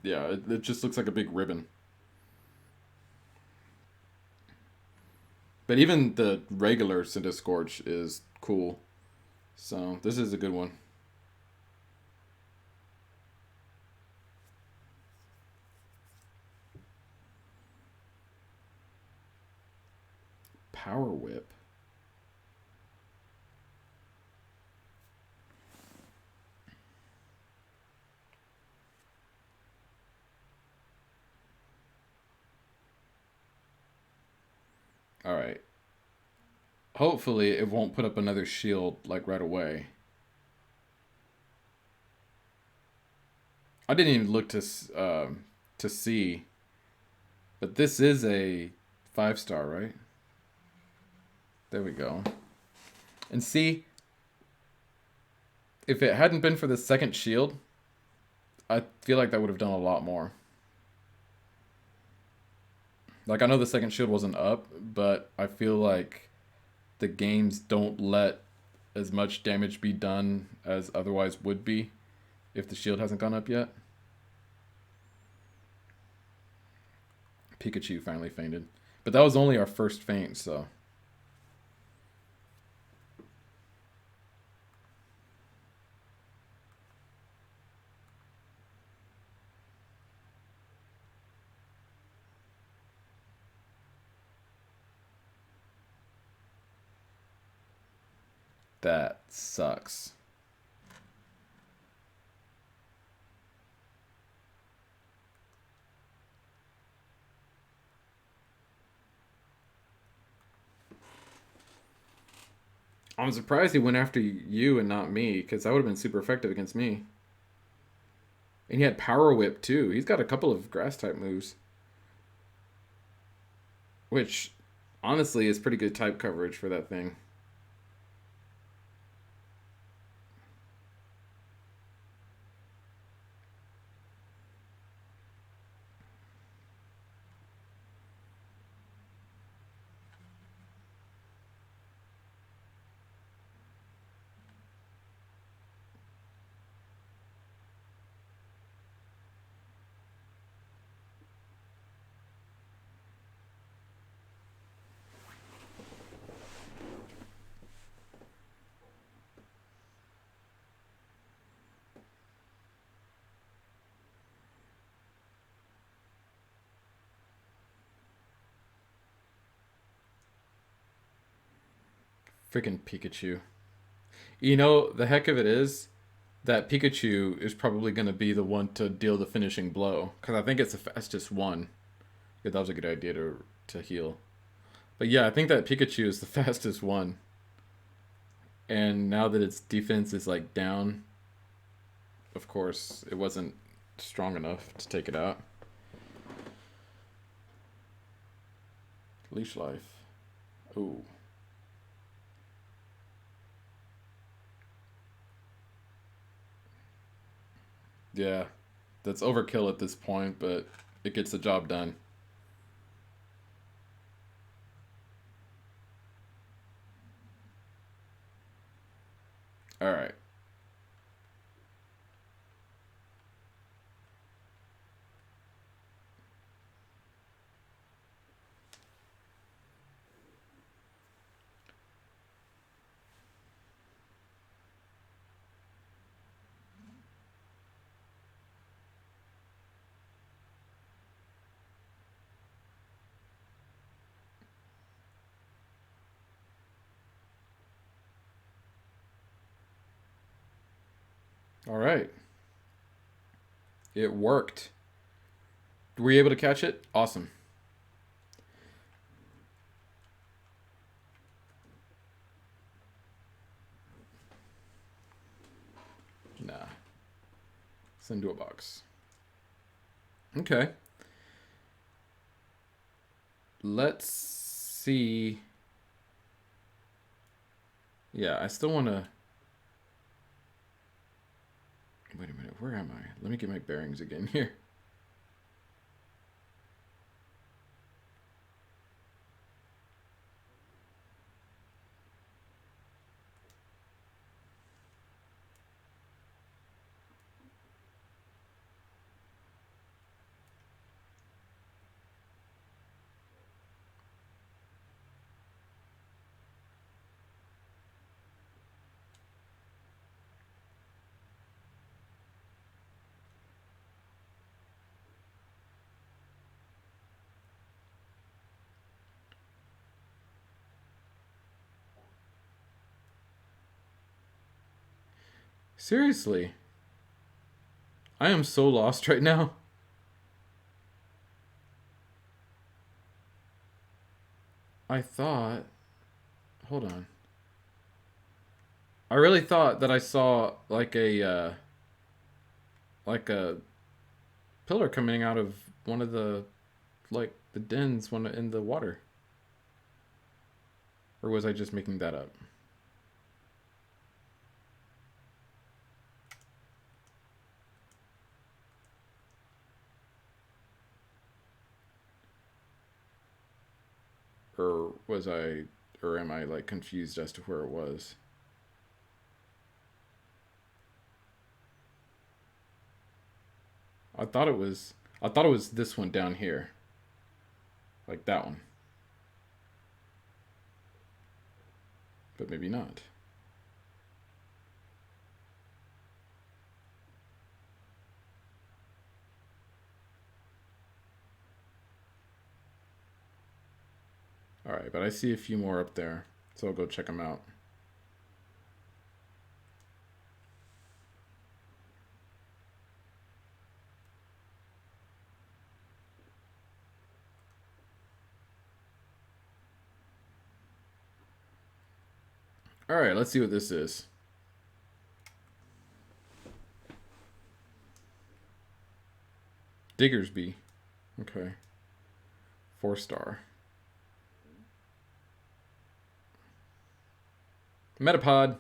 yeah, it just looks like a big ribbon. But even the regular Centiskorch is cool. So this is a good one. Power Whip. All right. Hopefully it won't put up another shield like right away. I didn't even look to see, but this is a 5-star, right? There we go. And see, if it hadn't been for the second shield, I feel like that would have done a lot more. Like, I know the second shield wasn't up, but I feel like the games don't let as much damage be done as otherwise would be if the shield hasn't gone up yet. Pikachu finally fainted. But that was only our first faint, so. That sucks. I'm surprised he went after you and not me, because that would have been super effective against me. And he had Power Whip too. He's got a couple of grass type moves. Which, honestly, is pretty good type coverage for that thing. Freaking Pikachu. You know, the heck of it is, that Pikachu is probably going to be the one to deal the finishing blow. Because I think it's the fastest one. Yeah, that was a good idea to heal. But yeah, I think that Pikachu is the fastest one. And now that its defense is like down, of course, it wasn't strong enough to take it out. Leash life. Ooh. Yeah, that's overkill at this point, but it gets the job done. All right. All right. It worked. Were you able to catch it? Awesome. Nah. Send to a box. Okay. Let's see. Yeah, I still want to. Wait a minute. Where am I? Let me get my bearings again here. Seriously. I am so lost right now. I thought. Hold on. I really thought that I saw like a pillar coming out of one of the like the dens one in the water. Or was I just making that up? Or was I or am I like confused as to where it was? I thought it was this one down here. Like that one. But maybe not. Alright, but I see a few more up there. So I'll go check them out. Alright, let's see what this is. Diggersby. Okay. 4-star. Metapod.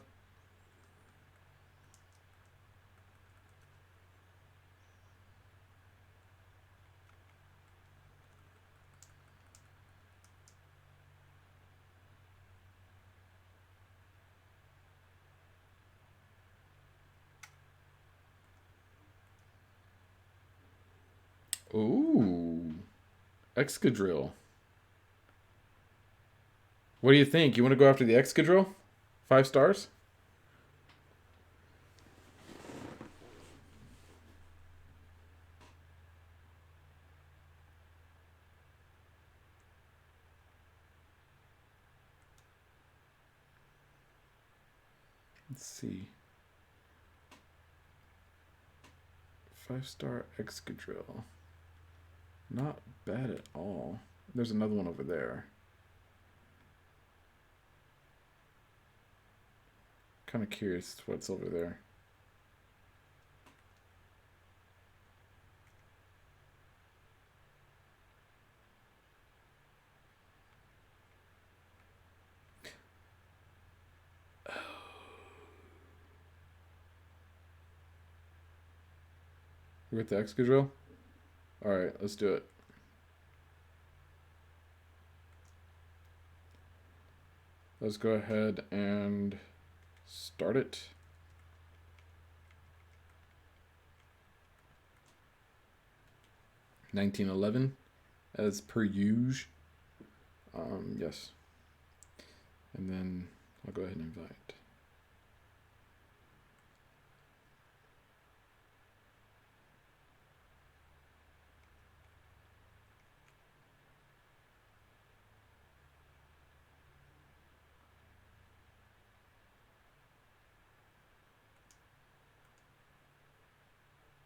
Ooh. Excadrill. What do you think? You want to go after the Excadrill? 5 stars? Let's see. 5-star Excadrill. Not bad at all. There's another one over there. Kind of curious what's over there. We're with the Excadrill? Alright, let's do it. Let's go ahead and start it. $19.11 as per usual. Yes. And then I'll go ahead and invite.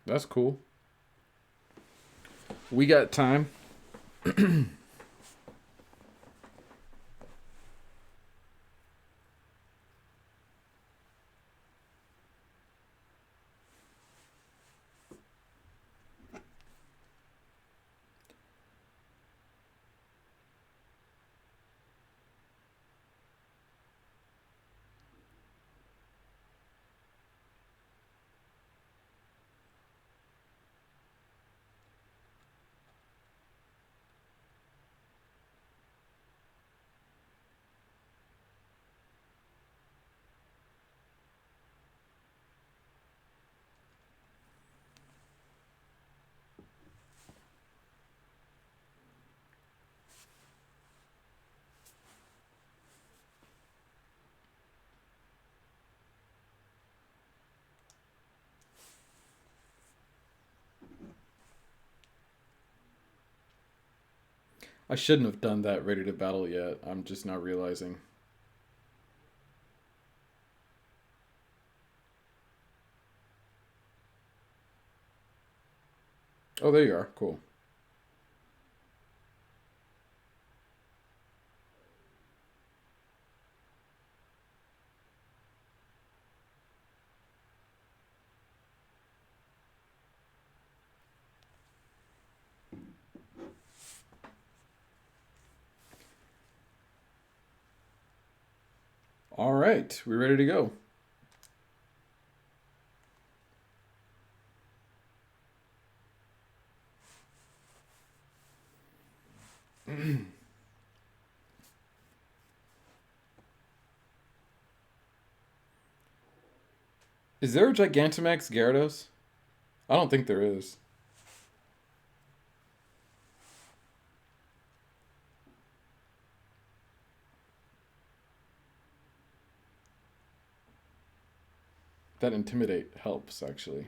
That's cool. We got time. I shouldn't have done that ready to battle yet. I'm just now realizing. Oh, there you are. Cool. All right, we're ready to go. Is there a Gigantamax Gyarados? I don't think there is. That Intimidate helps, actually.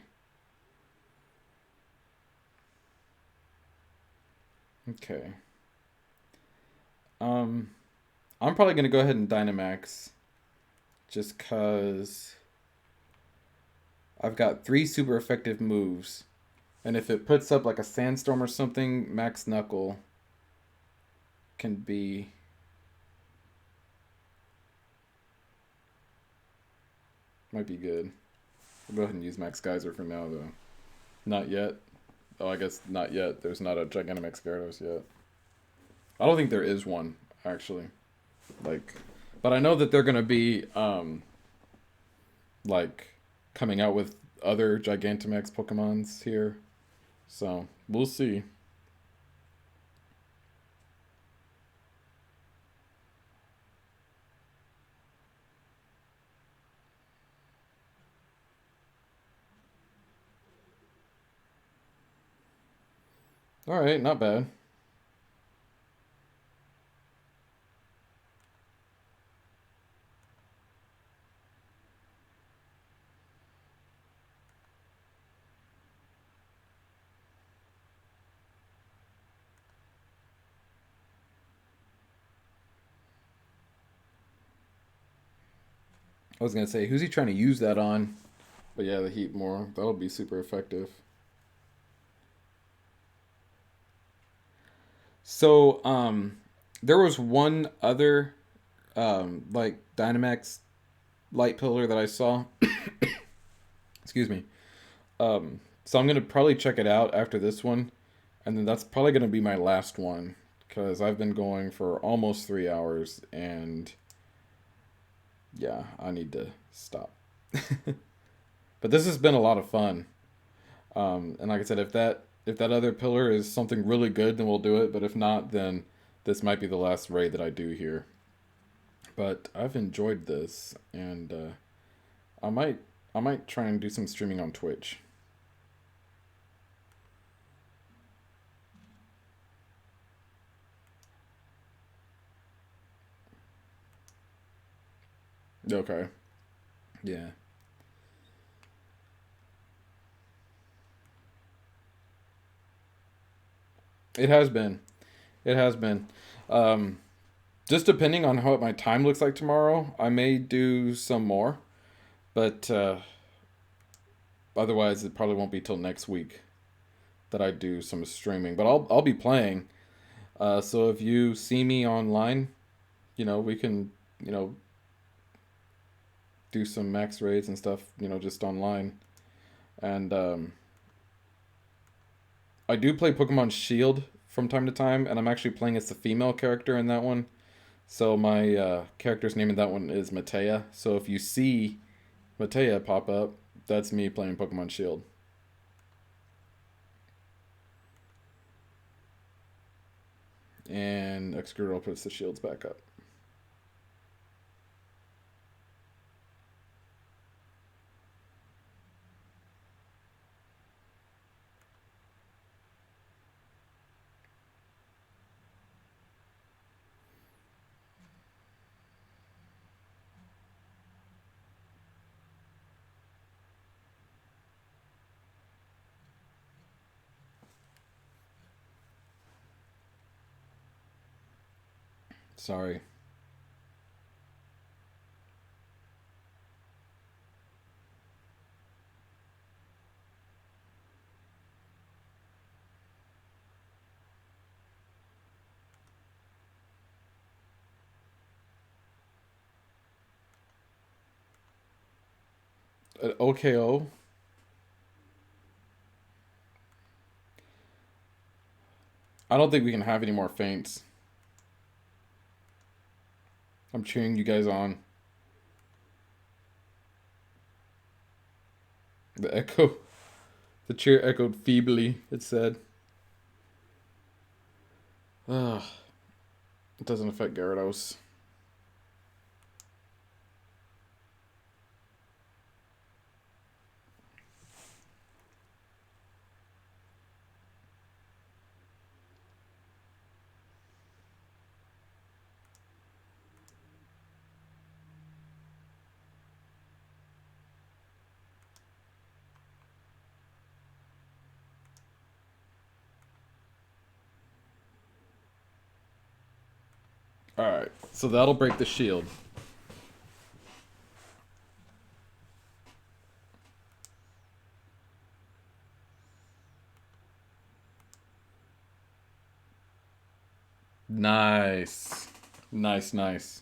Okay. I'm probably going to go ahead and Dynamax. Just because I've got 3 super effective moves. And if it puts up like a Sandstorm or something, Max Knuckle can be... Might be good. I'll go ahead and use Max Geyser for now, though. Not yet. Oh, I guess not yet. There's not a Gigantamax Gyarados yet. I don't think there is one, actually. Like, but I know that they're gonna be, like, coming out with other Gigantamax Pokemons here. So, we'll see. Alright, not bad. I was gonna say, who's he trying to use that on? But yeah, the Heat more. That'll be super effective. So, there was one other, like Dynamax light pillar that I saw. Excuse me. So I'm gonna probably check it out after this one, and then that's probably gonna be my last one because I've been going for almost 3 hours, and yeah, I need to stop. But this has been a lot of fun. And like I said, if that other pillar is something really good, then we'll do it. But if not, then this might be the last raid that I do here. But I've enjoyed this, and I might I might try and do some streaming on Twitch. Okay. Yeah. It has been. It has been. Um, just depending on how my time looks like tomorrow, I may do some more. But otherwise, it probably won't be till next week that I do some streaming. But I'll be playing. So if you see me online, we can you know do some max raids and stuff. Just online. And I do play Pokemon Shield from time to time, and I'm actually playing as the female character in that one. So my character's name in that one is Matea. So if you see Matea pop up, that's me playing Pokemon Shield. And Excadrill puts the shields back up. Sorry. OKO. I don't think we can have any more feints. I'm cheering you guys on. The echo. The cheer echoed feebly, it said. Ugh. It doesn't affect Gyarados. Alright, so that'll break the shield. Nice. Nice, nice.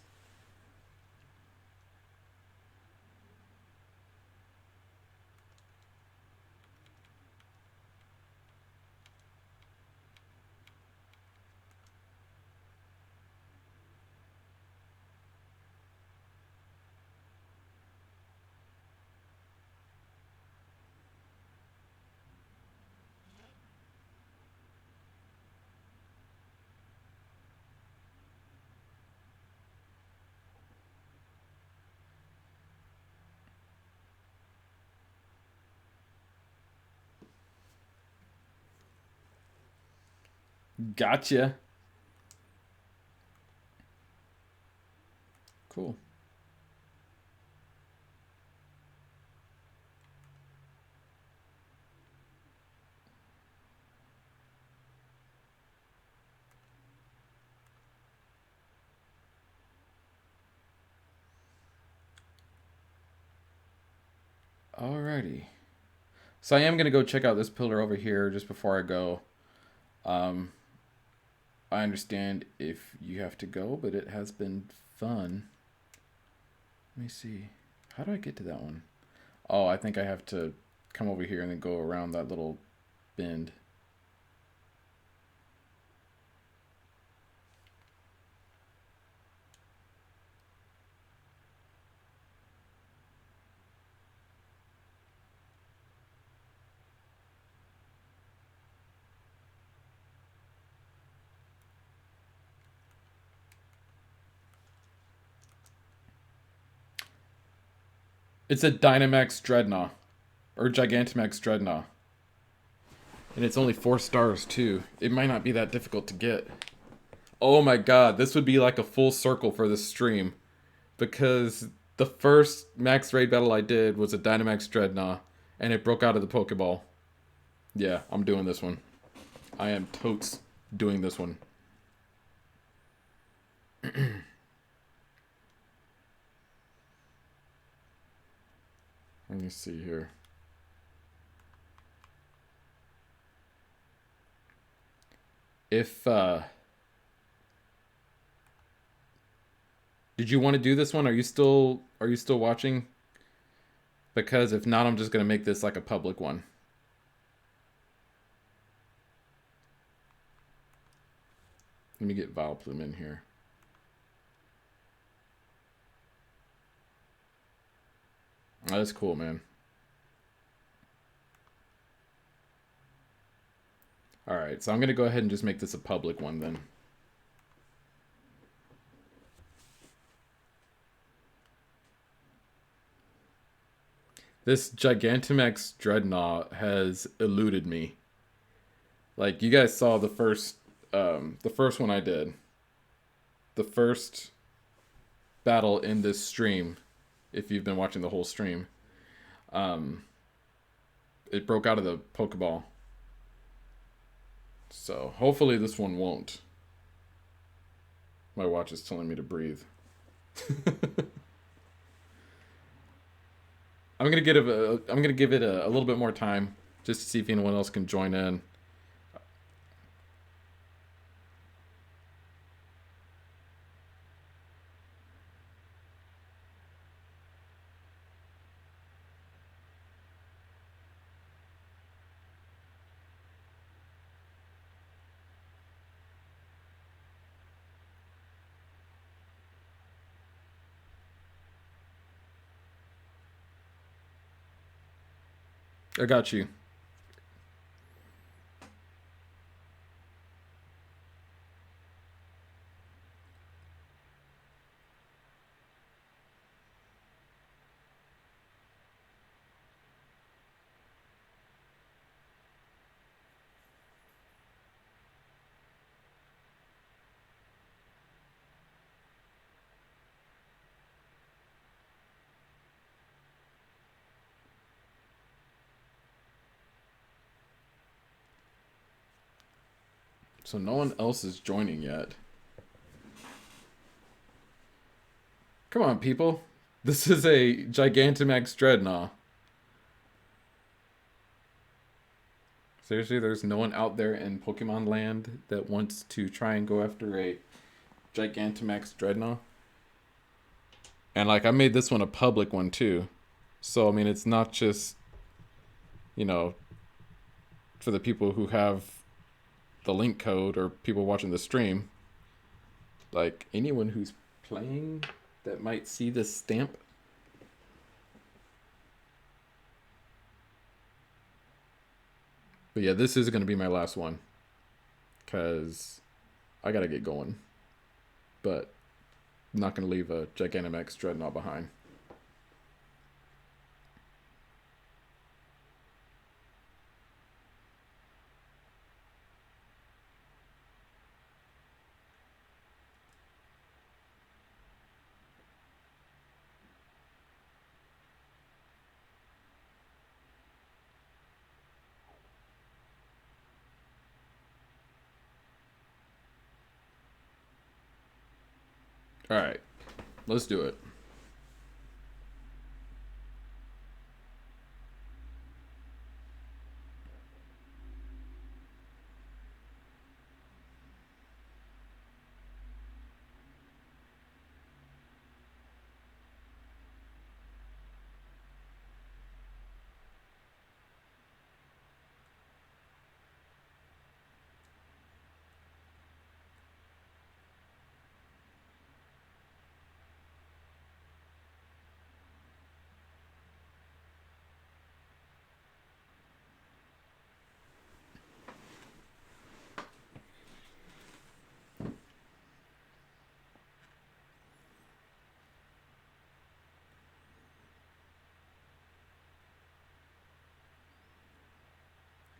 Gotcha. Cool. Alrighty. So I am gonna go check out this pillar over here just before I go. Um, I understand if you have to go, but it has been fun. Let me see. How do I get to that one? Oh, I think I have to come over here and then go around that little bend. It's a Dynamax Dreadnought. Or Gigantamax Dreadnought. And it's only 4 stars, too. It might not be that difficult to get. Oh my god, this would be like a full circle for this stream. Because the first max raid battle I did was a Dynamax Dreadnought. And it broke out of the Pokeball. Yeah, I'm doing this one. I am totes doing this one. Let me see here. If, did you want to do this one? Are you still watching? Because if not, I'm just going to make this like a public one. Let me get Vileplume in here. Oh, that's cool, man. Alright, so I'm going to go ahead and just make this a public one then. This Gigantamax Dreadnought has eluded me. Like, you guys saw the first one I did. The first battle in this stream, if you've been watching the whole stream. It broke out of the Pokeball. So, hopefully this one won't. My watch is telling me to breathe. I'm gonna give it a little bit more time just to see if anyone else can join in. I got you. So no one else is joining yet. Come on, people. This is a Gigantamax Dreadnought. Seriously, there's no one out there in Pokemon Land that wants to try and go after a Gigantamax Dreadnought? And like, I made this one a public one too. So, I mean, it's not just, you know, for the people who have the link code or people watching the stream. Like, anyone who's playing that might see this stamp. But yeah, this is going to be my last one. Because I got to get going. But I'm not going to leave a Gigantamax Dreadnought behind. Alright, let's do it.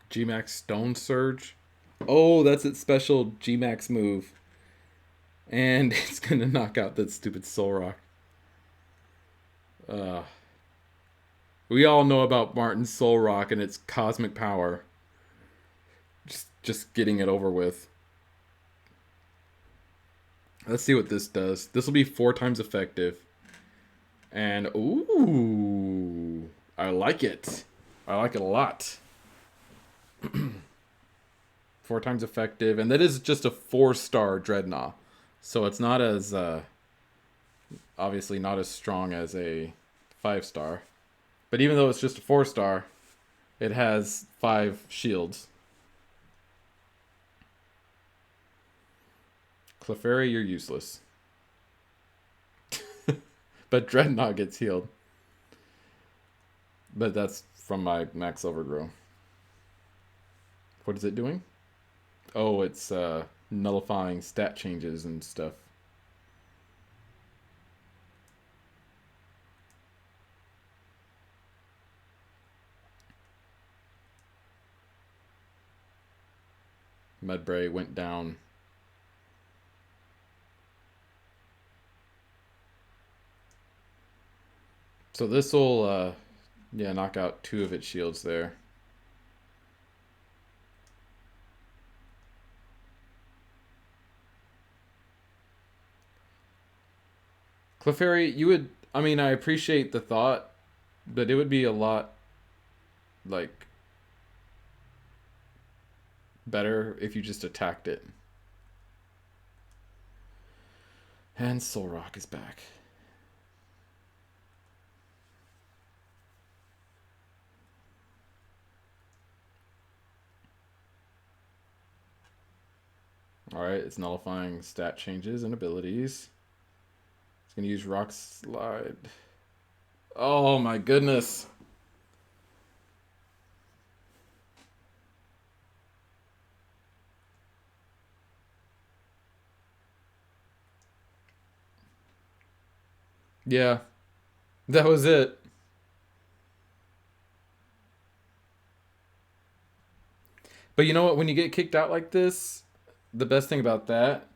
Gmax Stone Surge. Oh, that's its special Gmax move. And it's gonna knock out that stupid Solrock. Uh, we all know about Martin's Solrock and its cosmic power. Just getting it over with. Let's see what this does. This will be 4 times effective. And, ooh, I like it. I like it a lot. 4 times effective. And that is just a 4-star Dreadnought. So it's not as, obviously not as strong as a 5-star. But even though it's just a 4-star, it has 5 shields. Clefairy, you're useless. But Dreadnought gets healed. But that's from my Max Overgrow. What is it doing? Oh, it's nullifying stat changes and stuff. Mudbray went down. So this will, yeah, knock out 2 of its shields there. Clefairy, you would, I mean, I appreciate the thought, but it would be a lot, like, better if you just attacked it. And Solrock is back. Alright, it's nullifying stat changes and abilities. It's going to use Rock Slide. Oh my goodness. Yeah, that was it. But you know what? When you get kicked out like this, the best thing about that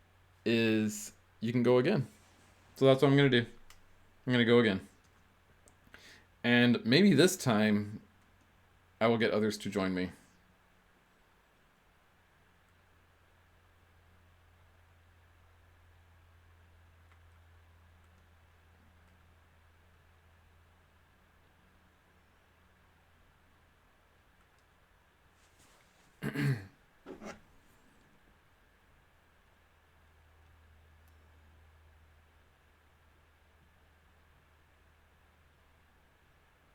is you can go again. So that's what I'm going to do. I'm going to go again. And maybe this time I will get others to join me.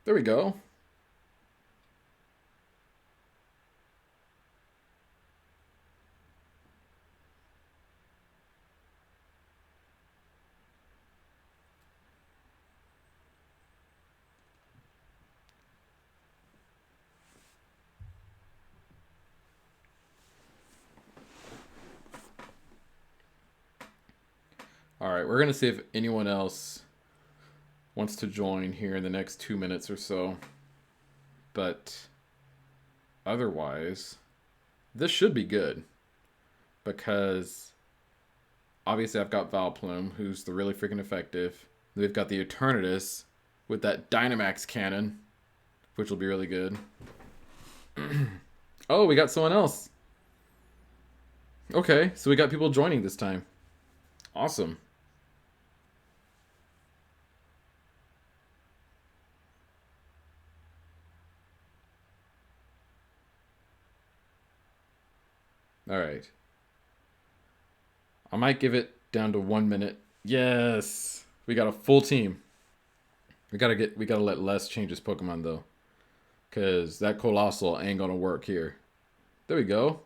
There we go. All right, we're going to see if anyone else wants to join here in the next 2 minutes or so. But otherwise, this should be good. Because obviously I've got Valplume, who's the really freaking effective. We've got the Eternatus with that Dynamax cannon, which will be really good. Oh, we got someone else. Okay, so we got people joining this time. Awesome. All right. I might give it down to 1 minute. Yes, we got a full team. We gotta let Les change his Pokemon though, cause that Colossal ain't gonna work here. There we go,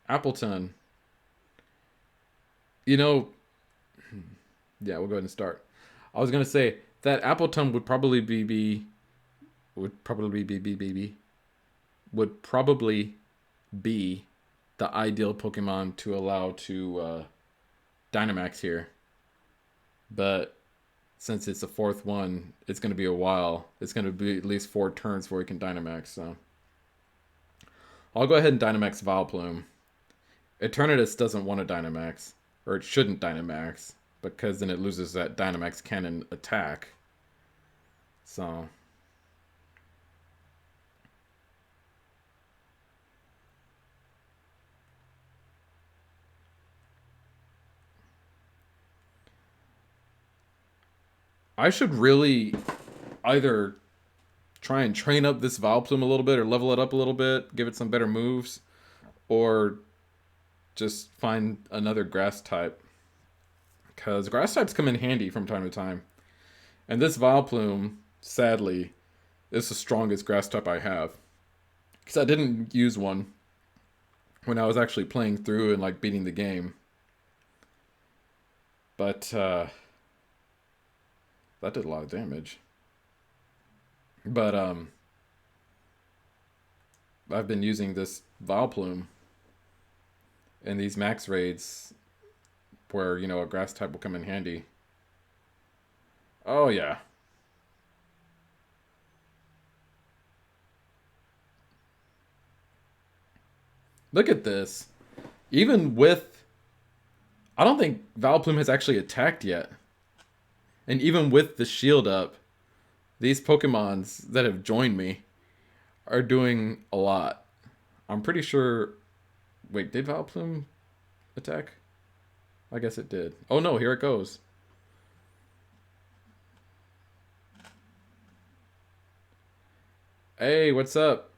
Appleton. You know, yeah, we'll go ahead and start. I was gonna say that Appleton would probably would probably be the ideal Pokemon to allow to Dynamax here. But since it's the 4th one, it's going to be a while. It's going to be at least 4 turns before we can Dynamax. So I'll go ahead and Dynamax Vileplume. Eternatus doesn't want to Dynamax, or it shouldn't Dynamax, because then it loses that Dynamax Cannon attack. So I should really either try and train up this Vileplume a little bit or level it up a little bit, give it some better moves, or just find another grass type. Because grass types come in handy from time to time. And this Vileplume, sadly, is the strongest grass type I have. Because I didn't use one when I was actually playing through and like beating the game. But that did a lot of damage. But I've been using this Vileplume in these max raids where, you know, a grass type will come in handy. Oh yeah. Look at this. Even with, I don't think Vileplume has actually attacked yet. And even with the shield up, these Pokemons that have joined me are doing a lot. I'm pretty sure. Wait, did Vileplume attack? I guess it did. Oh no, here it goes. Hey, what's up?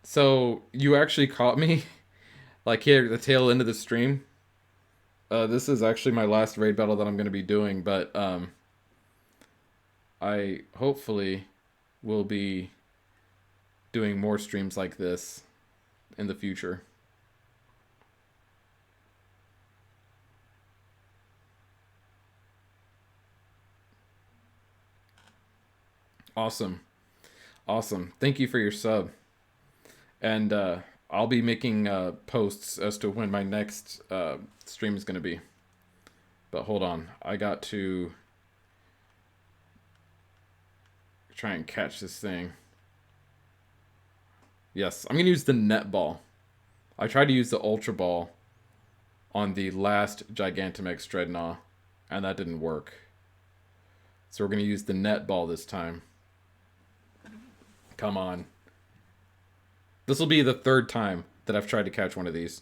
So, you actually caught me? Like here at the tail end of the stream? This is actually my last raid battle that I'm going to be doing, but I hopefully will be doing more streams like this in the future. Awesome. Awesome. Thank you for your sub. And I'll be making posts as to when my next stream is going to be. But hold on. I got to try and catch this thing. Yes, I'm going to use the net ball. I tried to use the Ultra Ball on the last Gigantamax Dreadnought, and that didn't work. So we're going to use the net ball this time. Come on. This will be the third time that I've tried to catch one of these.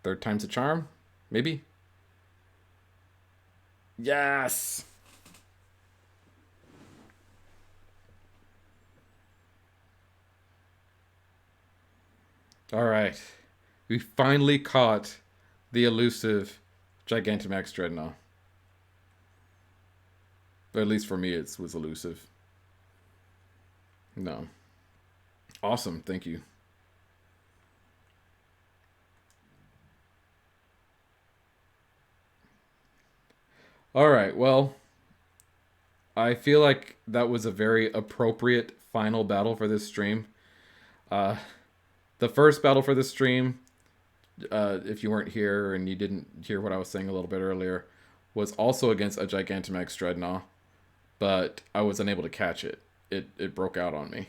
Third time's a charm? Maybe? Yes! Alright. We finally caught the elusive Gigantamax Dreadnought. Or at least for me, it was elusive. No. Awesome, thank you. Alright, well, I feel like that was a very appropriate final battle for this stream. The first battle for this stream, if you weren't here and you didn't hear what I was saying a little bit earlier, was also against a Gigantamax Dreadnought, but I was unable to catch it. It broke out on me.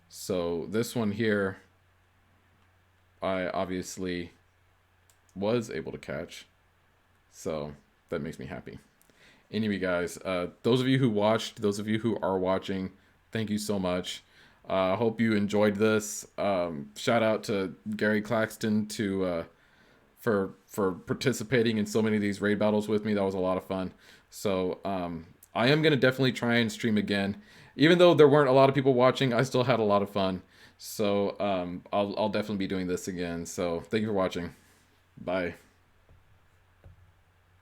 So this one here, I obviously was able to catch. So that makes me happy. Anyway, guys, those of you who watched, those of you who are watching, thank you so much. I hope you enjoyed this. Shout out to Gary Claxton for participating in so many of these raid battles with me. That was a lot of fun. So I am going to definitely try and stream again. Even though there weren't a lot of people watching, I still had a lot of fun. So I'll definitely be doing this again. So thank you for watching. Bye.